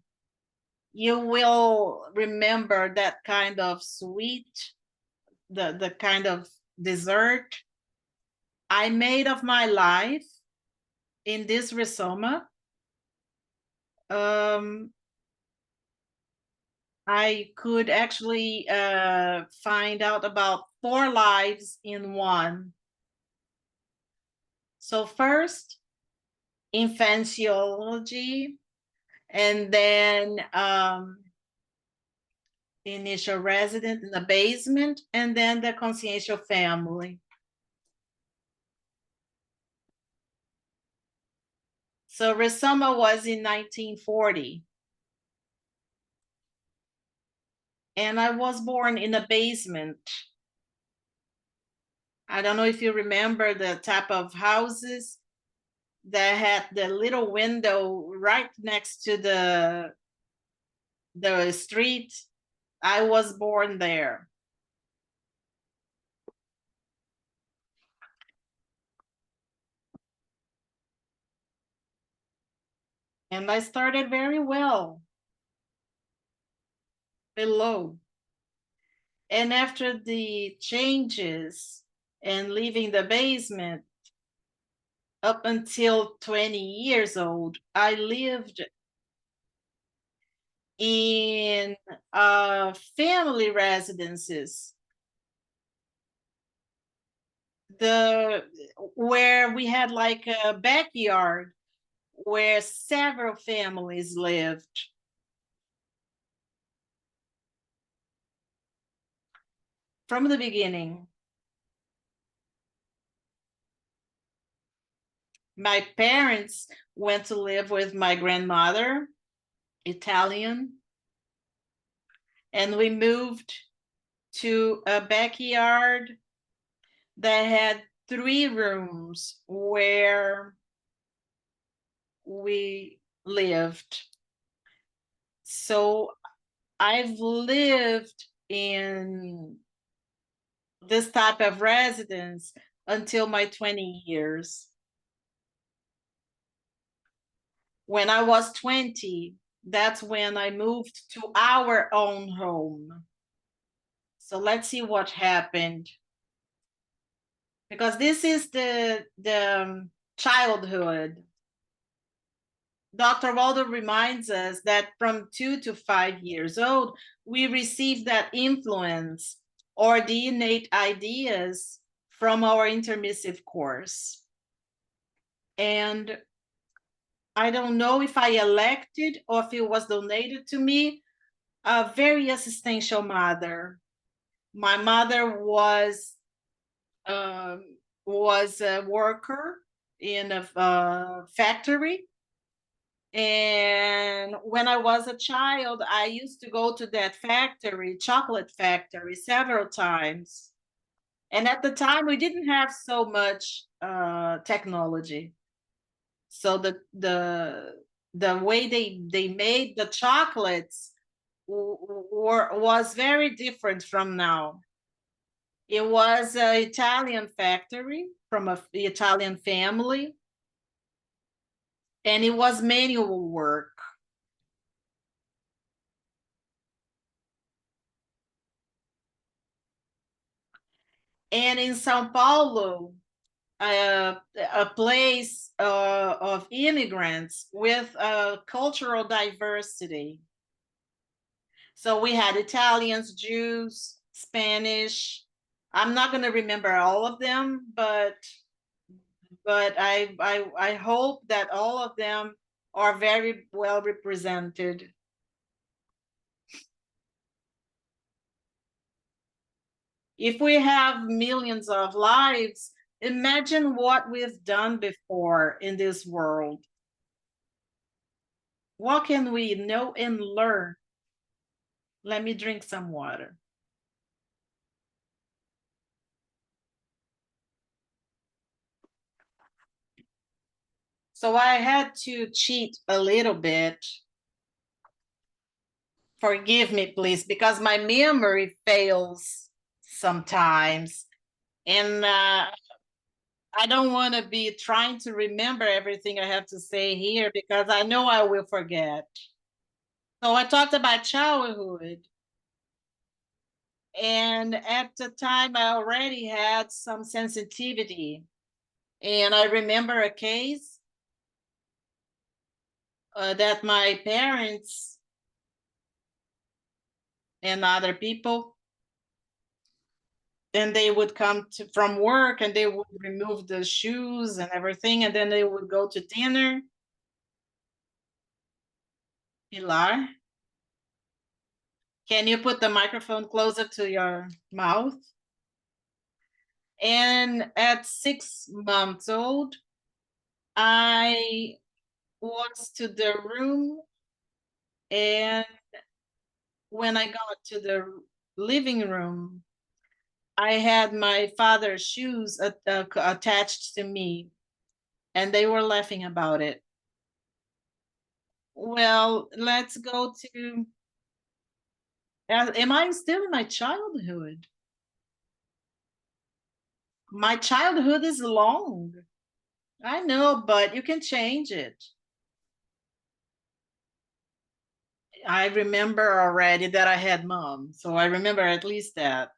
you will remember that kind of sweet, the kind of dessert I made of my life in this Risoma. I could actually find out about 4 lives in one. So first, infantiology, and then initial resident in the basement, and then the consciential family. So Risoma was in 1940. And I was born in a basement. I don't know if you remember the type of houses that had the little window right next to the street. I was born there. And I started very well below. And after the changes and leaving the basement, up until 20 years old, I lived in family residences, where we had like a backyard where several families lived. From the beginning, my parents went to live with my grandmother, Italian, and we moved to a backyard that had 3 rooms where we lived. So I've lived in this type of residence until my 20 years. When I was 20, that's when I moved to our own home. So let's see what happened. Because this is the childhood. Dr. Waldo reminds us that from 2 to 5 years old, we receive that influence or the innate ideas from our intermissive course. And I don't know if I elected or if it was donated to me, a very assistential mother. My mother was a worker in a factory. And when I was a child, I used to go to that factory, chocolate factory, several times. And at the time, we didn't have so much technology. So the the way they made the chocolates was very different from now. It was an Italian factory from an Italian family, and it was manual work. And in Sao Paulo, a place of immigrants with cultural diversity. So we had Italians, Jews, Spanish. I'm not going to remember all of them, but I hope that all of them are very well represented. If we have millions of lives, imagine what we've done before in this world. What can we know and learn? Let me drink some water. So I had to cheat a little bit. Forgive me, please, because my memory fails sometimes. And I don't want to be trying to remember everything I have to say here because I know I will forget. So I talked about childhood. And at the time, I already had some sensitivity. And I remember a case that my parents and other people, and they would come from work and they would remove the shoes and everything, and then they would go to dinner. Pilar, can you put the microphone closer to your mouth? And at 6 months old, I was to the room, and when I got to the living room, I had my father's shoes attached to me, and they were laughing about it. Well, let's go to, am I still in my childhood? My childhood is long. I know, but you can change it. I remember already that I had mom, so I remember at least that.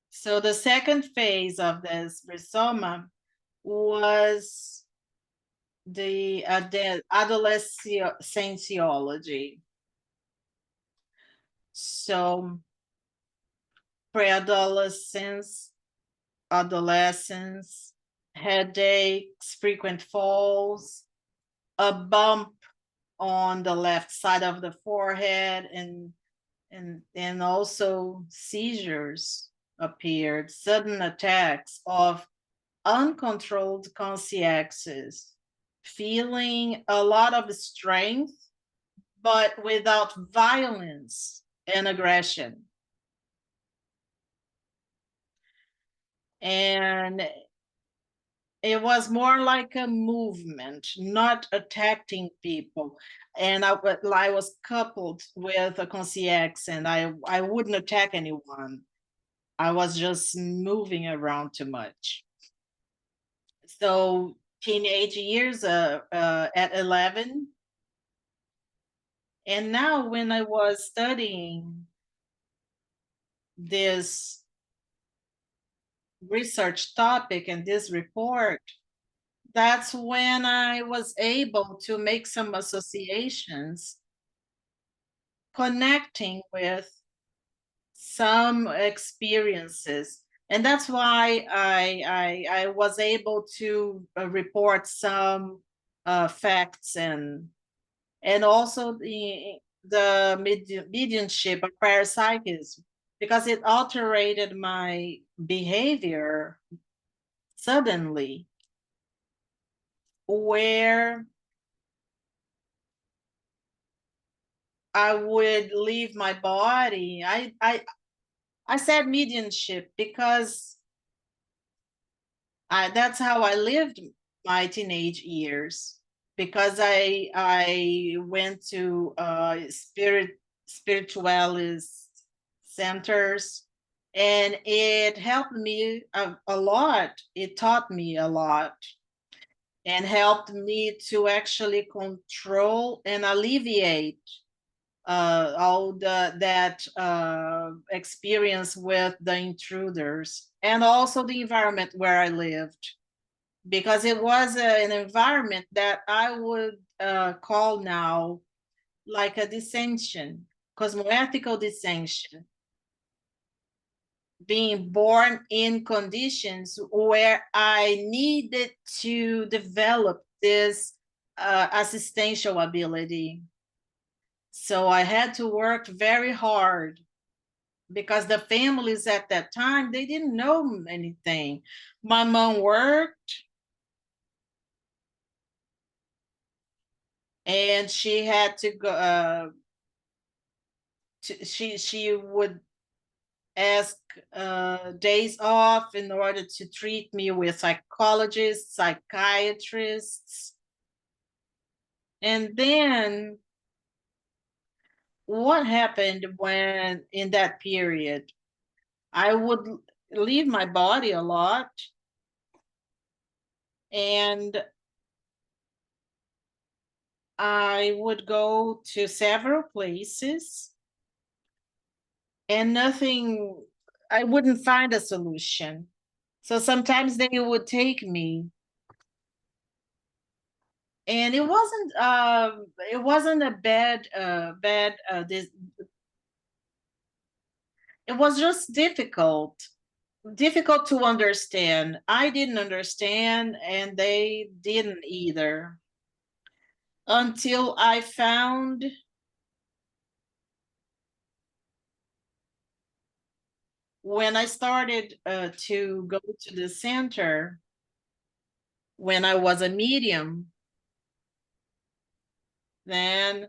So the second phase of this rhizoma was the adolescentiology. So pre-adolescence, adolescence, headaches, frequent falls, a bump on the left side of the forehead, and also seizures appeared, sudden attacks of uncontrolled consciences, feeling a lot of strength, but without violence and aggression. And it was more like a movement, not attacking people. And I was coupled with a conscience, and I wouldn't attack anyone. I was just moving around too much. So teenage years at 11. And now when I was studying this research topic and this report, that's when I was able to make some associations connecting with some experiences. And that's why I was able to report some facts and also the mediumship of parapsychism, because it altered my behavior suddenly, where I would leave my body. I said mediumship because that's how I lived my teenage years. because I went to spiritualist centers, and it helped me a lot. It taught me a lot and helped me to actually control and alleviate all that experience with the intruders, and also the environment where I lived, because it was an environment that I would call now like a dissension, cosmoethical dissension, being born in conditions where I needed to develop this assistential ability. So I had to work very hard, because the families at that time, they didn't know anything. My mom worked, and she had to go. She would ask days off in order to treat me with psychologists, psychiatrists, and then what happened when in that period? I would leave my body a lot, and I would go to several places, and nothing, I wouldn't find a solution. So sometimes they would take me, and it wasn't a bad this, it was just difficult to understand. I didn't understand, and they didn't either, until I found when I started to go to the center, when I was a medium, then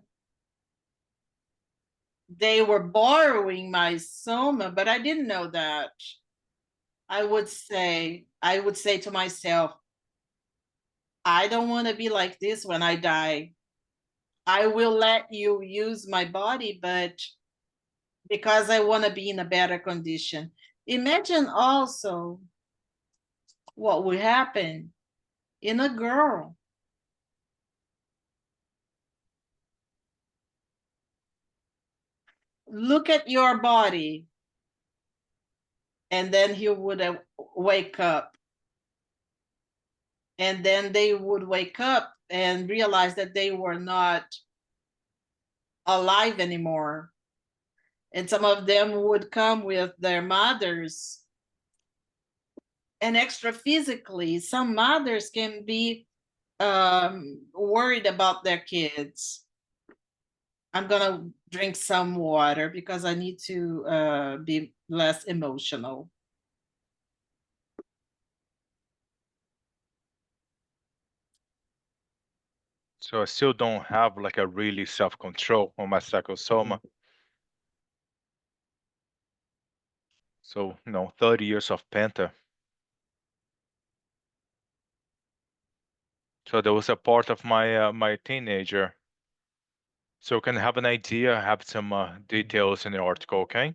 they were borrowing my soma, but I didn't know that. I would say to myself, I don't want to be like this when I die. I will let you use my body, but because I want to be in a better condition. Imagine also what would happen in a girl. Look at your body, and then he would wake up, and then they would wake up and realize that they were not alive anymore, and some of them would come with their mothers. And extra physically, some mothers can be worried about their kids. I'm gonna drink some water because I need to be less emotional. So I still don't have like a really self-control on my psychosoma. So, 30 years of penta. So there was a part of my teenager. So you can have an idea, have some details in the article, okay?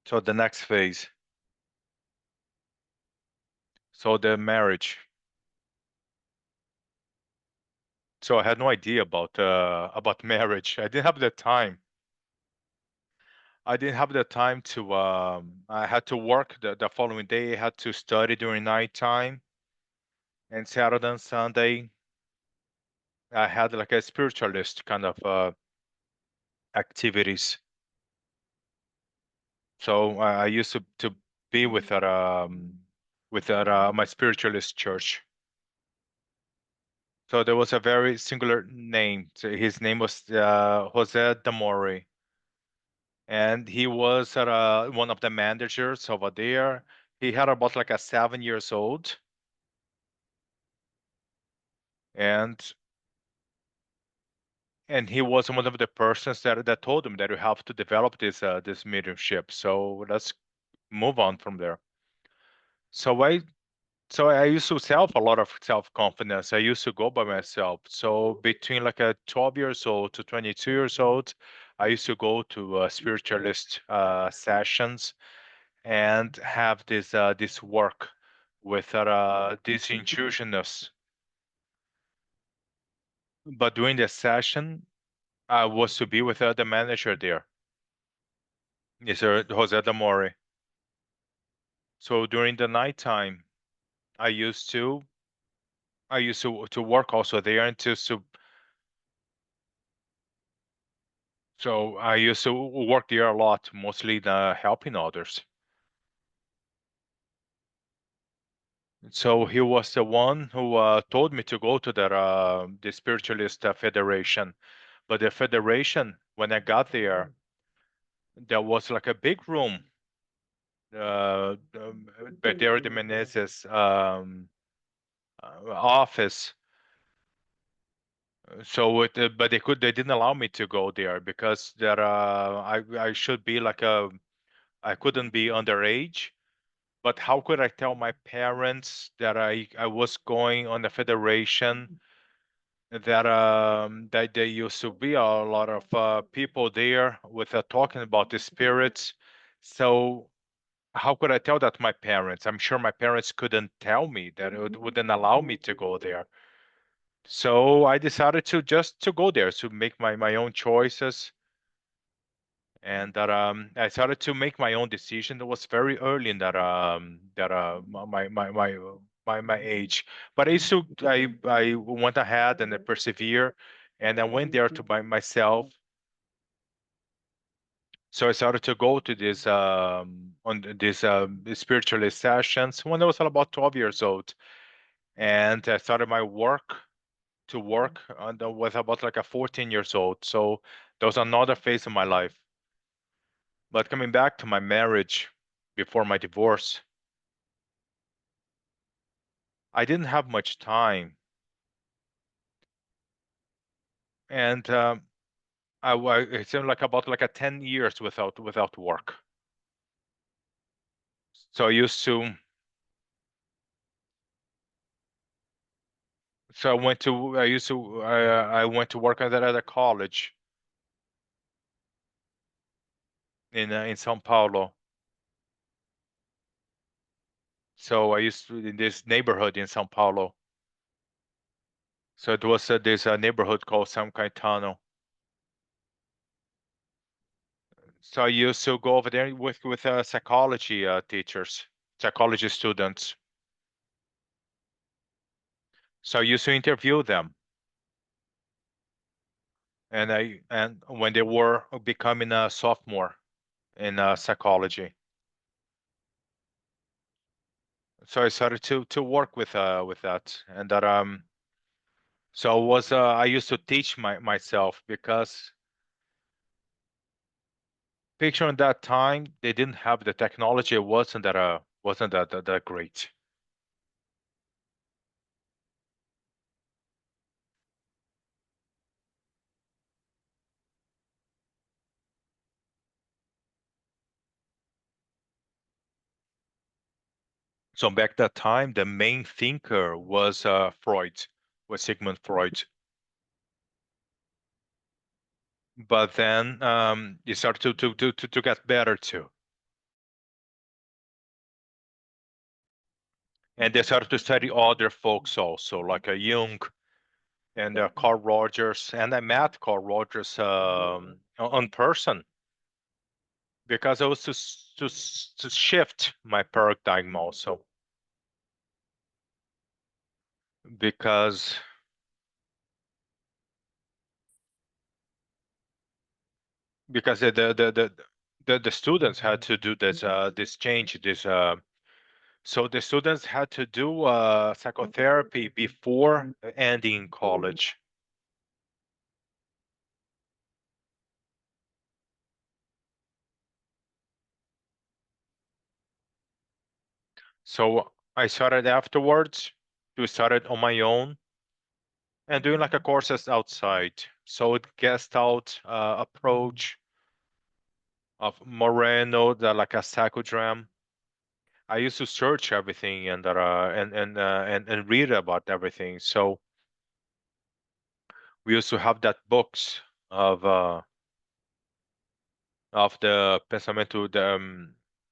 So the next phase. So the marriage. So I had no idea about marriage. I didn't have the time. I didn't have the time to. I had to work the following day. I had to study during nighttime, and Saturday and Sunday I had like a spiritualist kind of activities. So I used to be with my spiritualist church. So there was a very singular name. So his name was Jose Damori, and he was one of the managers over there. He had about like a 7 years old, and he was one of the persons that told him that you have to develop this mediumship. So let's move on from there. So So I used to have a lot of self-confidence. I used to go by myself. So between like a 12 years old to 22 years old, I used to go to spiritualist sessions and have this work with these intuitionists. But during the session, I was to be with the manager there, Mr. Jose Damore. So during the nighttime, I used to to work also there and so I used to work there a lot, mostly helping others. So he was the one who told me to go to the spiritualist federation. But the federation, when I got there was like a big room. Pedro de Menezes office. So but they didn't allow me to go there because I should be like I couldn't be underage. But how could I tell my parents that I was going on the federation, that there used to be a lot of people there with talking about the spirits? So how could I tell that to my parents? I'm sure my parents couldn't tell me that it wouldn't allow me to go there. So I decided to just to go there to make my own choices, and that I started to make my own decision. It was very early in my age, but I went ahead and I persevere, and I went there to by myself. So I started to go to this on these spiritualist sessions when I was about 12 years old, and I started my work and I was about like a 14 years old. So there was another phase of my life. But coming back to my marriage before my divorce, I didn't have much time, and it seemed like about like a 10 years without work. So I used to. So I went to. I used to. I went to work at a college in São Paulo. So I used to in this neighborhood in São Paulo. So it was this neighborhood called São Caetano. So I used to go over there with psychology teachers, psychology students. So I used to interview them, and when they were becoming a sophomore in psychology, so I started to work with that, and that so was I used to teach myself because picture in that time they didn't have the technology. It wasn't that great. So back that time, the main thinker was Sigmund Freud. But then it started to get better too. And they started to study other folks also, like Jung and Carl Rogers. And I met Carl Rogers on person because I was to shift my paradigm also. Because the students had to do this change, so the students had to do psychotherapy before ending college. So I started afterwards to start it on my own and doing like a courses outside. So it Gestalt approach of Moreno, like a psychodrama, I used to search everything and read about everything. So we used to have that books of the Pensamento,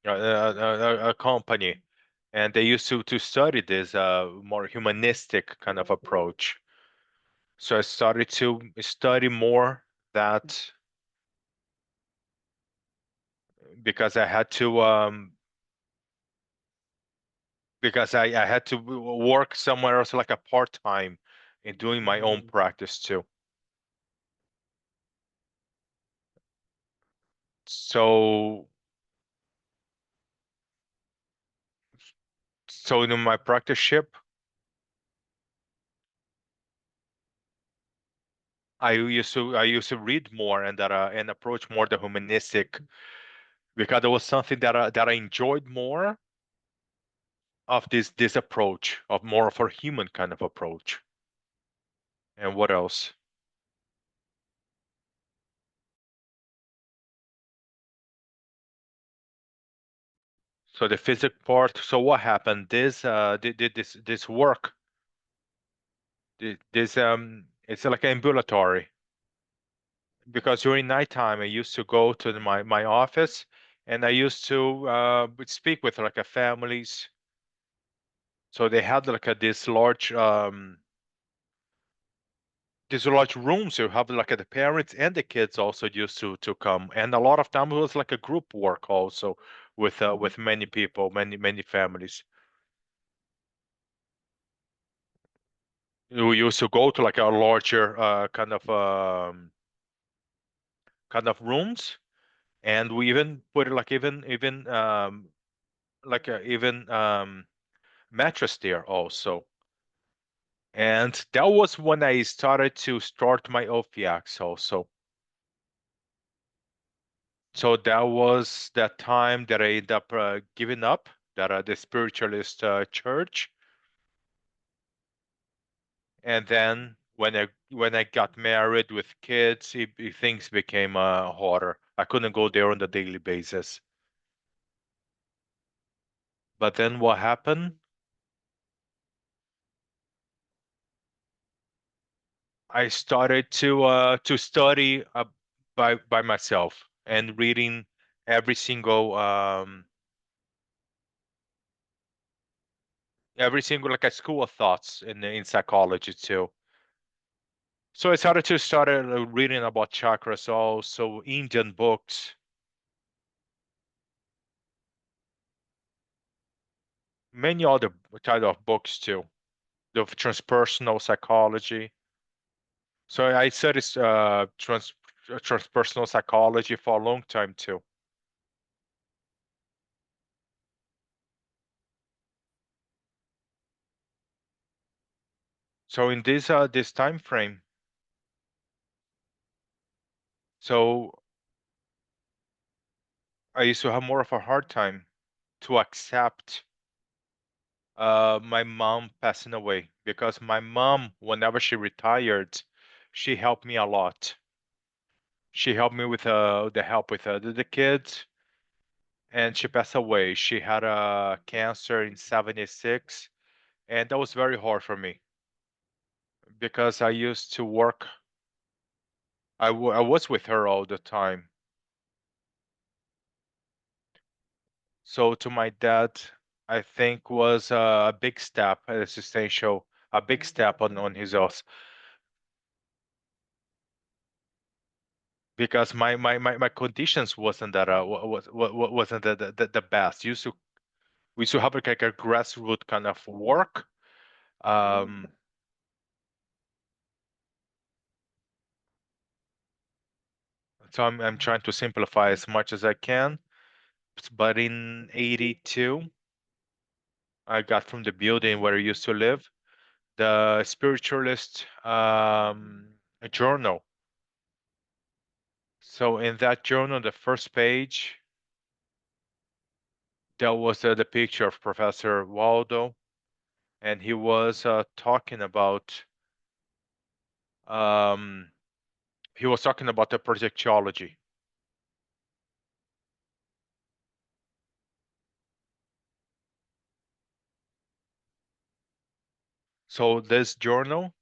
a company, and they used to study this more humanistic kind of approach. So I started to study more that because I had to I had to work somewhere else like a part-time in doing my own practice too. So in my practice ship, I used to read more and approach more the humanistic because it was something that I enjoyed more of this approach of more of a human kind of approach. And what else? So the physics part. So what happened? This work. This it's like ambulatory because during nighttime I used to go to my office and I used to speak with like a families. So they had like these large rooms. You have like the parents and the kids also used to come, and a lot of time it was like a group work also with many people, many families. We used to go to like a larger kind of rooms, and we even put like even like a even mattress there also. And that was when I started to start my OPX also. So that was that time that I ended up giving up that the spiritualist church. And then when I got married with kids, things became harder. I couldn't go there on the daily basis. But then what happened? I started to study by myself and reading every single like a school of thoughts in psychology too. So I started reading about chakras, also Indian books, many other type of books too, the transpersonal psychology. So I studied transpersonal psychology for a long time too. So in this time frame, so I used to have more of a hard time to accept my mom passing away because my mom, whenever she retired, she helped me a lot. She helped me with the help with the kids, and she passed away. She had a cancer in '76, and that was very hard for me because I used to work. I was with her all the time. So to my dad, I think was a big step, existential, a big step on his oath. Because my conditions wasn't that wasn't the best. We used to have like a grassroots kind of work. Um, so I'm trying to simplify as much as I can. But in '82, I got from the building where I used to live the spiritualist journal. So in that journal, the first page, there was the picture of Professor Waldo, and he was talking about um, the projectology. So this journal,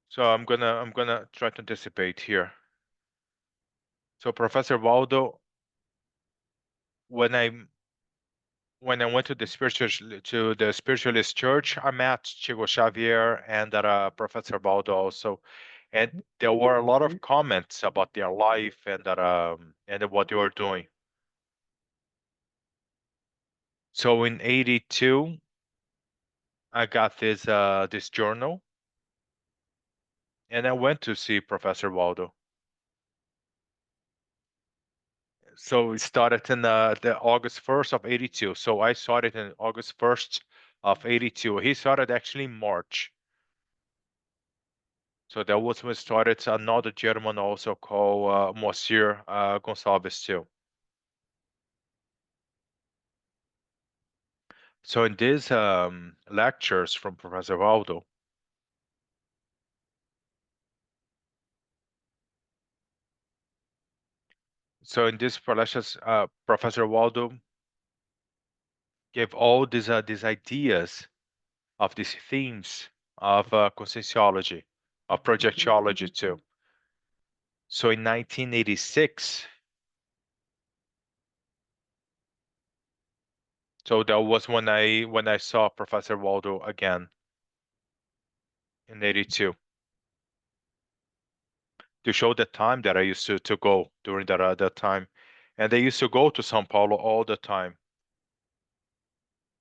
so I'm gonna try to anticipate here. So Professor Waldo, when I went to the spiritualist church, I met Chico Xavier and Professor Baldo also, and there were a lot of comments about their life and what they were doing. So in '82, I got this journal, and I went to see Professor Waldo. So it started in the August 1st of '82. So I started in August 1st of '82. He started actually in March. So that was when started another gentleman also called Monsieur Gonçalves too. So in these lectures from Professor Waldo, so in these lectures, Professor Waldo gave all these ideas of these themes of conscienciology, of projectiology too. So in 1986, so that was when I saw Professor Waldo again in '82 to show the time that I used to go during that time, and they used to go to São Paulo all the time.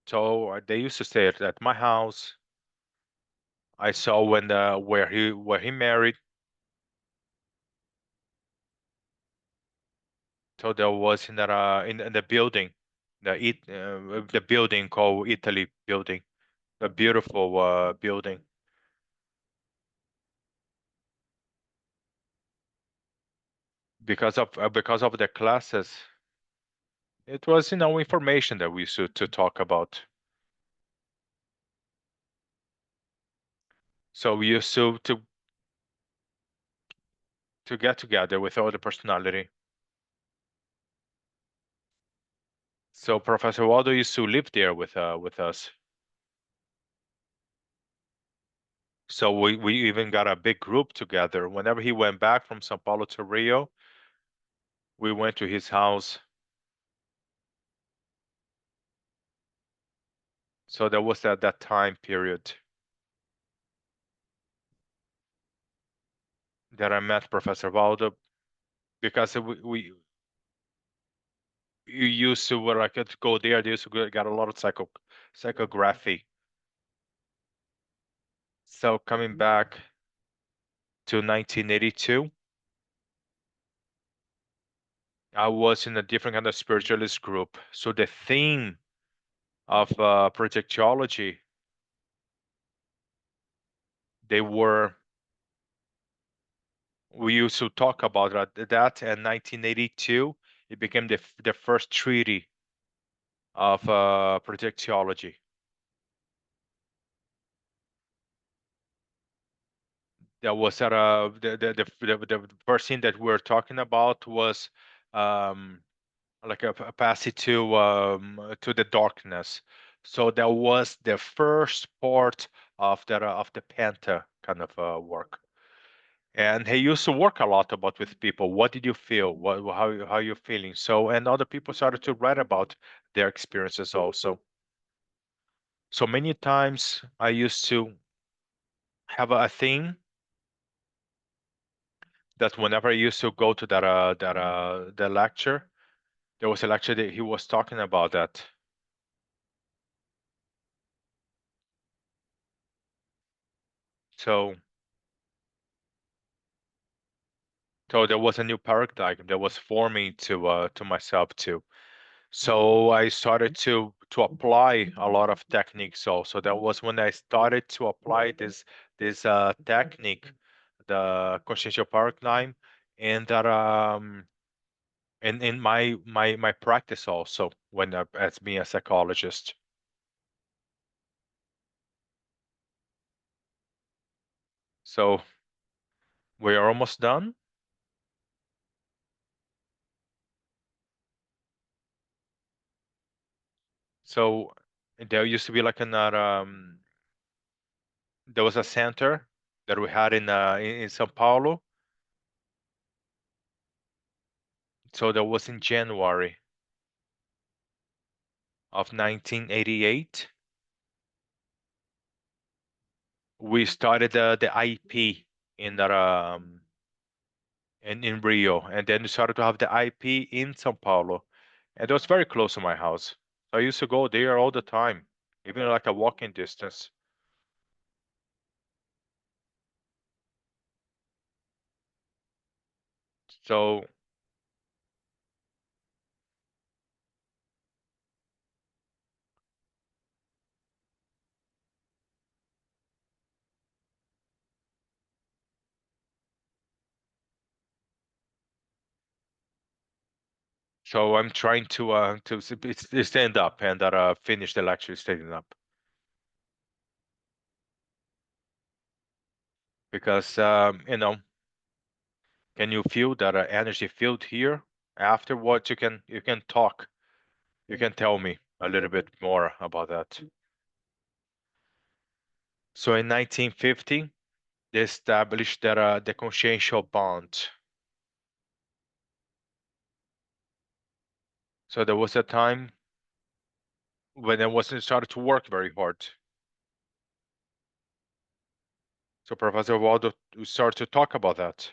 So they used to stay at my house. I saw when where he married. So there was in the building, the building called Italy building, a beautiful building. Because of the classes, it was information that we used to talk about. So we used to get together with all the personality. So Professor Waldo used to live there with us. So we even got a big group together. Whenever he went back from São Paulo to Rio, we went to his house. So that was at that time period that I met Professor Waldo, because we used to, when I could go there, they used to get a lot of psychography. So coming back to 1982, I was in a different kind of spiritualist group. So the theme of projectiology, they were we used to talk about that in 1982. It became the first treaty of projectiology. That was at the first thing that we're talking about was um, like a passage to the darkness. So that was the first part of the Penta kind of work. And he used to work a lot about with people. What did you feel? How you feeling? So, and other people started to write about their experiences also. So many times I used to have a thing that whenever I used to go to the lecture, there was a lecture that he was talking about that. So there was a new paradigm that was forming to myself too. So I started to apply a lot of techniques also. That was when I started to apply this technique, the consciential paradigm, and that in my practice also when as being a psychologist. So we are almost done. So there used to be like another there was a center that we had in São Paulo. So that was in January of 1988. We started the IP in that in Rio, and then we started to have the IP in São Paulo, and it was very close to my house. So I used to go there all the time, even like a walking distance. So I'm trying to stand up and finish the lecture standing up because can you feel that energy field here? Afterwards, you can talk. You can tell me a little bit more about that. So in 1950, they established that the consciential bond. So there was a time when I wasn't started to work very hard. So Professor Waldo started to talk about that.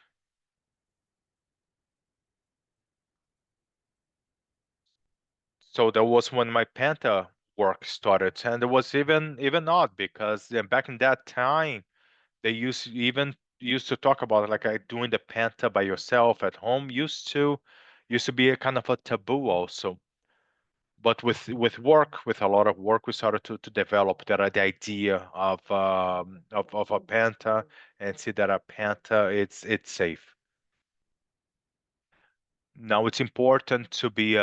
So that was when my Panta work started, and it was even odd because back in that time they used to talk about like doing the Panta by yourself at home used to be a kind of a taboo also. But with work, with a lot of work, we started to develop the idea of a Panta and see that a Panta it's safe. Now it's important to be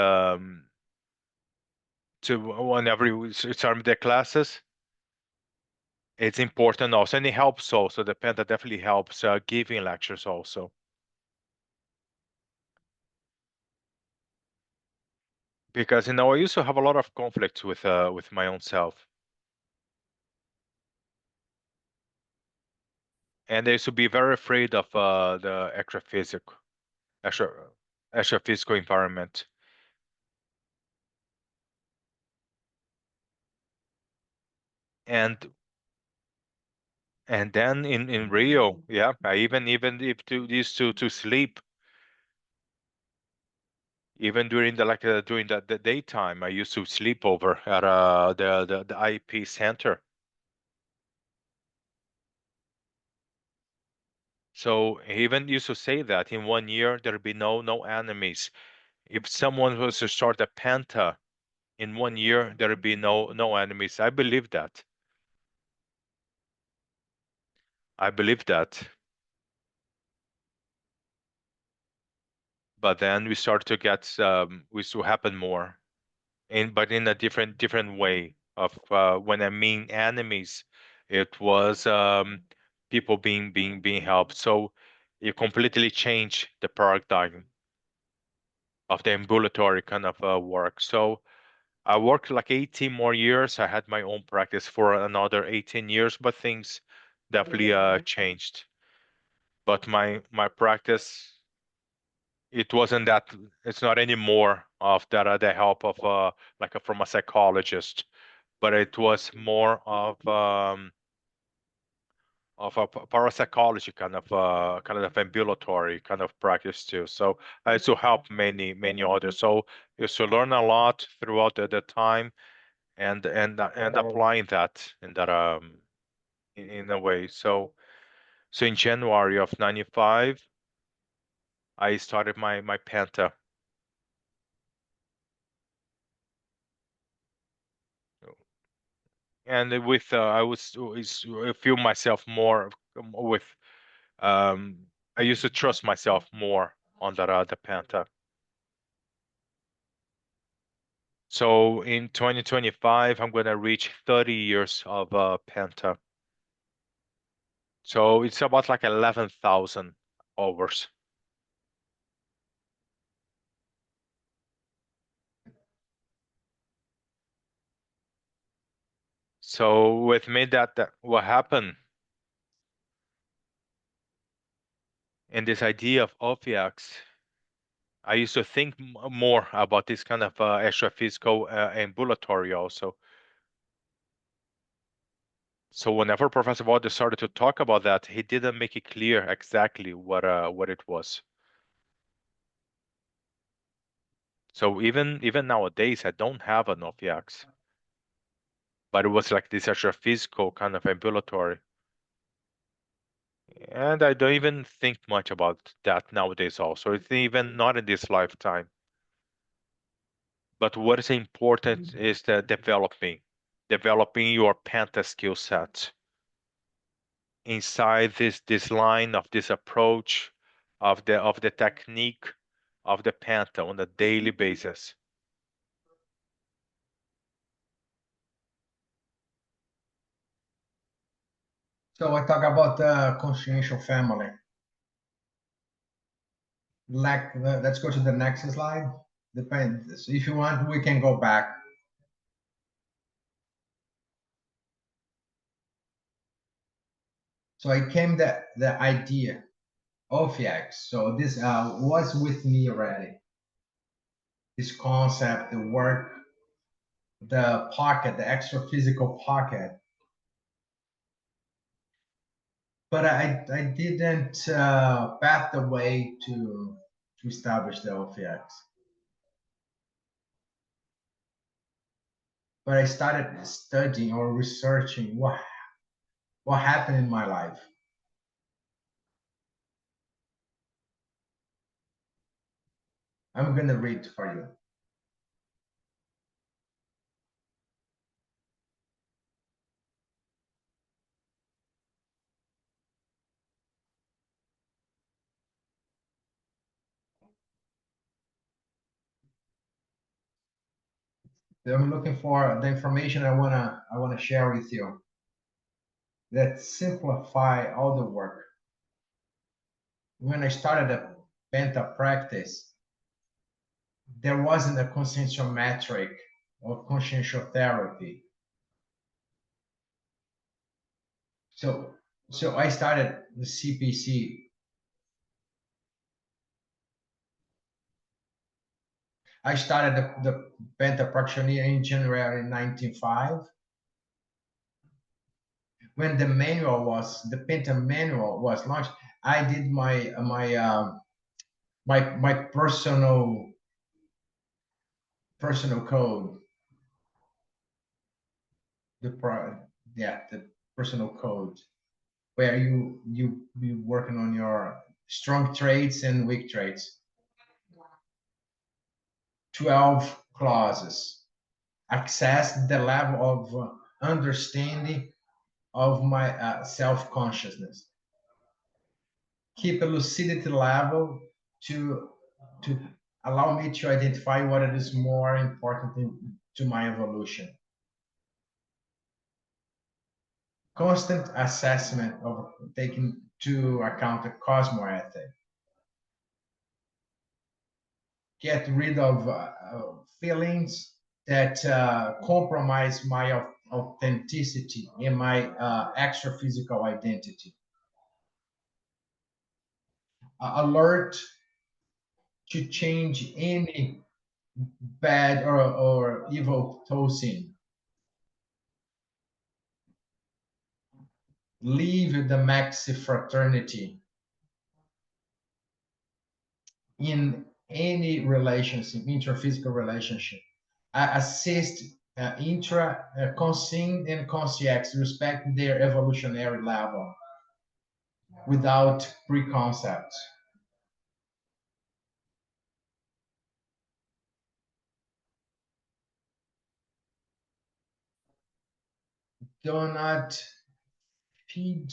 to whenever you start the classes, it's important also, and it helps also. The Penta definitely helps giving lectures also. Because I used to have a lot of conflicts with my own self, and I used to be very afraid of the extra extra physical environment. And then in Rio, yeah, I even if to used to sleep even during during the daytime. I used to sleep over at the IP center. So he even used to say that in 1 year there'd be no enemies. If someone was to start a Panta in 1 year, there'd be no enemies. I believe that. I believe that. But then we start to get we to happen more, but in a different way of when I mean enemies, it was people being helped. So it completely changed the paradigm of the ambulatory kind of work. So I worked like 18 more years. I had my own practice for another 18 years, but things definitely changed. But my practice, it wasn't that. It's not anymore of that the help of from a psychologist, but it was more of a parapsychology kind of ambulatory kind of practice too. So I used to help many others. So I used to learn a lot throughout the time and applying that in a way. So in January of 95, I started my Penta. And with I feel myself more with I used to trust myself more on that the Panta. So in 2025, I'm gonna reach 30 years of Penta. So it's about like 11,000 hours. So with me, that what happened in this idea of OPX, I used to think more about this kind of extra-physical ambulatory also. So whenever Professor Walder started to talk about that, he didn't make it clear exactly what it was. So even nowadays, I don't have an OPX, but it was like this extra-physical kind of ambulatory. And I don't even think much about that nowadays also. It's even not in this lifetime. But what is important is the developing your penta skill set inside this line of this approach of the technique of the penta on a daily basis. So I talk about the consciential family. Like, let's go to the next slide. Depends. If you want, we can go back. So I came the idea of OPX. So this was with me already. This concept, the work, the pocket, the extra physical pocket. But I didn't path the way to establish the OPX. But I started studying or researching what happened in my life. I'm gonna read for you. I'm looking for the information I wanna share with you that simplify all the work. When I started a Penta practice, there wasn't a consciential metric or consciential therapy. So I started the CPC. I started the Penta practitioner in January 1905. When the Penta manual was launched, I did my personal code. The personal code, where you be working on your strong traits and weak traits. 12 clauses. Access the level of understanding of my self-consciousness. Keep a lucidity level to allow me to identify what it is more important to my evolution. Constant assessment of taking into account the cosmoethic. Get rid of feelings that compromise my authenticity and my extra physical identity. Alert to change any bad or evil toxin. Leave the maxi fraternity in any relationship, intraphysical relationship. Assist conscience and conscience, respect their evolutionary level without preconcepts. Do not feed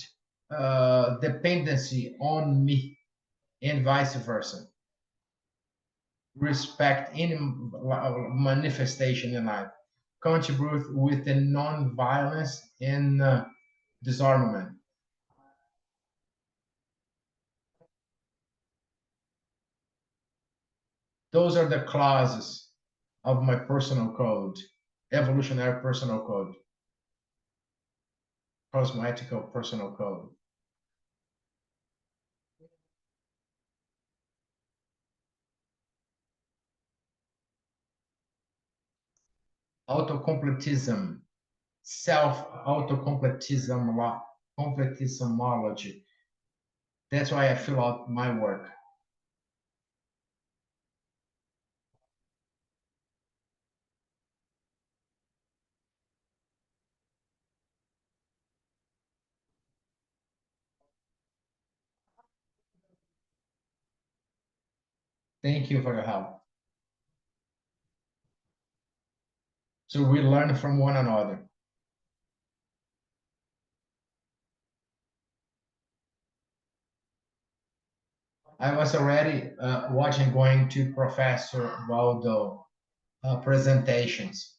dependency on me and vice versa. Respect any manifestation in life. Contribute with the non-violence and disarmament. Those are the clauses of my personal code, evolutionary personal code. cosmetical personal code. Autocompletism, completismology. That's why I fill out my work. Thank you for your help. So we learn from one another. I was already watching, going to Professor Waldo presentations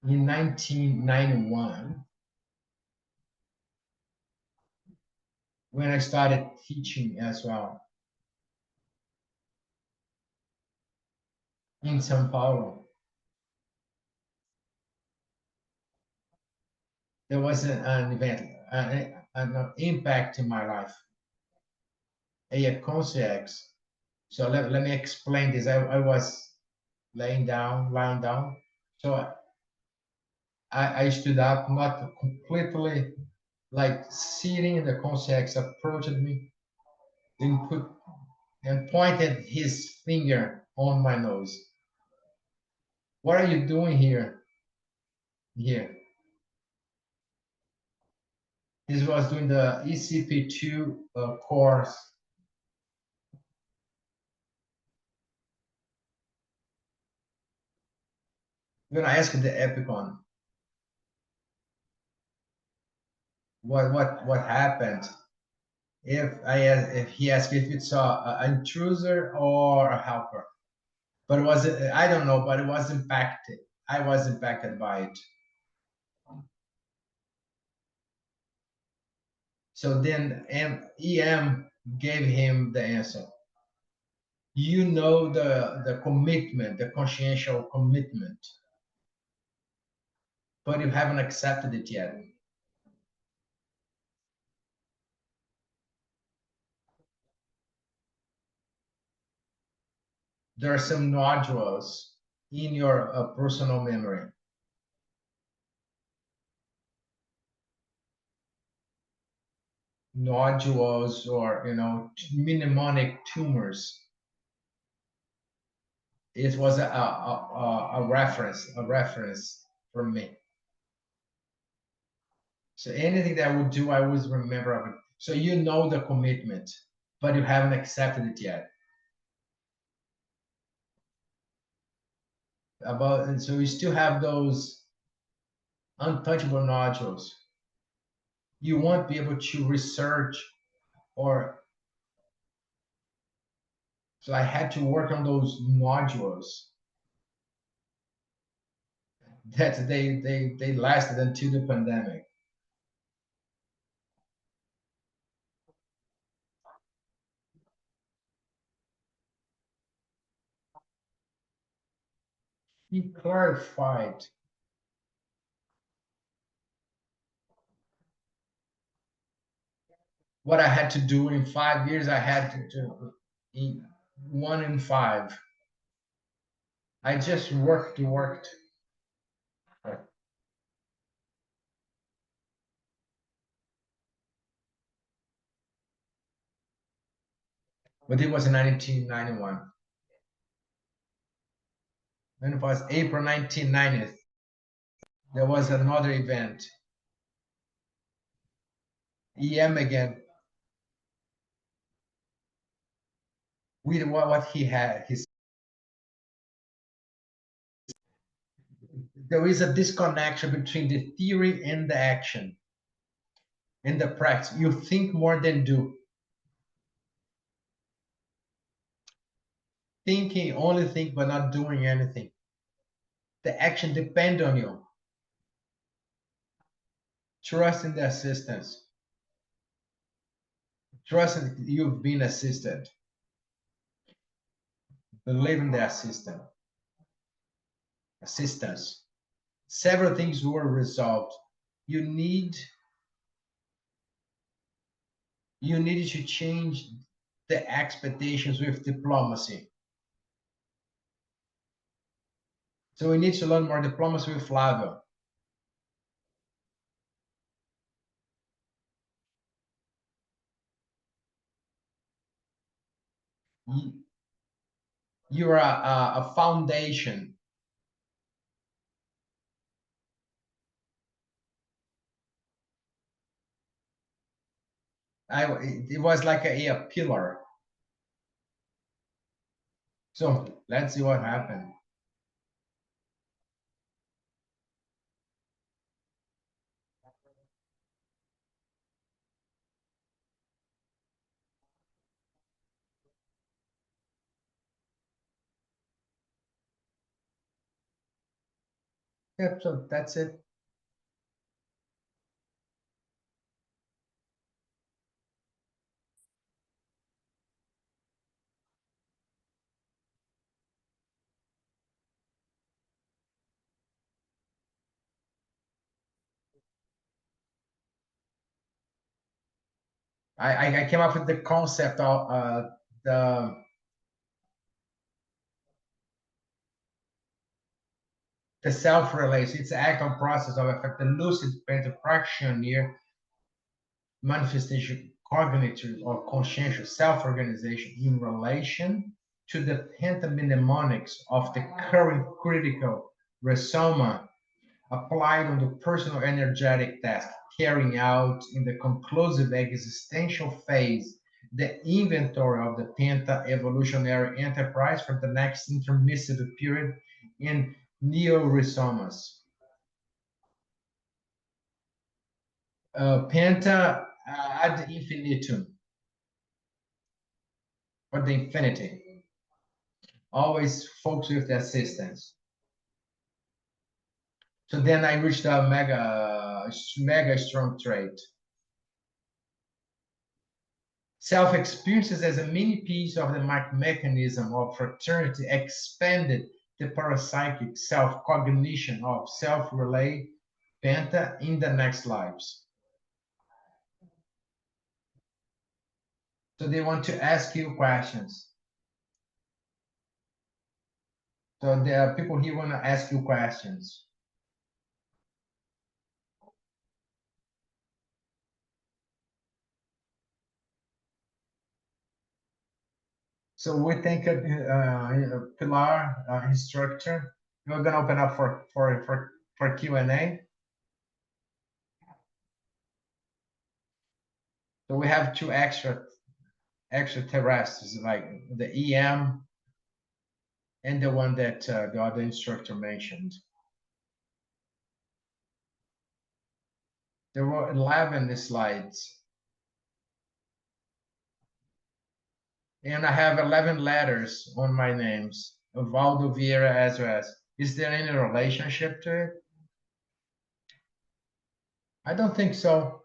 in 1991 when I started teaching as well in São Paulo. There was an event, an impact in my life, a CEAEC. So let me explain this. I was lying down. So I stood up, not completely like sitting. The CEAEC approached me and pointed his finger on my nose. What are you doing here? Here. This was doing the ECP2 course. I'm gonna ask the Epicon what happened if he asked if it's an intruder or a helper. But was it? I don't know. But it was impacted. I was impacted by it. So then EM gave him the answer. You know the commitment, the consciential commitment, but you haven't accepted it yet. There are some nodules in your personal memory. Nodules or mnemonic tumors. It was a reference for me. So anything that I would do, I always remember of it. So you know the commitment, but you haven't accepted it yet. So you still have those untouchable nodules. You won't be able to research so I had to work on those nodules that they lasted until the pandemic. He clarified what I had to do in 5 years. I had to do in 1 in 5. I just worked. But it was in 1991. When it was April 1990, there was another event. EM again. With what he had, there is a disconnection between the theory and the action, and the practice. You think more than do. Thinking, only think, but not doing anything. The action depends on you. Trust in the assistance. Trust in you've been assisted. Believe in the assistance. Several things were resolved. You need you needed to change the expectations with diplomacy. So we need to learn more diplomacy with Flávio. You're a foundation. It was like a pillar. So let's see what happened. Yep, so that's it. I came up with the concept of the self-relation. It's an active process of effect, the lucid practitioner manifestation, cognitive or conscientious self-organization in relation to the pentamnemonics of the current critical resoma applied on the personal energetic task, carrying out in the conclusive existential phase the inventory of the Penta evolutionary enterprise for the next intermissive period in neo-resomas. Penta ad infinitum, for the infinity. Always focus with the assistance. So then I reached a mega strong trait. Self-experiences as a mini piece of the mechanism of fraternity expanded the parapsychic self-cognition of self-relay Penta in the next lives. So they want to ask you questions. So there are people here want to ask you questions. So we think Pilar, instructor, we're gonna open up for Q&A. So we have two extraterrestrials, like the EM and the one that the other instructor mentioned. There were 11 slides. And I have 11 letters on my names. Valdo Vieira Ezras. Is there any relationship to it? I don't think so.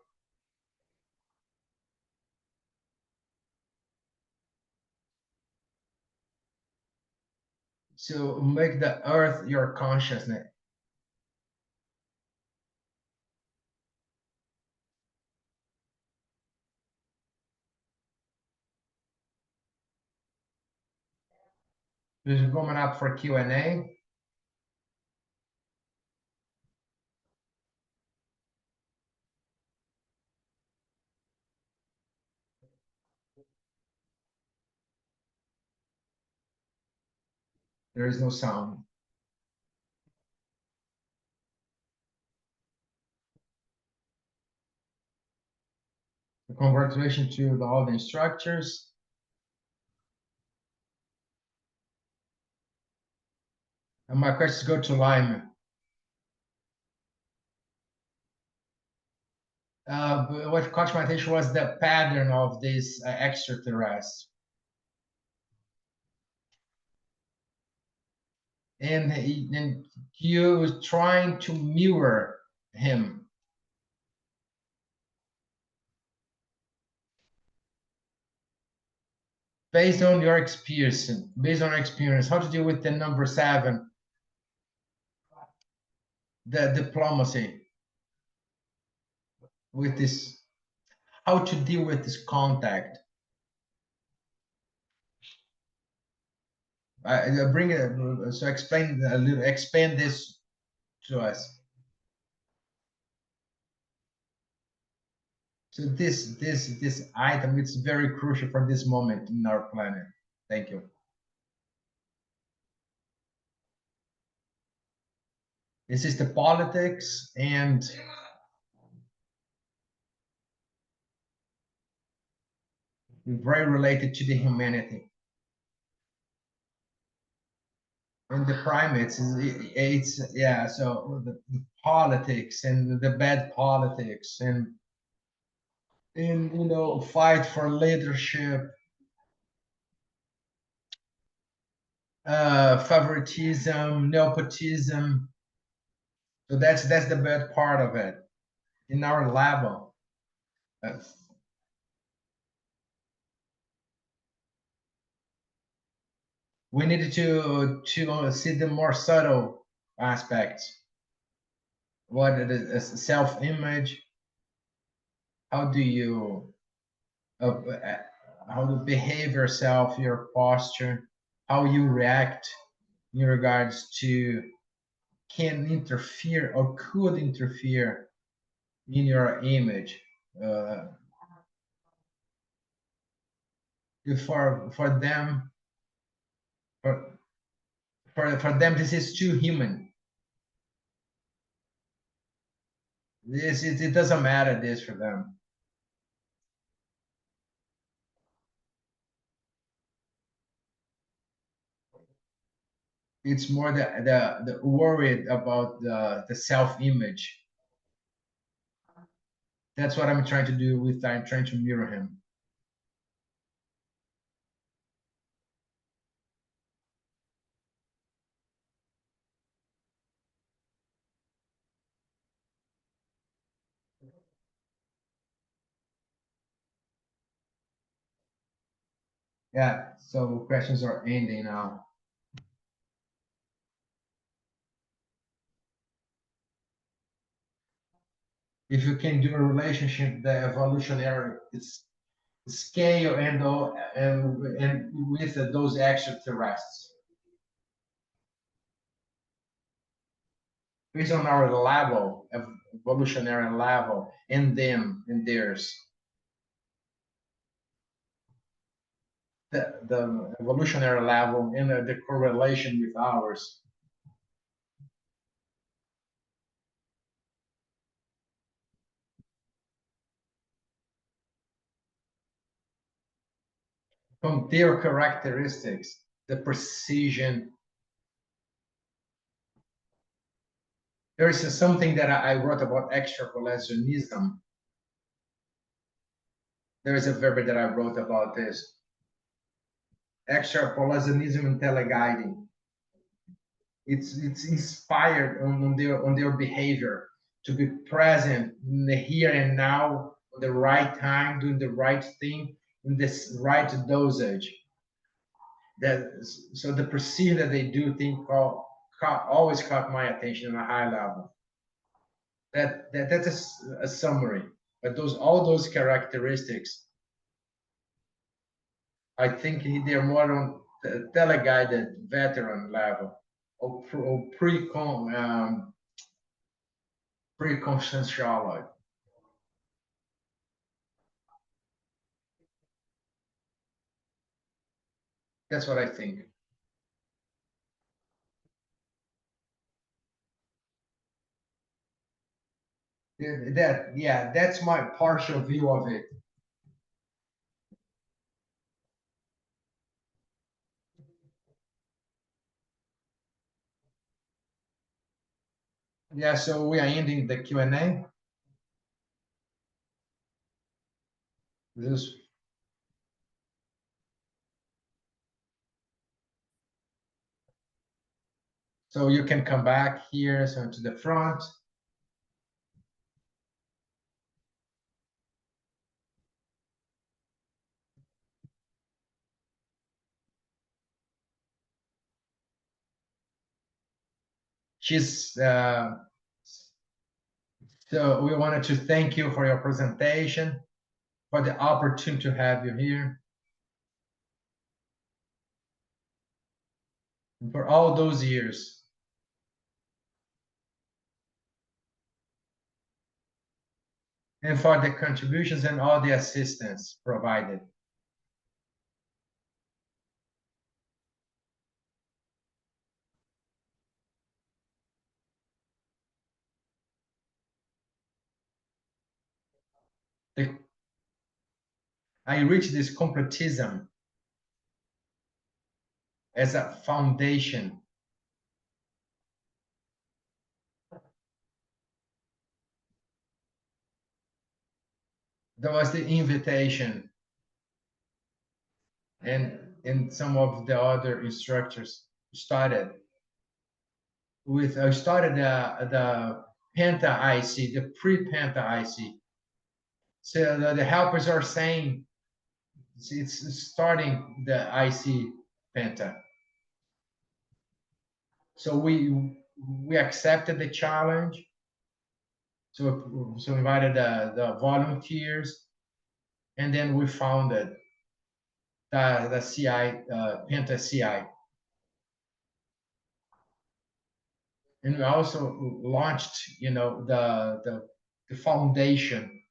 So make the earth your consciousness. This is coming up for Q&A. There is no sound. Congratulations to all the instructors. And my questions go to Lyman. What caught my attention was the pattern of this extraterrestrial. And you was trying to mirror him. Based on your experience, how to deal with the number 7, the diplomacy with this. how to deal with this contact. Bring it, so explain a little, expand this to us. So this item, it's very crucial for this moment in our planet. Thank you. This is the politics and very related to the humanity. And the primates, it's yeah. So the politics and the bad politics and fight for leadership, favoritism, nepotism. So that's the bad part of it in our level. We needed to see the more subtle aspects. What it is, self-image. How do you how to behave yourself, your posture, how you react in regards to can interfere or could interfere in your image. For them, for them, this is too human. It doesn't matter this for them. It's more the worried about the self-image. That's what I'm trying to do with. I'm trying to mirror him. Yeah. So questions are ending now. If you can do a relationship, the evolutionary scale and with those extraterrestrials, based on our level, evolutionary level, and them and theirs, the evolutionary level and the correlation with ours. From their characteristics, the precision. There is something that I wrote about extrapolationism. There is a verb that I wrote about this. Extrapolationism and teleguiding. It's inspired on their behavior to be present in the here and now, at the right time, doing the right thing in this right dosage. So the procedure that they do think always caught my attention on a high level. That's a summary, but all those characteristics, I think they're more on the teleguided veteran level or pre-conscientiology. That's what I think. That's my partial view of it. Yeah, so we are ending the Q&A. So you can come back here, so to the front. So we wanted to thank you for your presentation. for the opportunity to have you here. And for all those years. And for the contributions and all the assistance provided. I reached this completism as a foundation. That was the invitation. And some of the other instructors started with, I started the Penta IC, the pre-Penta IC. So the helpers are saying, it's starting the IC Penta. So we accepted the challenge. So invited the volunteers, and then we founded the CI, Penta CI. And we also launched, the foundation.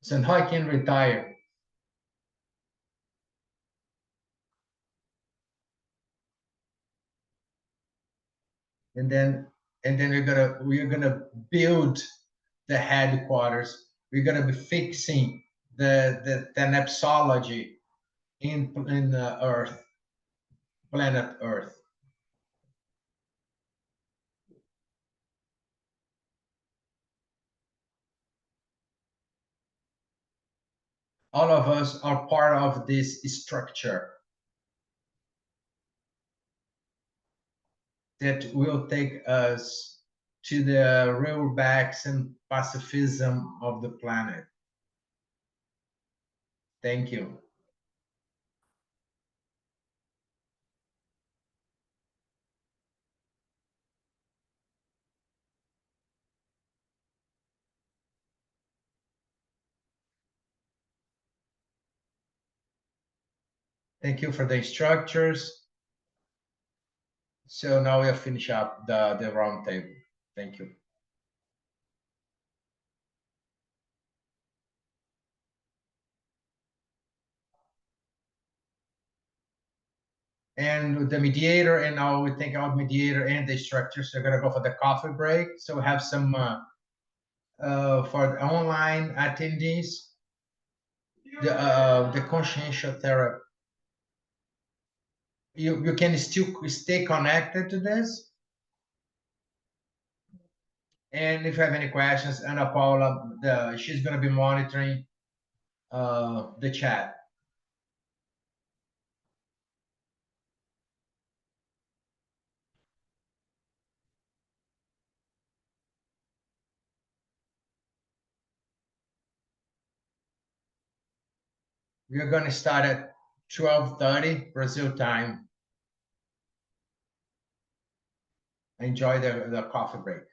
So now I can retire. And then we're gonna build the headquarters. We're gonna be fixing the tenepsology in Earth, planet Earth. All of us are part of this structure that will take us to the real backs and pacifism of the planet. Thank you. Thank you for the structures. So now we'll finish up the round table. Thank you. And the mediator, and now we think about mediator and the structures. So we're gonna go for the coffee break. So we have some for the online attendees, the consciential therapy. You can still stay connected to this. And if you have any questions, Ana Paula, she's gonna be monitoring the chat. We're gonna start at 12:30 Brazil time. Enjoy the coffee break.